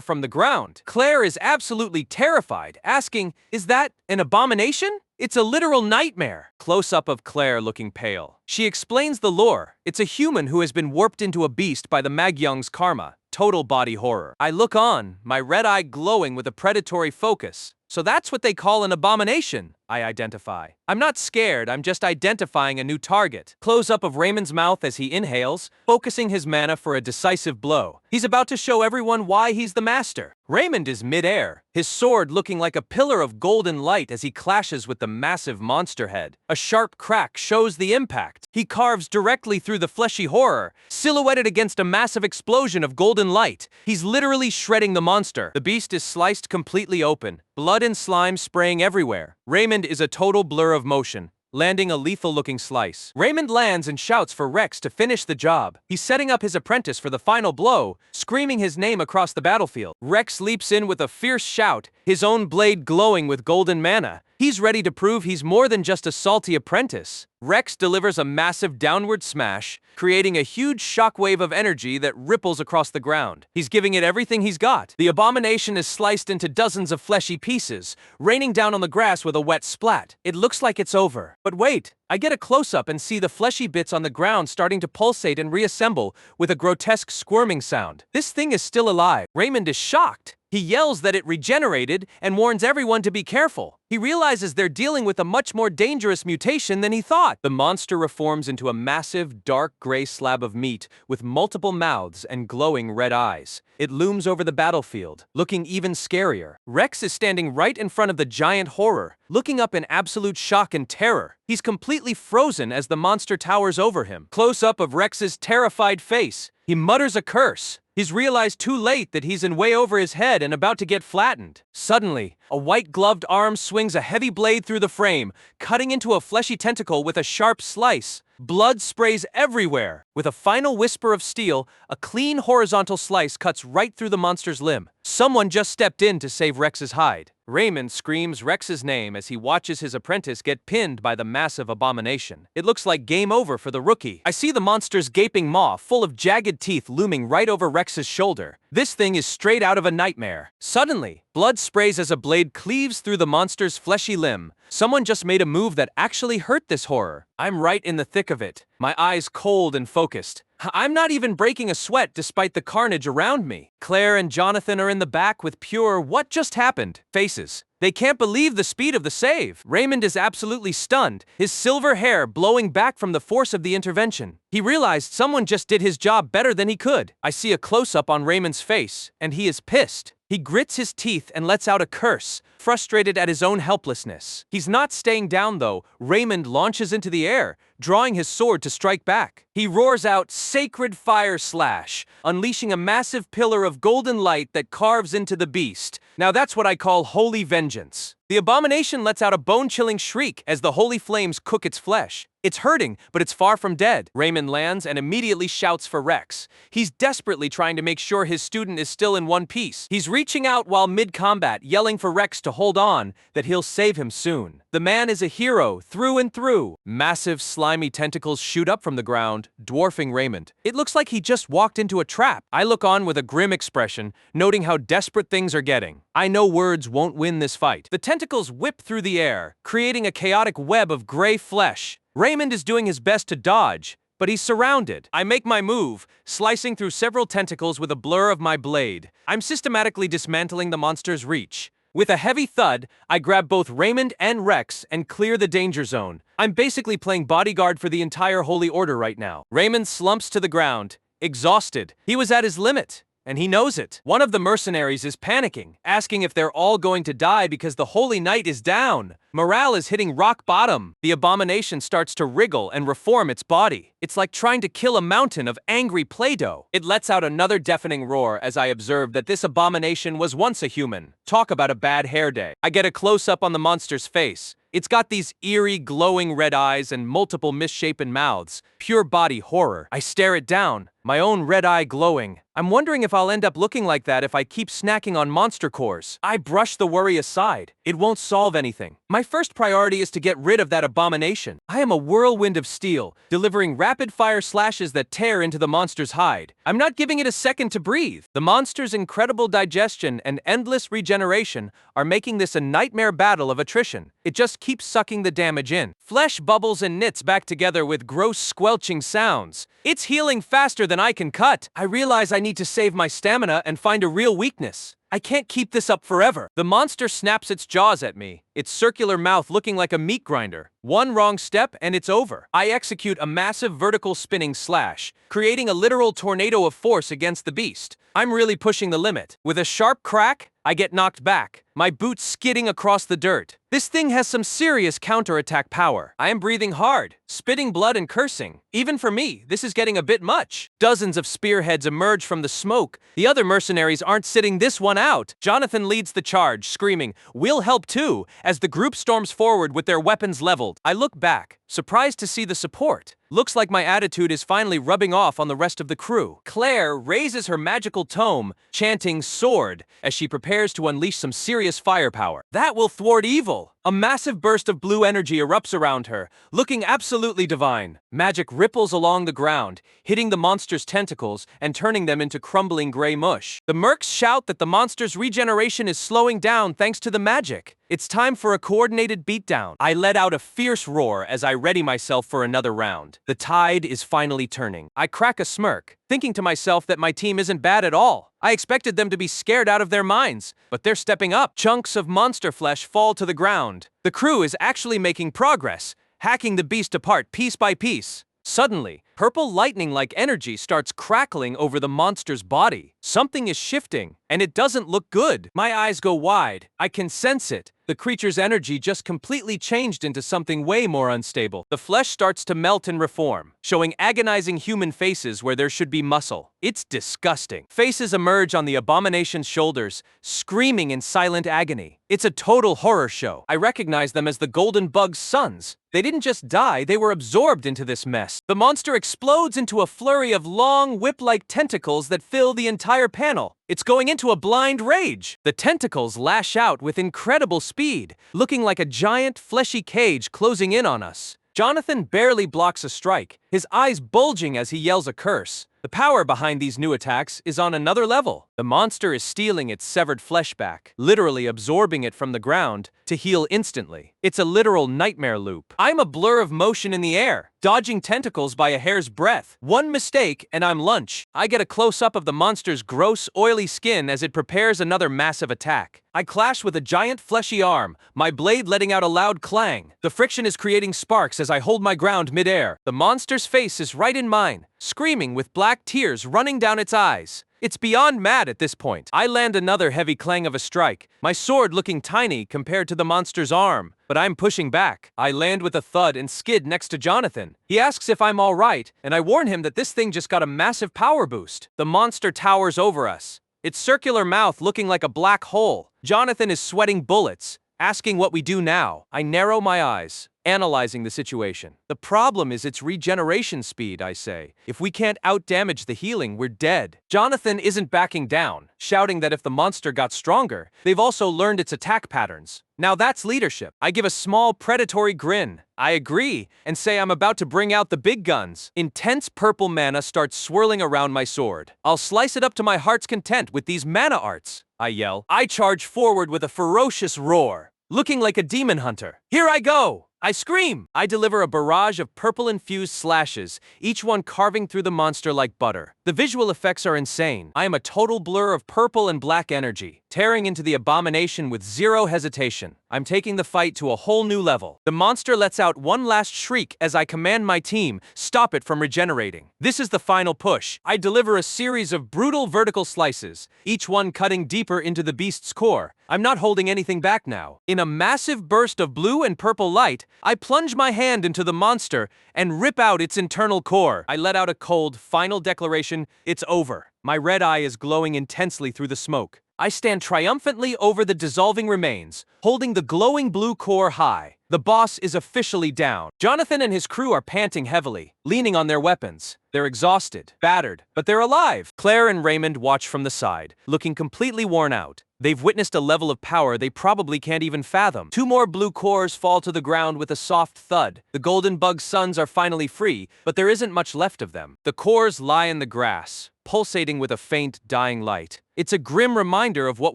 Speaker 1: from the ground. Claire is absolutely terrified, asking, "Is that an abomination?" It's a literal nightmare. Close-up of Claire looking pale. She explains the lore. It's a human who has been warped into a beast by the Magyung's karma. Total body horror. I look on, my red eye glowing with a predatory focus. So that's what they call an abomination, I identify. I'm not scared, I'm just identifying a new target. Close-up of Raymond's mouth as he inhales, focusing his mana for a decisive blow. He's about to show everyone why he's the master. Raymond is mid-air, his sword looking like a pillar of golden light as he clashes with the massive monster head. A sharp crack shows the impact. He carves directly through the fleshy horror, silhouetted against a massive explosion of golden light. He's literally shredding the monster. The beast is sliced completely open, blood and slime spraying everywhere. Raymond is a total blur of motion, landing a lethal-looking slice. Raymond lands and shouts for Rex to finish the job. He's setting up his apprentice for the final blow, screaming his name across the battlefield. Rex leaps in with a fierce shout, his own blade glowing with golden mana. He's ready to prove he's more than just a salty apprentice. Rex delivers a massive downward smash, creating a huge shockwave of energy that ripples across the ground. He's giving it everything he's got. The abomination is sliced into dozens of fleshy pieces, raining down on the grass with a wet splat. It looks like it's over. But wait, I get a close-up and see the fleshy bits on the ground starting to pulsate and reassemble with a grotesque squirming sound. This thing is still alive. Raymond is shocked. He yells that it regenerated and warns everyone to be careful. He realizes they're dealing with a much more dangerous mutation than he thought. The monster reforms into a massive, dark gray slab of meat with multiple mouths and glowing red eyes. It looms over the battlefield, looking even scarier. Rex is standing right in front of the giant horror, looking up in absolute shock and terror. He's completely frozen as the monster towers over him. Close-up of Rex's terrified face. He mutters a curse. He's realized too late that he's in way over his head and about to get flattened. Suddenly, a white-gloved arm swings a heavy blade through the frame, cutting into a fleshy tentacle with a sharp slice. Blood sprays everywhere. With a final whisper of steel, a clean horizontal slice cuts right through the monster's limb. Someone just stepped in to save Rex's hide. Raymond screams Rex's name as he watches his apprentice get pinned by the massive abomination. It looks like game over for the rookie. I see the monster's gaping maw full of jagged teeth looming right over Rex's shoulder. This thing is straight out of a nightmare. Suddenly, blood sprays as a blade cleaves through the monster's fleshy limb. Someone just made a move that actually hurt this horror. I'm right in the thick of it, my eyes cold and focused. I'm not even breaking a sweat despite the carnage around me. Claire and Jonathan are in the back with pure "what just happened" faces. They can't believe the speed of the save. Raymond is absolutely stunned, his silver hair blowing back from the force of the intervention. He realized someone just did his job better than he could. I see a close-up on Raymond's face, and he is pissed. He grits his teeth and lets out a curse, frustrated at his own helplessness. He's not staying down though. Raymond launches into the air, drawing his sword to strike back. He roars out "Sacred Fire Slash," unleashing a massive pillar of golden light that carves into the beast. Now that's what I call holy vengeance. The abomination lets out a bone-chilling shriek as the holy flames cook its flesh. It's hurting, but it's far from dead. Raymond lands and immediately shouts for Rex. He's desperately trying to make sure his student is still in one piece. He's reaching out while mid-combat, yelling for Rex to hold on, that he'll save him soon. The man is a hero, through and through. Massive, slimy tentacles shoot up from the ground, dwarfing Raymond. It looks like he just walked into a trap. I look on with a grim expression, noting how desperate things are getting. I know words won't win this fight. The tentacles whip through the air, creating a chaotic web of gray flesh. Raymond is doing his best to dodge, but he's surrounded. I make my move, slicing through several tentacles with a blur of my blade. I'm systematically dismantling the monster's reach. With a heavy thud, I grab both Raymond and Rex and clear the danger zone. I'm basically playing bodyguard for the entire Holy Order right now. Raymond slumps to the ground, exhausted. He was at his limit, and he knows it. One of the mercenaries is panicking, asking if they're all going to die because the Holy Knight is down. Morale is hitting rock bottom. The abomination starts to wriggle and reform its body. It's like trying to kill a mountain of angry Play-Doh. It lets out another deafening roar as I observe that this abomination was once a human. Talk about a bad hair day. I get a close-up on the monster's face. It's got these eerie, glowing red eyes and multiple misshapen mouths. Pure body horror. I stare it down, my own red eye glowing. I'm wondering if I'll end up looking like that if I keep snacking on monster cores. I brush the worry aside. It won't solve anything. My first priority is to get rid of that abomination. I am a whirlwind of steel, delivering rapid-fire slashes that tear into the monster's hide. I'm not giving it a second to breathe. The monster's incredible digestion and endless regeneration are making this a nightmare battle of attrition. It just keeps sucking the damage in. Flesh bubbles and knits back together with gross squelching sounds. It's healing faster than I can cut. I realize I need to save my stamina and find a real weakness. I can't keep this up forever. The monster snaps its jaws at me, its circular mouth looking like a meat grinder. One wrong step and it's over. I execute a massive vertical spinning slash, creating a literal tornado of force against the beast. I'm really pushing the limit. With a sharp crack, I get knocked back, my boots skidding across the dirt. This thing has some serious counterattack power. I am breathing hard, spitting blood and cursing. Even for me, this is getting a bit much. Dozens of spearheads emerge from the smoke. The other mercenaries aren't sitting this one out. Jonathan leads the charge, screaming, "We'll help too," as the group storms forward with their weapons leveled. I look back, surprised to see the support. Looks like my attitude is finally rubbing off on the rest of the crew. Claire raises her magical tome, chanting "sword," as she prepares to unleash some serious firepower. That will thwart evil. A massive burst of blue energy erupts around her, looking absolutely divine. Magic ripples along the ground, hitting the monster's tentacles and turning them into crumbling gray mush. The mercs shout that the monster's regeneration is slowing down thanks to the magic. It's time for a coordinated beatdown. I let out a fierce roar as I ready myself for another round. The tide is finally turning. I crack a smirk, thinking to myself that my team isn't bad at all. I expected them to be scared out of their minds, but they're stepping up. Chunks of monster flesh fall to the ground. The crew is actually making progress, hacking the beast apart piece by piece. Suddenly, Purple lightning-like energy starts crackling over the monster's body. Something is shifting, and it doesn't look good. My eyes go wide. I can sense it. The creature's energy just completely changed into something way more unstable. The flesh starts to melt and reform, showing agonizing human faces where there should be muscle. It's disgusting. Faces emerge on the abomination's shoulders, screaming in silent agony. It's a total horror show. I recognize them as the golden bug's sons. They didn't just die, they were absorbed into this mess. The monster explodes into a flurry of long, whip-like tentacles that fill the entire panel. It's going into a blind rage. The tentacles lash out with incredible speed, looking like a giant, fleshy cage closing in on us. Jonathan barely blocks a strike, his eyes bulging as he yells a curse. The power behind these new attacks is on another level. The monster is stealing its severed flesh back, literally absorbing it from the ground to heal instantly. It's a literal nightmare loop. I'm a blur of motion in the air, dodging tentacles by a hair's breadth. One mistake and I'm lunch. I get a close-up of the monster's gross, oily skin as it prepares another massive attack. I clash with a giant fleshy arm, my blade letting out a loud clang. The friction is creating sparks as I hold my ground mid-air. The monster's face is right in mine, screaming with black tears running down its eyes. It's beyond mad at this point. I land another heavy clang of a strike, my sword looking tiny compared to the monster's arm, but I'm pushing back. I land with a thud and skid next to Jonathan. He asks if I'm all right, and I warn him that this thing just got a massive power boost. The monster towers over us, its circular mouth looking like a black hole. Jonathan is sweating bullets, asking what we do now. I narrow my eyes, analyzing the situation. The problem is its regeneration speed, I say. If we can't outdamage the healing, we're dead. Jonathan isn't backing down, shouting that if the monster got stronger, they've also learned its attack patterns. Now that's leadership. I give a small predatory grin. I agree, and say I'm about to bring out the big guns. Intense purple mana starts swirling around my sword. I'll slice it up to my heart's content with these mana arts, I yell. I charge forward with a ferocious roar, looking like a demon hunter. Here I go! I scream! I deliver a barrage of purple-infused slashes, each one carving through the monster like butter. The visual effects are insane. I am a total blur of purple and black energy, tearing into the abomination with zero hesitation. I'm taking the fight to a whole new level. The monster lets out one last shriek as I command my team, stop it from regenerating. This is the final push. I deliver a series of brutal vertical slices, each one cutting deeper into the beast's core. I'm not holding anything back now. In a massive burst of blue and purple light, I plunge my hand into the monster and rip out its internal core. I let out a cold, final declaration, it's over. My red eye is glowing intensely through the smoke. I stand triumphantly over the dissolving remains, holding the glowing blue core high. The boss is officially down. Jonathan and his crew are panting heavily, leaning on their weapons. They're exhausted, battered, but they're alive. Claire and Raymond watch from the side, looking completely worn out. They've witnessed a level of power they probably can't even fathom. Two more blue cores fall to the ground with a soft thud. The golden bug's sons are finally free, but there isn't much left of them. The cores lie in the grass, pulsating with a faint, dying light. It's a grim reminder of what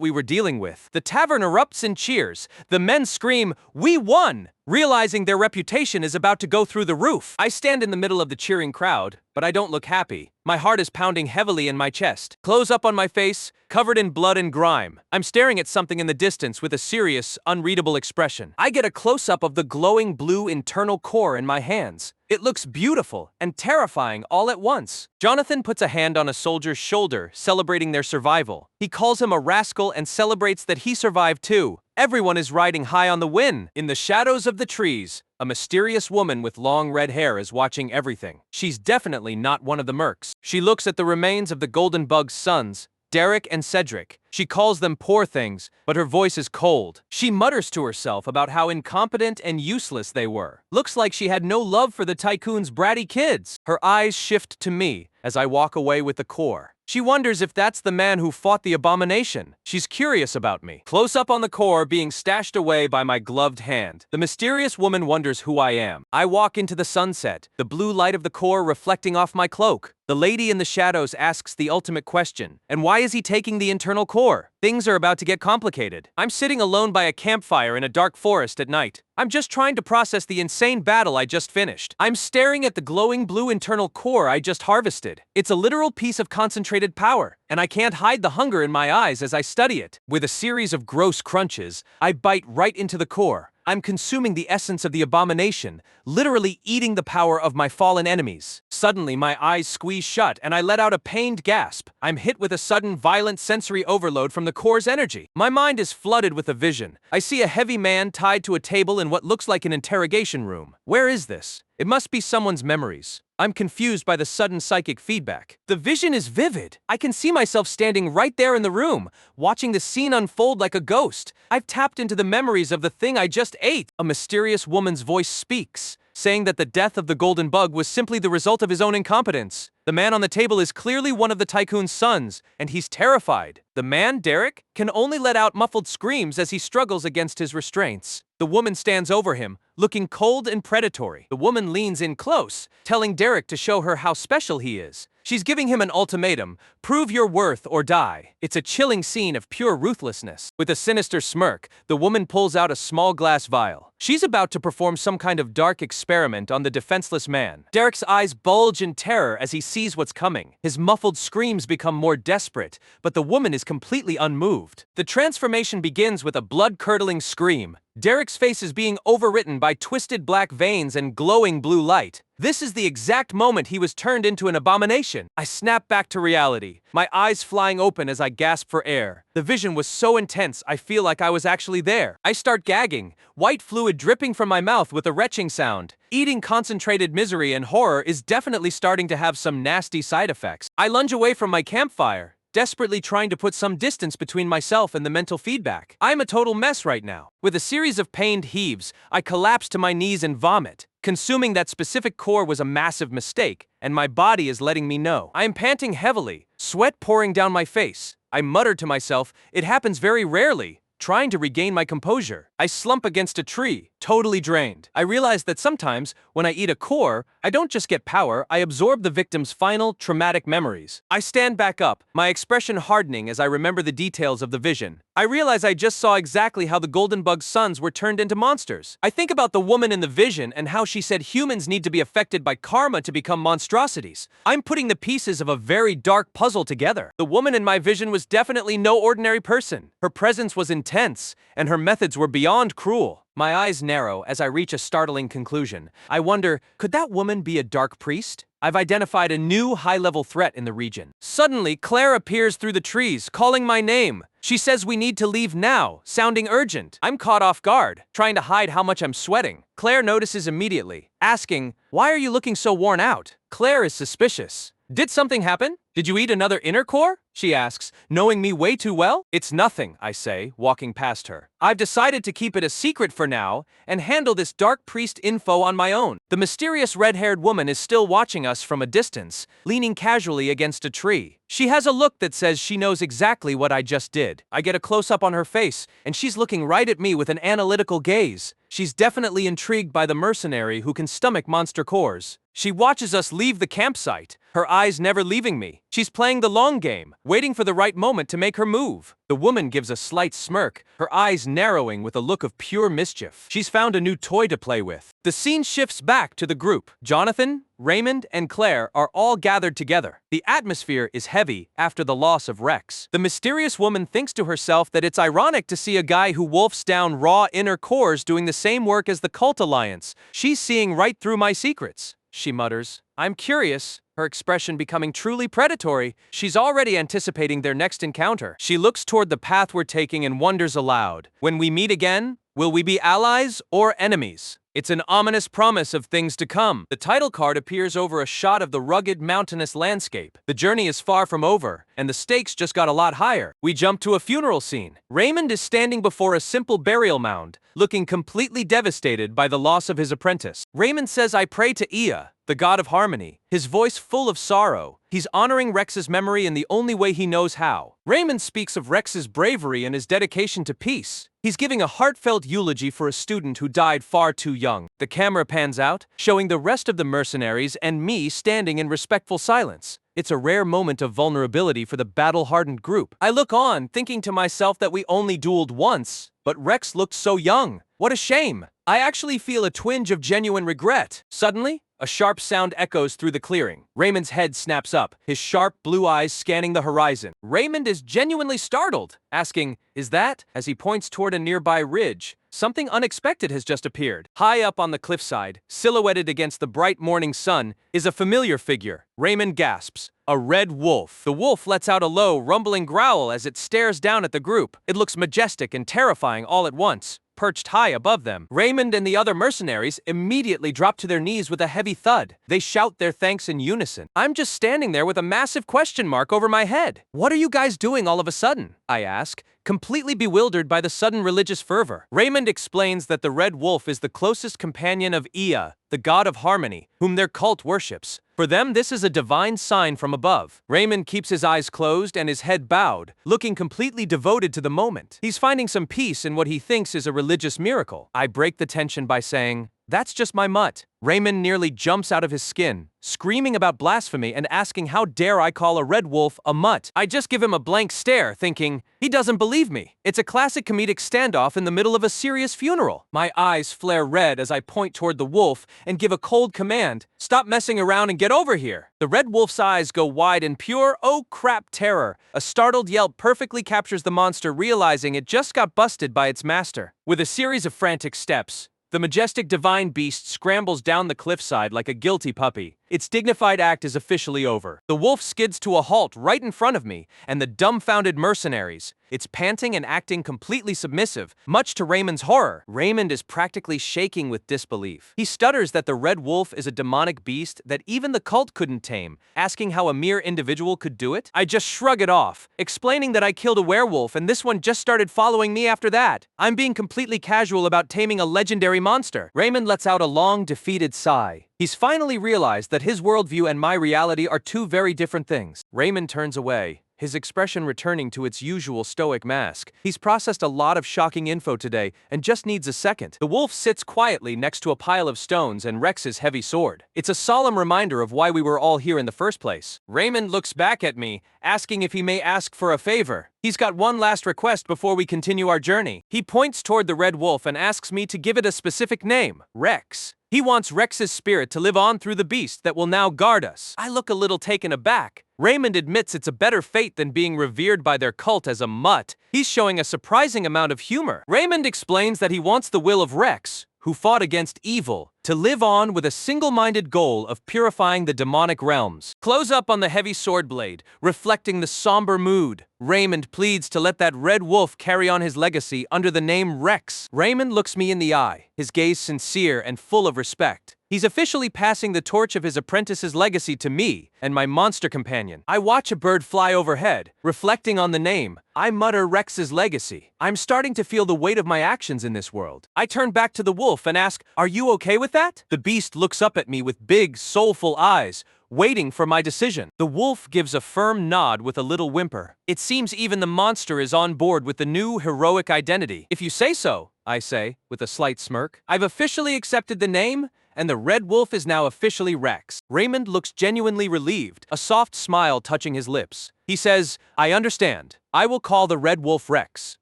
Speaker 1: we were dealing with. The tavern erupts in cheers. The men scream, "We won!" realizing their reputation is about to go through the roof. I stand in the middle of the cheering crowd, but I don't look happy. My heart is pounding heavily in my chest. Close up on my face, covered in blood and grime. I'm staring at something in the distance with a serious, unreadable expression. I get a close-up of the glowing blue internal core in my hands. It looks beautiful and terrifying all at once. Jonathan puts a hand on a soldier's shoulder, celebrating their survival. He calls him a rascal and celebrates that he survived too. Everyone is riding high on the win. In the shadows of the trees, a mysterious woman with long red hair is watching everything. She's definitely not one of the mercs. She looks at the remains of the golden bug's sons, Derek and Cedric. She calls them poor things, but her voice is cold. She mutters to herself about how incompetent and useless they were. Looks like she had no love for the tycoon's bratty kids. Her eyes shift to me as I walk away with the core. She wonders if that's the man who fought the abomination. She's curious about me. Close up on the core being stashed away by my gloved hand. The mysterious woman wonders who I am. I walk into the sunset, the blue light of the core reflecting off my cloak. The lady in the shadows asks the ultimate question, and why is he taking the internal core? Things are about to get complicated. I'm sitting alone by a campfire in a dark forest at night. I'm just trying to process the insane battle I just finished. I'm staring at the glowing blue internal core I just harvested. It's a literal piece of concentrated power, and I can't hide the hunger in my eyes as I study it. With a series of gross crunches, I bite right into the core. I'm consuming the essence of the abomination, literally eating the power of my fallen enemies. Suddenly, my eyes squeeze shut and I let out a pained gasp. I'm hit with a sudden, violent sensory overload from the core's energy. My mind is flooded with a vision. I see a heavy man tied to a table in what looks like an interrogation room. Where is this? It must be someone's memories. I'm confused by the sudden psychic feedback. The vision is vivid. I can see myself standing right there in the room, watching the scene unfold like a ghost. I've tapped into the memories of the thing I just ate. A mysterious woman's voice speaks, saying that the death of the golden bug was simply the result of his own incompetence. The man on the table is clearly one of the tycoon's sons, and he's terrified. The man, Derek, can only let out muffled screams as he struggles against his restraints. The woman stands over him, looking cold and predatory. The woman leans in close, telling Derek to show her how special he is. She's giving him an ultimatum: prove your worth or die. It's a chilling scene of pure ruthlessness. With a sinister smirk, the woman pulls out a small glass vial. She's about to perform some kind of dark experiment on the defenseless man. Derek's eyes bulge in terror as he sees what's coming. His muffled screams become more desperate, but the woman is completely unmoved. The transformation begins with a blood-curdling scream. Derek's face is being overwritten by twisted black veins and glowing blue light. This is the exact moment he was turned into an abomination. I snap back to reality, my eyes flying open as I gasp for air. The vision was so intense, I feel like I was actually there. I start gagging, white fluid dripping from my mouth with a retching sound. Eating concentrated misery and horror is definitely starting to have some nasty side effects. I lunge away from my campfire, desperately trying to put some distance between myself and the mental feedback. I'm a total mess right now. With a series of pained heaves, I collapse to my knees and vomit. Consuming that specific core was a massive mistake, and my body is letting me know. I am panting heavily, sweat pouring down my face. I mutter to myself, it happens very rarely, trying to regain my composure. I slump against a tree, totally drained. I realize that sometimes, when I eat a core, I don't just get power, I absorb the victim's final, traumatic memories. I stand back up, my expression hardening as I remember the details of the vision. I realize I just saw exactly how the golden bug's sons were turned into monsters. I think about the woman in the vision and how she said humans need to be affected by karma to become monstrosities. I'm putting the pieces of a very dark puzzle together. The woman in my vision was definitely no ordinary person. Her presence was intense, and her methods were beyond cruel. My eyes narrow as I reach a startling conclusion. I wonder, could that woman be a dark priest? I've identified a new high-level threat in the region. Suddenly, Claire appears through the trees, calling my name. She says we need to leave now, sounding urgent. I'm caught off guard, trying to hide how much I'm sweating. Claire notices immediately, asking, "Why are you looking so worn out?" Claire is suspicious. "Did something happen? Did you eat another inner core?" she asks, knowing me way too well. "It's nothing," I say, walking past her. "I've decided to keep it a secret for now and handle this dark priest info on my own." The mysterious red-haired woman is still watching us from a distance, leaning casually against a tree. She has a look that says she knows exactly what I just did. I get a close-up on her face, and she's looking right at me with an analytical gaze. She's definitely intrigued by the mercenary who can stomach monster cores. She watches us leave the campsite, her eyes never leaving me. She's playing the long game, waiting for the right moment to make her move. The woman gives a slight smirk, her eyes narrowing with a look of pure mischief. She's found a new toy to play with. The scene shifts back to the group. Jonathan, Raymond, and Claire are all gathered together. The atmosphere is heavy after the loss of Rex. The mysterious woman thinks to herself that it's ironic to see a guy who wolfs down raw inner cores doing the same work as the Cult Alliance. She's seeing right through my secrets, she mutters. I'm curious, her expression becoming truly predatory. She's already anticipating their next encounter. She looks toward the path we're taking and wonders aloud, when we meet again, will we be allies or enemies? It's an ominous promise of things to come. The title card appears over a shot of the rugged, mountainous landscape. The journey is far from over, and the stakes just got a lot higher. We jump to a funeral scene. Raymond is standing before a simple burial mound, looking completely devastated by the loss of his apprentice. Raymond says, "I pray to Ea, the god of harmony," his voice full of sorrow. He's honoring Rex's memory in the only way he knows how. Raymond speaks of Rex's bravery and his dedication to peace. He's giving a heartfelt eulogy for a student who died far too young. The camera pans out, showing the rest of the mercenaries and me standing in respectful silence. It's a rare moment of vulnerability for the battle-hardened group. I look on, thinking to myself that we only dueled once, but Rex looked so young. What a shame. I actually feel a twinge of genuine regret. Suddenly, a sharp sound echoes through the clearing. Raymond's head snaps up, his sharp blue eyes scanning the horizon. Raymond is genuinely startled, asking, "Is that?" as he points toward a nearby ridge, Something unexpected has just appeared. High up on the cliffside, silhouetted against the bright morning sun, is a familiar figure. Raymond gasps. A red wolf. The wolf lets out a low, rumbling growl as it stares down at the group. It looks majestic and terrifying all at once. Perched high above them, Raymond and the other mercenaries immediately drop to their knees with a heavy thud. They shout their thanks in unison. I'm just standing there with a massive question mark over my head. What are you guys doing all of a sudden? I ask, completely bewildered by the sudden religious fervor. Raymond explains that the red wolf is the closest companion of Ea, the god of harmony, whom their cult worships. For them, this is a divine sign from above. Raymond keeps his eyes closed and his head bowed, looking completely devoted to the moment. He's finding some peace in what he thinks is a religious miracle. I break the tension by saying, "That's just my mutt." Raymond nearly jumps out of his skin, screaming about blasphemy and asking how dare I call a red wolf a mutt. I just give him a blank stare, thinking, he doesn't believe me. It's a classic comedic standoff in the middle of a serious funeral. My eyes flare red as I point toward the wolf and give a cold command, "Stop messing around and get over here." The red wolf's eyes go wide in pure, oh crap terror. A startled yelp perfectly captures the monster, realizing it just got busted by its master. With a series of frantic steps, the majestic divine beast scrambles down the cliffside like a guilty puppy. Its dignified act is officially over. The wolf skids to a halt right in front of me and the dumbfounded mercenaries. It's panting and acting completely submissive, much to Raymond's horror. Raymond is practically shaking with disbelief. He stutters that the red wolf is a demonic beast that even the cult couldn't tame, asking how a mere individual could do it. I just shrug it off, explaining that I killed a werewolf and this one just started following me after that. I'm being completely casual about taming a legendary monster. Raymond lets out a long, defeated sigh. He's finally realized that his worldview and my reality are two very different things. Raymond turns away, his expression returning to its usual stoic mask. He's processed a lot of shocking info today and just needs a second. The wolf sits quietly next to a pile of stones and recks his heavy sword. It's a solemn reminder of why we were all here in the first place. Raymond looks back at me, asking if he may ask for a favor. He's got one last request before we continue our journey. He points toward the red wolf and asks me to give it a specific name, Rex. He wants Rex's spirit to live on through the beast that will now guard us. I look a little taken aback. Raymond admits it's a better fate than being revered by their cult as a mutt. He's showing a surprising amount of humor. Raymond explains that he wants the will of Rex, who fought against evil, to live on with a single-minded goal of purifying the demonic realms. Close up on the heavy sword blade, reflecting the somber mood. Raymond pleads to let that red wolf carry on his legacy under the name Rex. Raymond looks me in the eye, his gaze sincere and full of respect. He's officially passing the torch of his apprentice's legacy to me and my monster companion. I watch a bird fly overhead, reflecting on the name. I mutter Rex's legacy. I'm starting to feel the weight of my actions in this world. I turn back to the wolf and ask, "Are you okay with that?" The beast looks up at me with big, soulful eyes, waiting for my decision. The wolf gives a firm nod with a little whimper. It seems even the monster is on board with the new heroic identity. "If you say so," I say, with a slight smirk. "I've officially accepted the name, and the red wolf is now officially Rex." Raymond looks genuinely relieved, a soft smile touching his lips. He says, "I understand. I will call the red wolf Rex.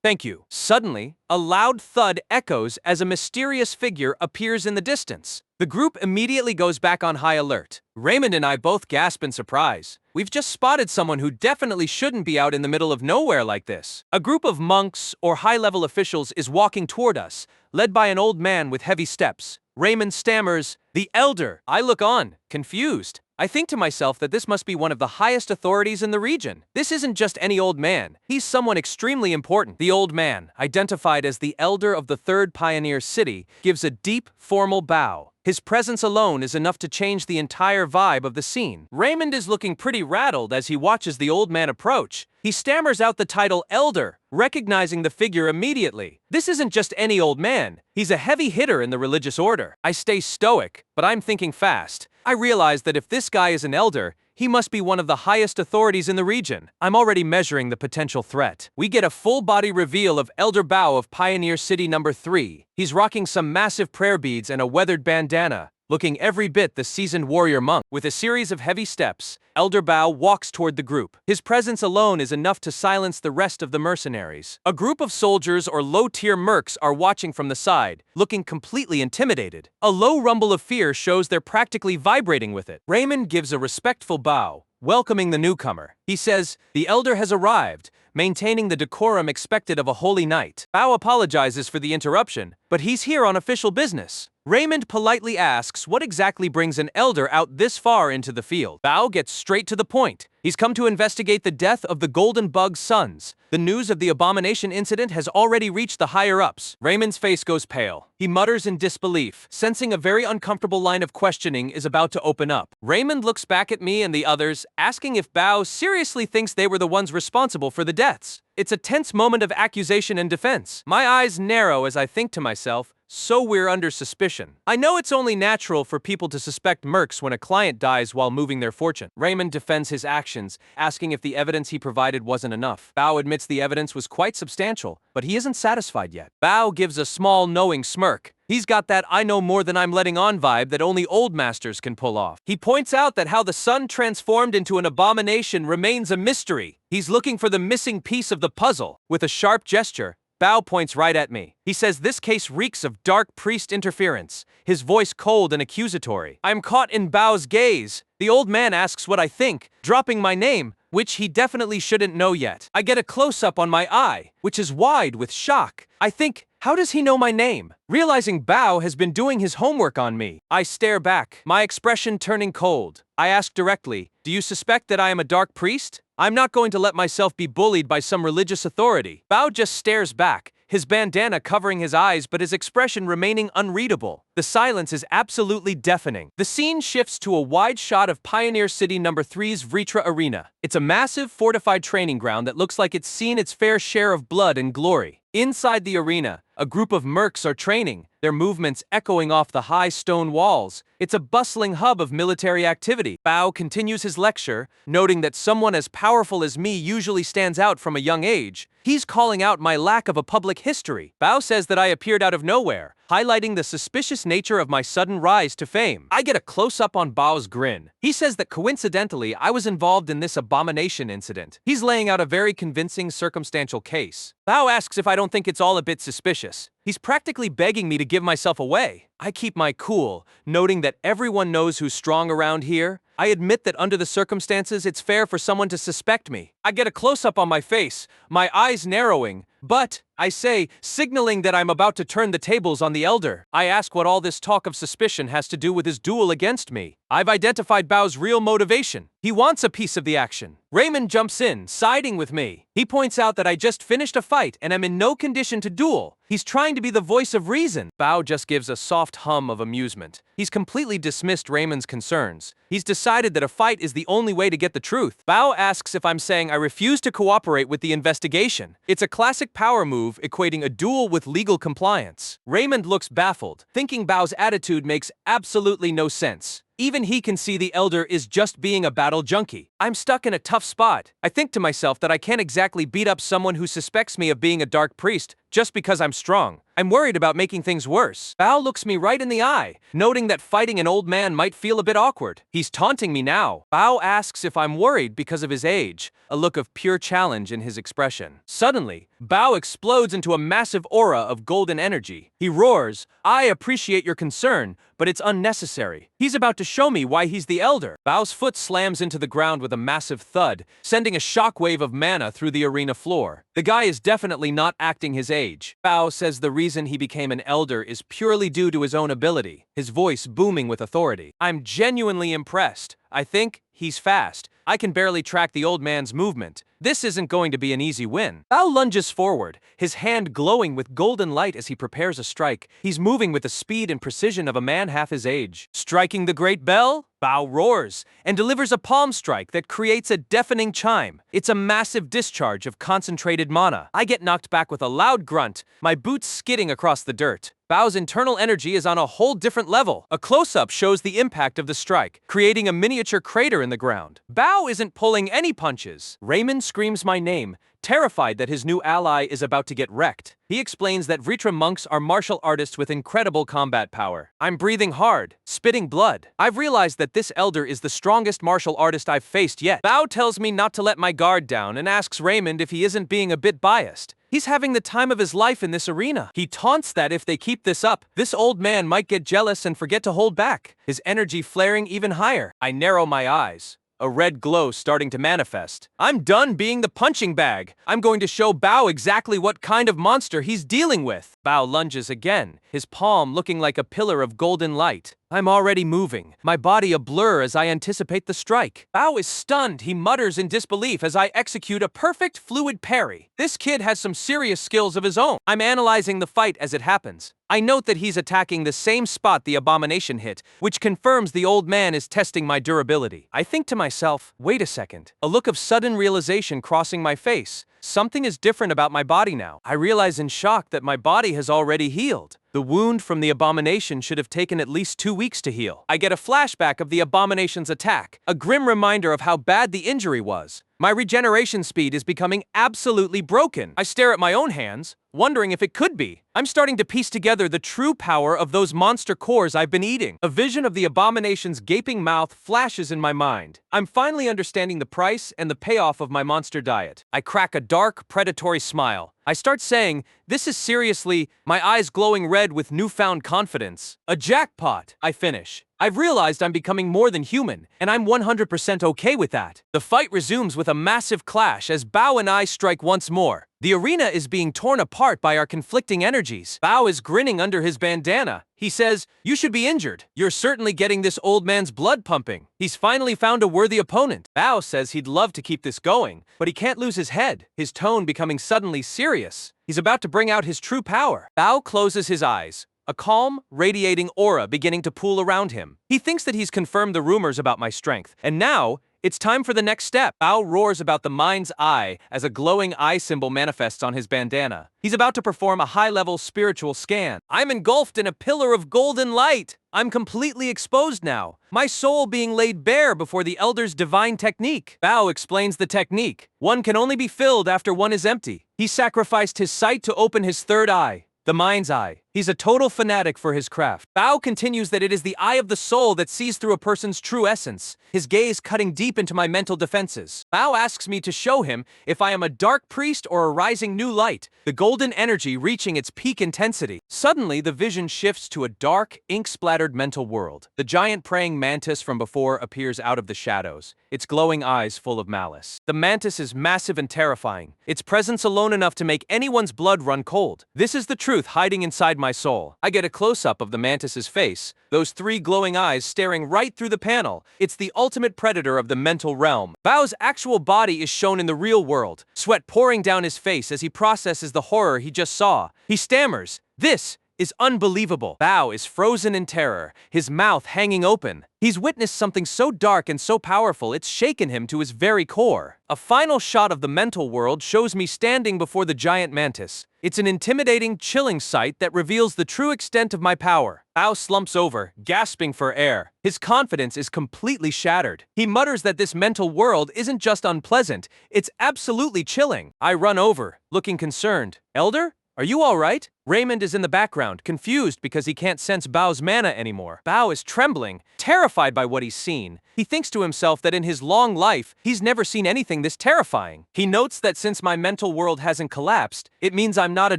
Speaker 1: Thank you." Suddenly, a loud thud echoes as a mysterious figure appears in the distance. The group immediately goes back on high alert. Raymond and I both gasp in surprise. We've just spotted someone who definitely shouldn't be out in the middle of nowhere like this. A group of monks or high-level officials is walking toward us, led by an old man with heavy steps. Raymond stammers, "The Elder." I look on, confused. I think to myself that this must be one of the highest authorities in the region. This isn't just any old man. He's someone extremely important. The old man, identified as the Elder of the Third Pioneer City, gives a deep, formal bow. His presence alone is enough to change the entire vibe of the scene. Raymond is looking pretty rattled as he watches the old man approach. He stammers out the title Elder, recognizing the figure immediately. This isn't just any old man. He's a heavy hitter in the religious order. I stay stoic, but I'm thinking fast. I realize that if this guy is an elder, he must be one of the highest authorities in the region. I'm already measuring the potential threat. We get a full-body reveal of Elder Bao of Pioneer City number 3. He's rocking some massive prayer beads and a weathered bandana, looking every bit the seasoned warrior monk. With a series of heavy steps, Elder Bao walks toward the group. His presence alone is enough to silence the rest of the mercenaries. A group of soldiers or low-tier mercs are watching from the side, looking completely intimidated. A low rumble of fear shows they're practically vibrating with it. Raymond gives a respectful bow, welcoming the newcomer. He says, "The Elder has arrived. maintaining the decorum expected of a holy knight. Bao apologizes for the interruption, but he's here on official business. Raymond politely asks what exactly brings an elder out this far into the field. Bao gets straight to the point. He's come to investigate the death of the Golden Bug's sons. The news of the abomination incident has already reached the higher-ups. Raymond's face goes pale. He mutters in disbelief, sensing a very uncomfortable line of questioning is about to open up. Raymond looks back at me and the others, asking if Bao seriously thinks they were the ones responsible for the deaths. It's a tense moment of accusation and defense. My eyes narrow as I think to myself, so we're under suspicion. I know it's only natural for people to suspect mercs when a client dies while moving their fortune. Raymond defends his actions, asking if the evidence he provided wasn't enough. Bao admits the evidence was quite substantial, but he isn't satisfied yet. Bao gives a small knowing smirk. He's got that I know more than I'm letting on vibe that only old masters can pull off. He points out that how the sun transformed into an abomination remains a mystery. He's looking for the missing piece of the puzzle. With a sharp gesture, Bao points right at me. He says this case reeks of dark priest interference, his voice cold and accusatory. I'm caught in Bao's gaze. The old man asks what I think, dropping my name, which he definitely shouldn't know yet. I get a close-up on my eye, which is wide with shock. I think, how does he know my name? Realizing Bao has been doing his homework on me, I stare back, my expression turning cold. I ask directly, do you suspect that I am a dark priest? I'm not going to let myself be bullied by some religious authority. Bao just stares back, his bandana covering his eyes but his expression remaining unreadable. The silence is absolutely deafening. The scene shifts to a wide shot of Pioneer City No. 3's Vritra Arena. It's a massive fortified training ground that looks like it's seen its fair share of blood and glory. Inside the arena, a group of mercs are training, their movements echoing off the high stone walls. It's a bustling hub of military activity. Bao continues his lecture, noting that someone as powerful as me usually stands out from a young age. He's calling out my lack of a public history. Bao says that I appeared out of nowhere, highlighting the suspicious nature of my sudden rise to fame. I get a close-up on Bao's grin. He says that coincidentally, I was involved in this abomination incident. He's laying out a very convincing circumstantial case. Bao asks if I don't think it's all a bit suspicious. He's practically begging me to give myself away. I keep my cool, noting that everyone knows who's strong around here. I admit that under the circumstances, it's fair for someone to suspect me. I get a close-up on my face, my eyes narrowing, but, I say, signaling that I'm about to turn the tables on the elder. I ask what all this talk of suspicion has to do with his duel against me. I've identified Bao's real motivation. He wants a piece of the action. Raymond jumps in, siding with me. He points out that I just finished a fight and am in no condition to duel. He's trying to be the voice of reason. Bao just gives a soft hum of amusement. He's completely dismissed Raymond's concerns. He's decided that a fight is the only way to get the truth. Bao asks if I'm saying I refuse to cooperate with the investigation. It's a classic power move equating a duel with legal compliance. Raymond looks baffled, thinking Bao's attitude makes absolutely no sense. Even he can see the elder is just being a battle junkie. I'm stuck in a tough spot. I think to myself that I can't exactly beat up someone who suspects me of being a dark priest just because I'm strong. I'm worried about making things worse. Bao looks me right in the eye, noting that fighting an old man might feel a bit awkward. He's taunting me now. Bao asks if I'm worried because of his age, a look of pure challenge in his expression. Suddenly, Bao explodes into a massive aura of golden energy. He roars, I appreciate your concern, but it's unnecessary. He's about to show me why he's the elder. Bao's foot slams into the ground with a massive thud, sending a shockwave of mana through the arena floor. The guy is definitely not acting his age. Bao says the reason he became an elder is purely due to his own ability, his voice booming with authority. I'm genuinely impressed. I think he's fast. I can barely track the old man's movement. This isn't going to be an easy win. Bao lunges forward, his hand glowing with golden light as he prepares a strike. He's moving with the speed and precision of a man half his age. Striking the great bell, Bao roars and delivers a palm strike that creates a deafening chime. It's a massive discharge of concentrated mana. I get knocked back with a loud grunt, my boots skidding across the dirt. Bao's internal energy is on a whole different level. A close-up shows the impact of the strike, creating a miniature crater in the ground. Bao isn't pulling any punches. Raymond screams my name, terrified that his new ally is about to get wrecked. He explains that Vritra monks are martial artists with incredible combat power. I'm breathing hard, spitting blood. I've realized that this elder is the strongest martial artist I've faced yet. Bao tells me not to let my guard down and asks Raymond if he isn't being a bit biased. He's having the time of his life in this arena. He taunts that if they keep this up, this old man might get jealous and forget to hold back, his energy flaring even higher. I narrow my eyes. a red glow starting to manifest. I'm done being the punching bag. I'm going to show Bao exactly what kind of monster he's dealing with. Bao lunges again, his palm looking like a pillar of golden light. I'm already moving, my body a blur as I anticipate the strike. Bao is stunned. He mutters in disbelief as I execute a perfect fluid parry. This kid has some serious skills of his own. I'm analyzing the fight as it happens. I note that he's attacking the same spot the abomination hit, which confirms the old man is testing my durability. I think to myself, wait a second. A look of sudden realization crossing my face. Something is different about my body now. I realize in shock that my body has already healed. The wound from the abomination should have taken at least 2 weeks to heal. I get a flashback of the abomination's attack, a grim reminder of how bad the injury was. My regeneration speed is becoming absolutely broken. I stare at my own hands, wondering if it could be. I'm starting to piece together the true power of those monster cores I've been eating. A vision of the abomination's gaping mouth flashes in my mind. I'm finally understanding the price and the payoff of my monster diet. I crack a dark, predatory smile. I start saying, this is seriously, my eyes glowing red with newfound confidence. A jackpot, I finish. I've realized I'm becoming more than human, and I'm 100% okay with that. The fight resumes with a massive clash as Bao and I strike once more. The arena is being torn apart by our conflicting energies. Bao is grinning under his bandana. He says, you should be injured. You're certainly getting this old man's blood pumping. He's finally found a worthy opponent. Bao says he'd love to keep this going, but he can't lose his head, his tone becoming suddenly serious. He's about to bring out his true power. Bao closes his eyes, a calm, radiating aura beginning to pool around him. He thinks that he's confirmed the rumors about my strength, and now, it's time for the next step. Bao roars about the mind's eye as a glowing eye symbol manifests on his bandana. He's about to perform a high-level spiritual scan. I'm engulfed in a pillar of golden light. I'm completely exposed now, my soul being laid bare before the elder's divine technique. Bao explains the technique. One can only be filled after one is empty. He sacrificed his sight to open his third eye, the mind's eye. He's a total fanatic for his craft. Bao continues that it is the eye of the soul that sees through a person's true essence, his gaze cutting deep into my mental defenses. Bao asks me to show him if I am a dark priest or a rising new light, the golden energy reaching its peak intensity. Suddenly, the vision shifts to a dark, ink-splattered mental world. The giant praying mantis from before appears out of the shadows, its glowing eyes full of malice. The mantis is massive and terrifying, its presence alone enough to make anyone's blood run cold. This is the truth hiding inside my soul. I get a close-up of the mantis's face, those 3 glowing eyes staring right through the panel. It's the ultimate predator of the mental realm. Bao's actual body is shown in the real world, sweat pouring down his face as he processes the horror he just saw. He stammers, "This is unbelievable." Bao is frozen in terror, his mouth hanging open. He's witnessed something so dark and so powerful it's shaken him to his very core. A final shot of the mental world shows me standing before the giant mantis. It's an intimidating, chilling sight that reveals the true extent of my power. Bao slumps over, gasping for air. His confidence is completely shattered. He mutters that this mental world isn't just unpleasant, it's absolutely chilling. I run over, looking concerned. "Elder? Are you all right?" Raymond is in the background, confused because he can't sense Bao's mana anymore. Bao is trembling, terrified by what he's seen. He thinks to himself that in his long life, he's never seen anything this terrifying. He notes that since my mental world hasn't collapsed, it means I'm not a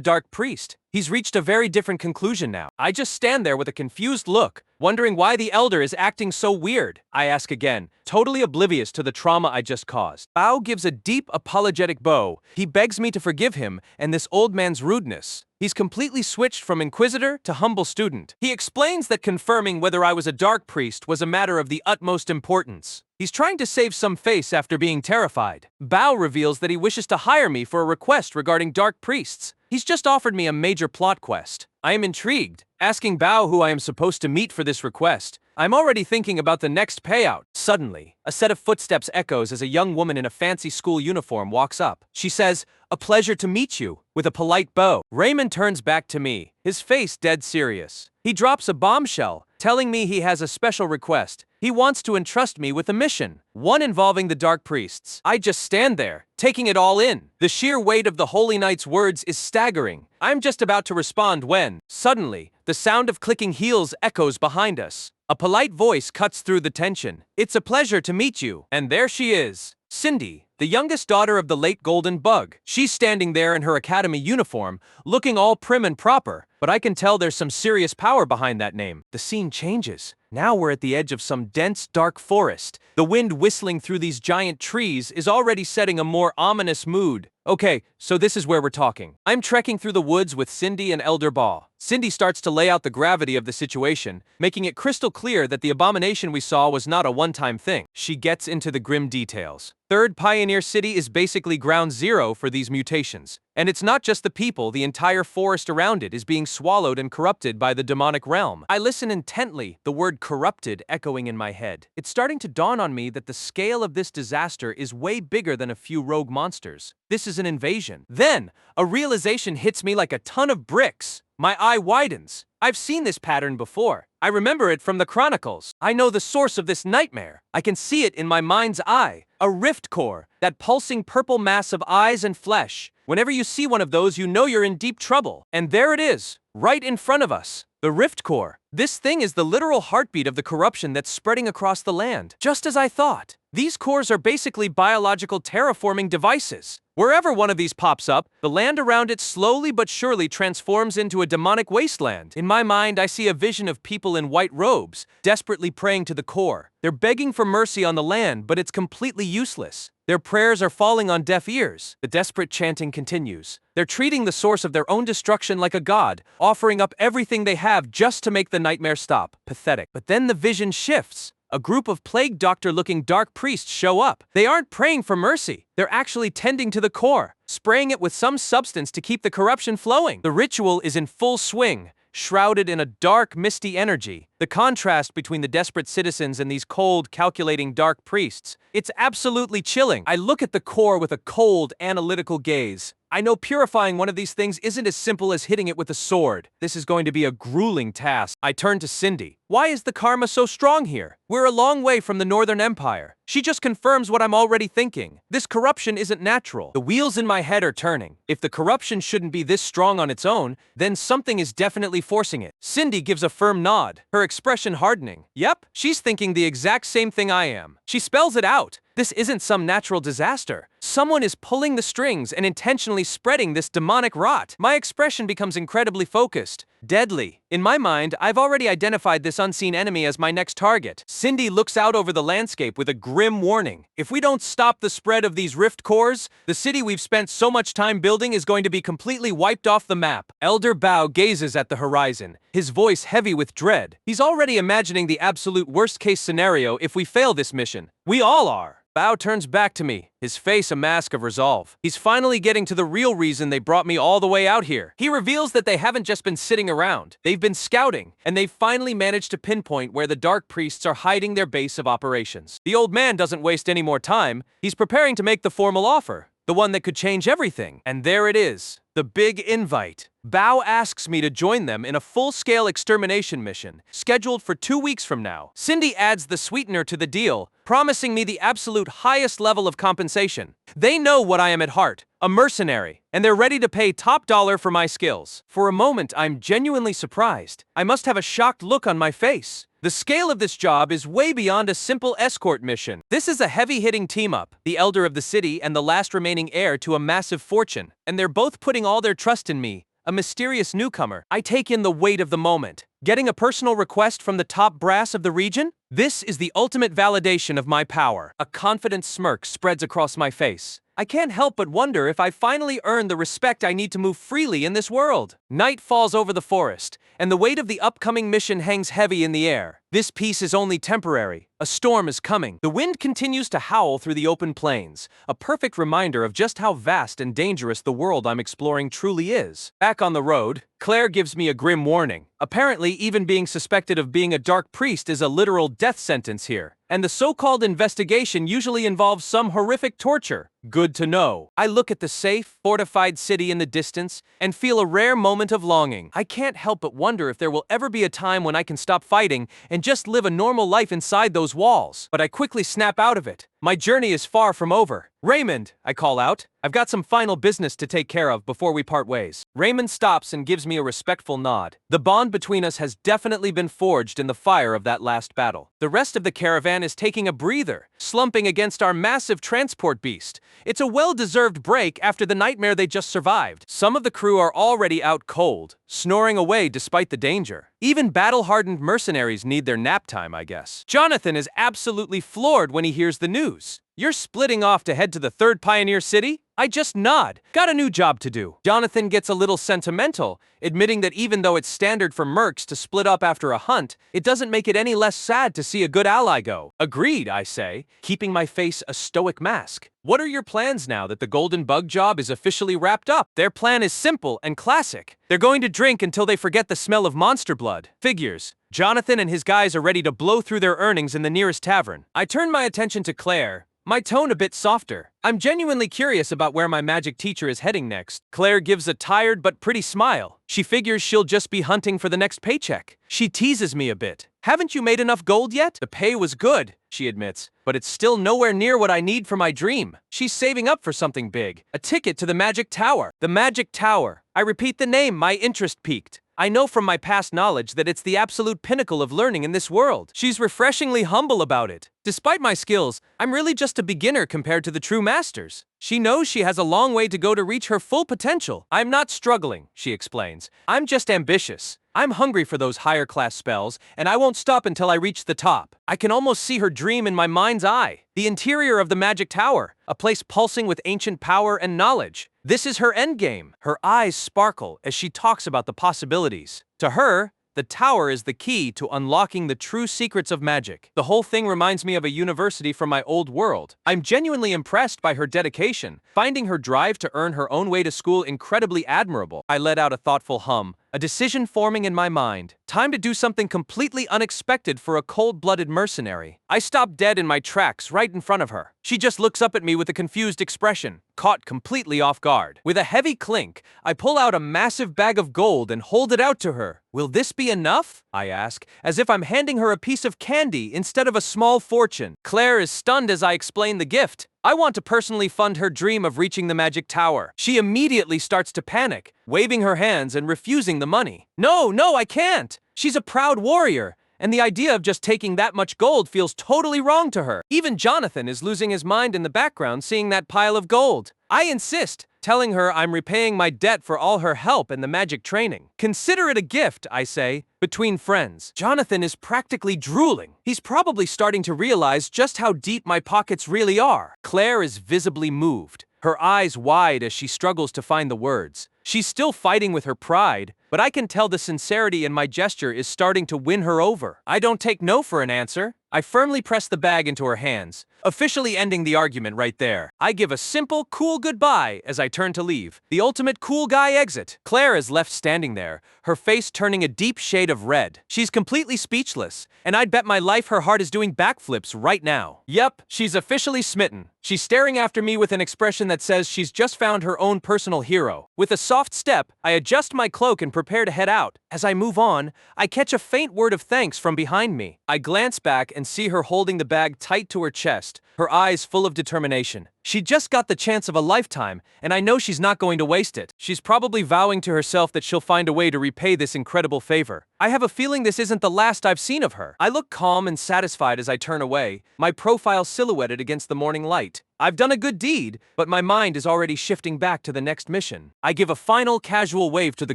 Speaker 1: dark priest. He's reached a very different conclusion now. I just stand there with a confused look, wondering why the elder is acting so weird. I ask again, totally oblivious to the trauma I just caused. Bao gives a deep, apologetic bow. He begs me to forgive him and this old man's rudeness. He's completely switched from inquisitor to humble student. He explains that confirming whether I was a dark priest was a matter of the utmost importance. He's trying to save some face after being terrified. Bao reveals that he wishes to hire me for a request regarding dark priests. He's just offered me a major plot quest. I am intrigued, asking Bao who I am supposed to meet for this request. I'm already thinking about the next payout. Suddenly, a set of footsteps echoes as a young woman in a fancy school uniform walks up. She says, "A pleasure to meet you," with a polite bow. Raymond turns back to me, his face dead serious. He drops a bombshell, telling me he has a special request. He wants to entrust me with a mission, one involving the dark priests. I just stand there, taking it all in. The sheer weight of the Holy Knight's words is staggering. I'm just about to respond when, suddenly, the sound of clicking heels echoes behind us. A polite voice cuts through the tension. "It's a pleasure to meet you." And there she is, Cindy, the youngest daughter of the late Golden Bug. She's standing there in her academy uniform, looking all prim and proper, but I can tell there's some serious power behind that name. The scene changes. Now we're at the edge of some dense, dark forest. The The wind whistling through these giant trees is already setting a more ominous mood. Okay, so this is where we're talking. I'm trekking through the woods with Cindy and Elder Baw. Cindy starts to lay out the gravity of the situation, making it crystal clear that the abomination we saw was not a one-time thing. She gets into the grim details. Third Pioneer City is basically ground zero for these mutations. And it's not just the people, the entire forest around it is being swallowed and corrupted by the demonic realm. I listen intently, the word corrupted echoing in my head. It's starting to dawn on me that the scale of this disaster is way bigger than a few rogue monsters. This is an invasion. Then, a realization hits me like a ton of bricks. My eye widens. I've seen this pattern before. I remember it from the Chronicles. I know the source of this nightmare. I can see it in my mind's eye. A rift core, that pulsing purple mass of eyes and flesh. Whenever you see one of those, you know you're in deep trouble. And there it is, right in front of us. The rift core. This thing is the literal heartbeat of the corruption that's spreading across the land. Just as I thought. These cores are basically biological terraforming devices. Wherever one of these pops up, the land around it slowly but surely transforms into a demonic wasteland. In my mind, I see a vision of people in white robes, desperately praying to the core. They're begging for mercy on the land, but it's completely useless. Their prayers are falling on deaf ears. The desperate chanting continues. They're treating the source of their own destruction like a god, offering up everything they have just to make the nightmare stop. Pathetic. But then the vision shifts. A group of plague doctor-looking dark priests show up. They aren't praying for mercy. They're actually tending to the core, spraying it with some substance to keep the corruption flowing. The ritual is in full swing, shrouded in a dark, misty energy. The contrast between the desperate citizens and these cold, calculating dark priests. It's absolutely chilling. I look at the core with a cold, analytical gaze. I know purifying one of these things isn't as simple as hitting it with a sword. This is going to be a grueling task. I turn to Cindy. Why is the karma so strong here? We're a long way from the Northern Empire. She just confirms what I'm already thinking. This corruption isn't natural. The wheels in my head are turning. If the corruption shouldn't be this strong on its own, then something is definitely forcing it. Cindy gives a firm nod, her expression hardening. Yep, she's thinking the exact same thing I am. She spells it out. This isn't some natural disaster. Someone is pulling the strings and intentionally spreading this demonic rot. My expression becomes incredibly focused, deadly. In my mind, I've already identified this unseen enemy as my next target. Cindy looks out over the landscape with a grim warning. If we don't stop the spread of these rift cores, the city we've spent so much time building is going to be completely wiped off the map. Elder Bao gazes at the horizon, his voice heavy with dread. He's already imagining the absolute worst-case scenario if we fail this mission. We all are. Bao turns back to me, his face a mask of resolve. He's finally getting to the real reason they brought me all the way out here. He reveals that they haven't just been sitting around. They've been scouting, and they've finally managed to pinpoint where the dark priests are hiding their base of operations. The old man doesn't waste any more time. He's preparing to make the formal offer, the one that could change everything. And there it is, the big invite. Bao asks me to join them in a full-scale extermination mission, scheduled for 2 weeks from now. Cindy adds the sweetener to the deal, promising me the absolute highest level of compensation. They know what I am at heart, a mercenary, and they're ready to pay top dollar for my skills. For a moment, I'm genuinely surprised. I must have a shocked look on my face. The scale of this job is way beyond a simple escort mission. This is a heavy-hitting team-up, the elder of the city and the last remaining heir to a massive fortune, and they're both putting all their trust in me. A mysterious newcomer. I take in the weight of the moment. Getting a personal request from the top brass of the region? This is the ultimate validation of my power. A confident smirk spreads across my face. I can't help but wonder if I finally earned the respect I need to move freely in this world. Night falls over the forest, and the weight of the upcoming mission hangs heavy in the air. This peace is only temporary. A storm is coming. The wind continues to howl through the open plains, a perfect reminder of just how vast and dangerous the world I'm exploring truly is. Back on the road, Claire gives me a grim warning. Apparently, even being suspected of being a dark priest is a literal death sentence here, and the so-called investigation usually involves some horrific torture. Good to know. I look at the safe, fortified city in the distance and feel a rare moment of longing. I can't help but wonder if there will ever be a time when I can stop fighting and just live a normal life inside those walls. But I quickly snap out of it. My journey is far from over. Raymond, I call out. I've got some final business to take care of before we part ways. Raymond stops and gives me a respectful nod. The bond between us has definitely been forged in the fire of that last battle. The rest of the caravan plan is taking a breather, slumping against our massive transport beast. It's a well-deserved break after the nightmare they just survived. Some of the crew are already out cold, snoring away despite the danger. Even battle-hardened mercenaries need their nap time, I guess. Jonathan is absolutely floored when he hears the news. You're splitting off to head to the third pioneer city? I just nod. Got a new job to do. Jonathan gets a little sentimental, admitting that even though it's standard for mercs to split up after a hunt, it doesn't make it any less sad to see a good ally go. Agreed, I say, keeping my face a stoic mask. What are your plans now that the golden bug job is officially wrapped up? Their plan is simple and classic. They're going to drink until they forget the smell of monster blood. Figures. Jonathan and his guys are ready to blow through their earnings in the nearest tavern. I turn my attention to Claire, my tone a bit softer. I'm genuinely curious about where my magic teacher is heading next. Claire gives a tired but pretty smile. She figures she'll just be hunting for the next paycheck. She teases me a bit. Haven't you made enough gold yet? The pay was good, she admits, but it's still nowhere near what I need for my dream. She's saving up for something big. A ticket to the Magic Tower. The Magic Tower. I repeat the name, my interest piqued. I know from my past knowledge that it's the absolute pinnacle of learning in this world. She's refreshingly humble about it. Despite my skills, I'm really just a beginner compared to the true masters. She knows she has a long way to go to reach her full potential. I'm not struggling, she explains. I'm just ambitious. I'm hungry for those higher class spells, and I won't stop until I reach the top. I can almost see her dream in my mind's eye. The interior of the Magic Tower, a place pulsing with ancient power and knowledge. This is her endgame. Her eyes sparkle as she talks about the possibilities. To her, the tower is the key to unlocking the true secrets of magic. The whole thing reminds me of a university from my old world. I'm genuinely impressed by her dedication, finding her drive to earn her own way to school incredibly admirable. I let out a thoughtful hum, a decision forming in my mind. Time to do something completely unexpected for a cold-blooded mercenary. I stop dead in my tracks right in front of her. She just looks up at me with a confused expression, caught completely off guard. With a heavy clink, I pull out a massive bag of gold and hold it out to her. Will this be enough? I ask, as if I'm handing her a piece of candy instead of a small fortune. Claire is stunned as I explain the gift. I want to personally fund her dream of reaching the Magic Tower. She immediately starts to panic, waving her hands and refusing the money. No, I can't. She's a proud warrior, and the idea of just taking that much gold feels totally wrong to her. Even Jonathan is losing his mind in the background seeing that pile of gold. I insist, telling her I'm repaying my debt for all her help in the magic training. Consider it a gift, I say, between friends. Jonathan is practically drooling. He's probably starting to realize just how deep my pockets really are. Claire is visibly moved, her eyes wide as she struggles to find the words. She's still fighting with her pride, but I can tell the sincerity in my gesture is starting to win her over. I don't take no for an answer. I firmly press the bag into her hands, officially ending the argument right there. I give a simple, cool goodbye as I turn to leave. The ultimate cool guy exit. Claire is left standing there, her face turning a deep shade of red. She's completely speechless, and I'd bet my life her heart is doing backflips right now. Yep, she's officially smitten. She's staring after me with an expression that says she's just found her own personal hero. With a soft step, I adjust my cloak and prepare to head out. As I move on, I catch a faint word of thanks from behind me. I glance back and see her holding the bag tight to her chest, her eyes full of determination. She just got the chance of a lifetime, and I know she's not going to waste it. She's probably vowing to herself that she'll find a way to repay this incredible favor. I have a feeling this isn't the last I've seen of her. I look calm and satisfied as I turn away, my profile silhouetted against the morning light. I've done a good deed, but my mind is already shifting back to the next mission. I give a final casual wave to the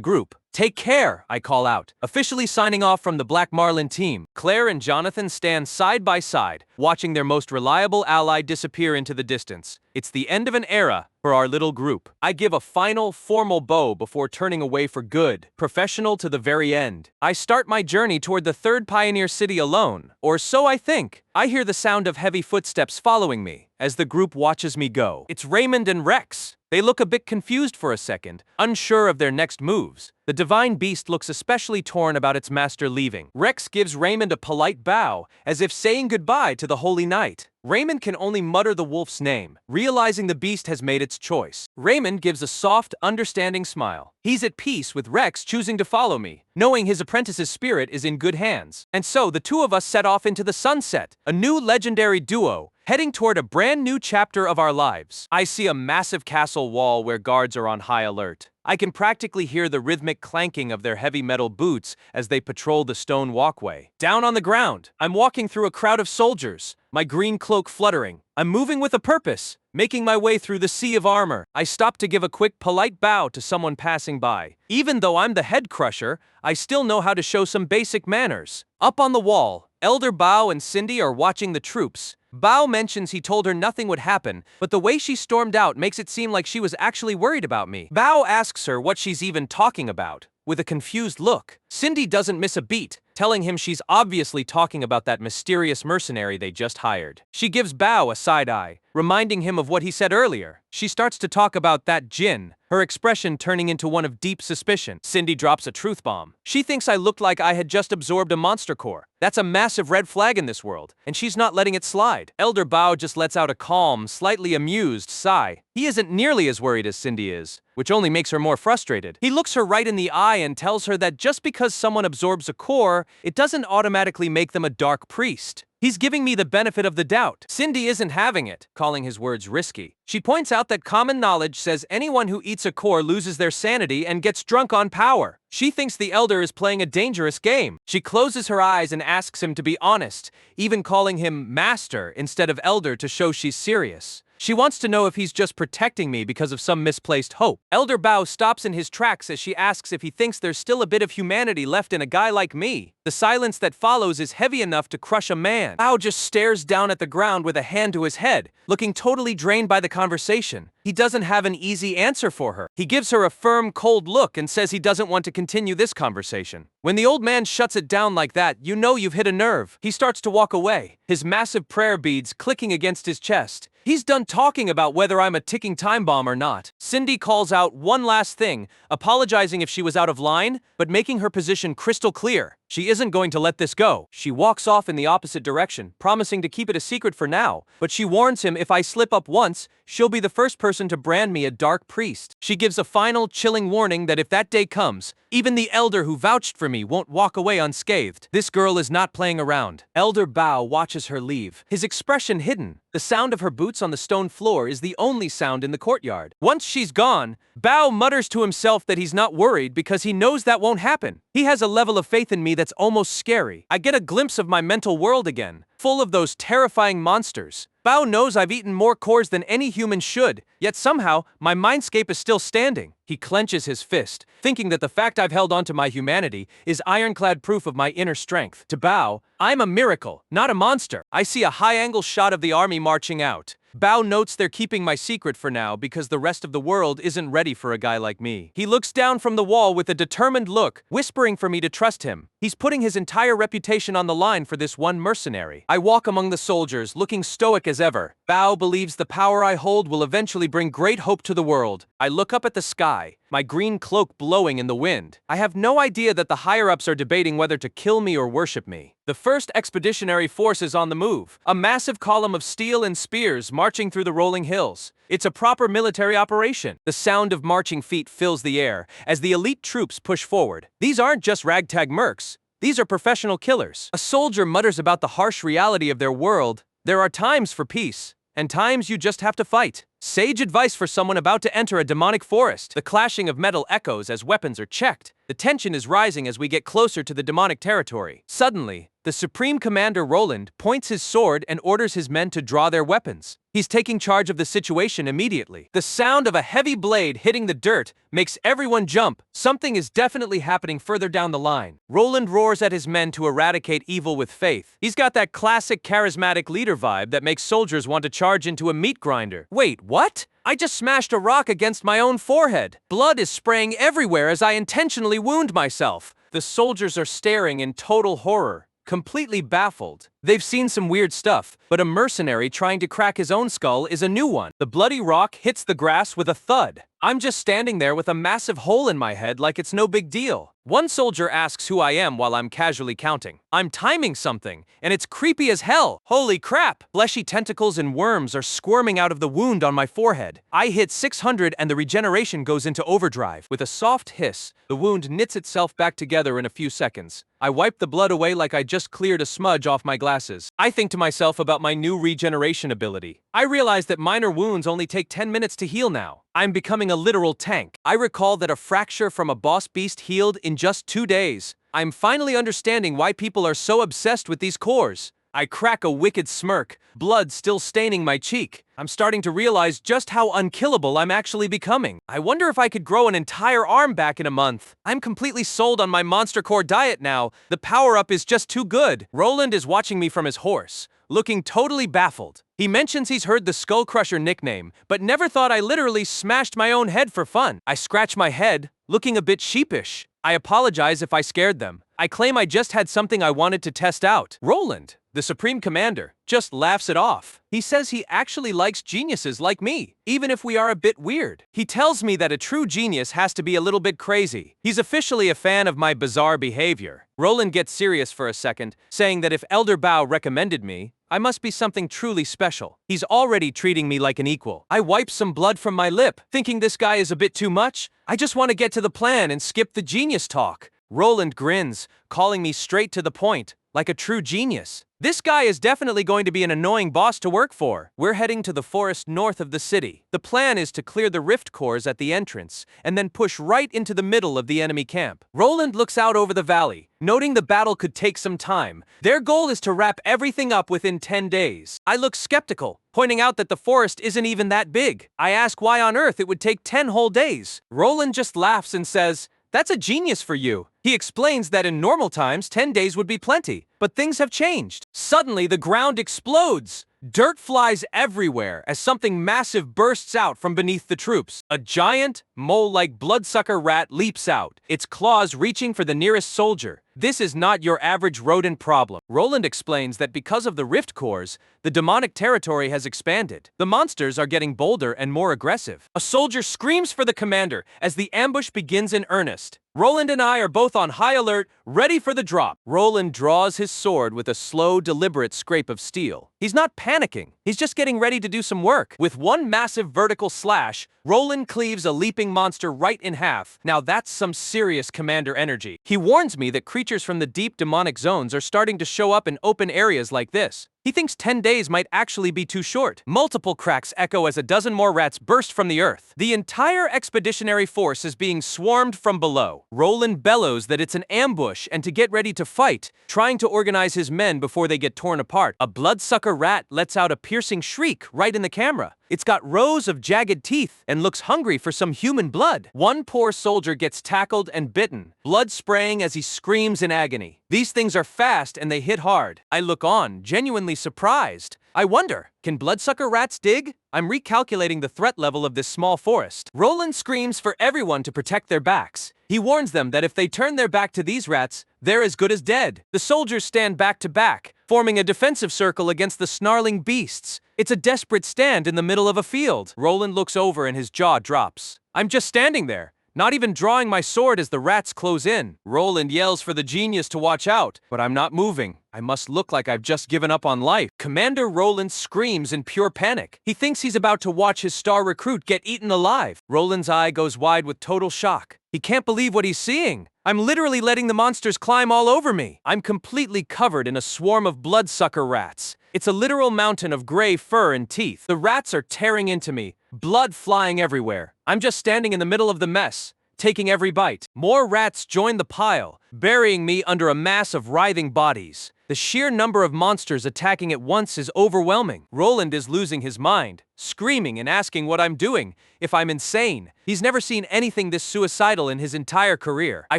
Speaker 1: group. Take care, I call out, officially signing off from the Black Marlin team. Claire and Jonathan stand side by side, watching their most reliable ally disappear into the distance. It's the end of an era for our little group. I give a final, formal bow before turning away for good, professional to the very end. I start my journey toward the third pioneer city alone, or so I think. I hear the sound of heavy footsteps following me as the group watches me go. It's Raymond and Rex. They look a bit confused for a second, unsure of their next moves. The divine beast looks especially torn about its master leaving. Rex gives Raymond a polite bow, as if saying goodbye to the holy night. Raymond can only mutter the wolf's name, realizing the beast has made its choice. Raymond gives a soft, understanding smile. He's at peace with Rex choosing to follow me, knowing his apprentice's spirit is in good hands. And so the two of us set off into the sunset, a new legendary duo, heading toward a brand new chapter of our lives. I see a massive castle wall where guards are on high alert. I can practically hear the rhythmic clanking of their heavy metal boots as they patrol the stone walkway. Down on the ground, I'm walking through a crowd of soldiers, my green cloak fluttering. I'm moving with a purpose, making my way through the sea of armor. I stop to give a quick, polite bow to someone passing by. Even though I'm the head crusher, I still know how to show some basic manners. Up on the wall, Elder Bao and Cindy are watching the troops. Bao mentions he told her nothing would happen, but the way she stormed out makes it seem like she was actually worried about me. Bao asks her what she's even talking about, with a confused look. Cindy doesn't miss a beat, telling him she's obviously talking about that mysterious mercenary they just hired. She gives Bao a side eye, reminding him of what he said earlier. She starts to talk about that Jin, her expression turning into one of deep suspicion. Cindy drops a truth bomb. She thinks I looked like I had just absorbed a monster core. That's a massive red flag in this world, and she's not letting it slide. Elder Bao just lets out a calm, slightly amused sigh. He isn't nearly as worried as Cindy is, which only makes her more frustrated. He looks her right in the eye and tells her that just because someone absorbs a core, it doesn't automatically make them a dark priest. He's giving me the benefit of the doubt. Cindy isn't having it, calling his words risky. She points out that common knowledge says anyone who eats a core loses their sanity and gets drunk on power. She thinks the elder is playing a dangerous game. She closes her eyes and asks him to be honest, even calling him master instead of elder to show she's serious. She wants to know if he's just protecting me because of some misplaced hope. Elder Bao stops in his tracks as she asks if he thinks there's still a bit of humanity left in a guy like me. The silence that follows is heavy enough to crush a man. Bao just stares down at the ground with a hand to his head, looking totally drained by the conversation. He doesn't have an easy answer for her. He gives her a firm, cold look and says he doesn't want to continue this conversation. When the old man shuts it down like that, you know you've hit a nerve. He starts to walk away, his massive prayer beads clicking against his chest. He's done talking about whether I'm a ticking time bomb or not. Cindy calls out one last thing, apologizing if she was out of line, but making her position crystal clear. She isn't going to let this go. She walks off in the opposite direction, promising to keep it a secret for now, but she warns him if I slip up once, she'll be the first person to brand me a dark priest. She gives a final, chilling warning that if that day comes, even the elder who vouched for me won't walk away unscathed. This girl is not playing around. Elder Bao watches her leave, his expression hidden. The sound of her boots on the stone floor is the only sound in the courtyard. Once she's gone, Bao mutters to himself that he's not worried because he knows that won't happen. He has a level of faith in me that's almost scary. I get a glimpse of my mental world again, full of those terrifying monsters. Bao knows I've eaten more cores than any human should, yet somehow, my mindscape is still standing. He clenches his fist, thinking that the fact I've held onto my humanity is ironclad proof of my inner strength. To Bao, I'm a miracle, not a monster. I see a high-angle shot of the army marching out. Bao notes they're keeping my secret for now because the rest of the world isn't ready for a guy like me. He looks down from the wall with a determined look, whispering for me to trust him. He's putting his entire reputation on the line for this one mercenary. I walk among the soldiers, looking stoic as ever. Bao believes the power I hold will eventually bring great hope to the world. I look up at the sky, my green cloak blowing in the wind. I have no idea that the higher-ups are debating whether to kill me or worship me. The first expeditionary force is on the move, a massive column of steel and spears marching through the rolling hills. It's a proper military operation. The sound of marching feet fills the air as the elite troops push forward. These aren't just ragtag mercs. These are professional killers. A soldier mutters about the harsh reality of their world. There are times for peace, and times you just have to fight. Sage advice for someone about to enter a demonic forest. The clashing of metal echoes as weapons are checked. The tension is rising as we get closer to the demonic territory. Suddenly, the Supreme Commander Roland points his sword and orders his men to draw their weapons. He's taking charge of the situation immediately. The sound of a heavy blade hitting the dirt makes everyone jump. Something is definitely happening further down the line. Roland roars at his men to eradicate evil with faith. He's got that classic charismatic leader vibe that makes soldiers want to charge into a meat grinder. Wait, what? I just smashed a rock against my own forehead. Blood is spraying everywhere as I intentionally wound myself. The soldiers are staring in total horror, completely baffled. They've seen some weird stuff, but a mercenary trying to crack his own skull is a new one. The bloody rock hits the grass with a thud. I'm just standing there with a massive hole in my head like it's no big deal. One soldier asks who I am while I'm casually counting. I'm timing something, and it's creepy as hell. Holy crap! Fleshy tentacles and worms are squirming out of the wound on my forehead. I hit 600 and the regeneration goes into overdrive. With a soft hiss, the wound knits itself back together in a few seconds. I wipe the blood away like I just cleared a smudge off my glasses. I think to myself about my new regeneration ability. I realize that minor wounds only take 10 minutes to heal now. I'm becoming a literal tank. I recall that a fracture from a boss beast healed in just 2 days. I'm finally understanding why people are so obsessed with these cores. I crack a wicked smirk, blood still staining my cheek. I'm starting to realize just how unkillable I'm actually becoming. I wonder if I could grow an entire arm back in a month. I'm completely sold on my monster core diet now. The power-up is just too good. Roland is watching me from his horse, looking totally baffled. He mentions he's heard the Skull Crusher nickname, but never thought I literally smashed my own head for fun. I scratch my head, looking a bit sheepish. I apologize if I scared them. I claim I just had something I wanted to test out. Roland, the Supreme Commander, just laughs it off. He says he actually likes geniuses like me, even if we are a bit weird. He tells me that a true genius has to be a little bit crazy. He's officially a fan of my bizarre behavior. Roland gets serious for a second, saying that if Elder Bao recommended me, I must be something truly special. He's already treating me like an equal. I wipe some blood from my lip, thinking this guy is a bit too much. I just want to get to the plan and skip the genius talk. Roland grins, calling me straight to the point, like a true genius. This guy is definitely going to be an annoying boss to work for. We're heading to the forest north of the city. The plan is to clear the rift cores at the entrance, and then push right into the middle of the enemy camp. Roland looks out over the valley, noting the battle could take some time. Their goal is to wrap everything up within 10 days. I look skeptical, pointing out that the forest isn't even that big. I ask why on earth it would take 10 whole days. Roland just laughs and says, "That's a genius for you." He explains that in normal times, 10 days would be plenty, but things have changed. Suddenly, the ground explodes. Dirt flies everywhere as something massive bursts out from beneath the troops. A giant, mole-like bloodsucker rat leaps out, its claws reaching for the nearest soldier. This is not your average rodent problem. Roland explains that because of the rift cores, the demonic territory has expanded. The monsters are getting bolder and more aggressive. A soldier screams for the commander as the ambush begins in earnest. Roland and I are both on high alert, ready for the drop. Roland draws his sword with a slow, deliberate scrape of steel. He's not panicking. He's just getting ready to do some work. With one massive vertical slash, Roland cleaves a leaping monster right in half. Now that's some serious commander energy. He warns me that creatures from the deep demonic zones are starting to show up in open areas like this. He thinks 10 days might actually be too short. Multiple cracks echo as a dozen more rats burst from the earth. The entire expeditionary force is being swarmed from below. Roland bellows that it's an ambush and to get ready to fight, trying to organize his men before they get torn apart. A bloodsucker rat lets out a piercing shriek right in the camera. It's got rows of jagged teeth and looks hungry for some human blood. One poor soldier gets tackled and bitten, blood spraying as he screams in agony. These things are fast and they hit hard. I look on, genuinely surprised. I wonder, can bloodsucker rats dig? I'm recalculating the threat level of this small forest. Roland screams for everyone to protect their backs. He warns them that if they turn their back to these rats, they're as good as dead. The soldiers stand back to back, forming a defensive circle against the snarling beasts. It's a desperate stand in the middle of a field. Roland looks over and his jaw drops. I'm just standing there, not even drawing my sword as the rats close in. Roland yells for the genius to watch out, but I'm not moving. I must look like I've just given up on life. Commander Roland screams in pure panic. He thinks he's about to watch his star recruit get eaten alive. Roland's eye goes wide with total shock. He can't believe what he's seeing. I'm literally letting the monsters climb all over me. I'm completely covered in a swarm of bloodsucker rats. It's a literal mountain of gray fur and teeth. The rats are tearing into me, blood flying everywhere. I'm just standing in the middle of the mess, taking every bite. More rats join the pile, burying me under a mass of writhing bodies. The sheer number of monsters attacking at once is overwhelming. Roland is losing his mind, screaming and asking what I'm doing, if I'm insane. He's never seen anything this suicidal in his entire career. I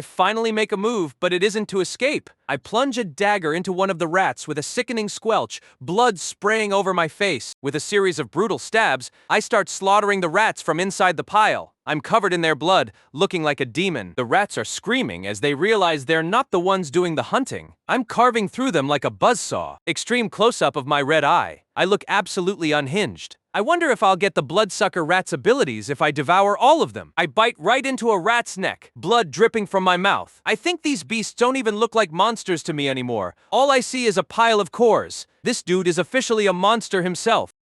Speaker 1: finally make a move, but it isn't to escape. I plunge a dagger into one of the rats with a sickening squelch, blood spraying over my face. With a series of brutal stabs, I start slaughtering the rats from inside the pile. I'm covered in their blood, looking like a demon. The rats are screaming as they realize they're not the ones doing the hunting. I'm carving through them like a buzzsaw. Extreme close-up of my red eye. I look absolutely unhinged. I wonder if I'll get the bloodsucker rat's abilities if I devour all of them. I bite right into a rat's neck, blood dripping from my mouth. I think these beasts don't even look like monsters to me anymore. All I see is a pile of cores. This dude is officially a monster himself.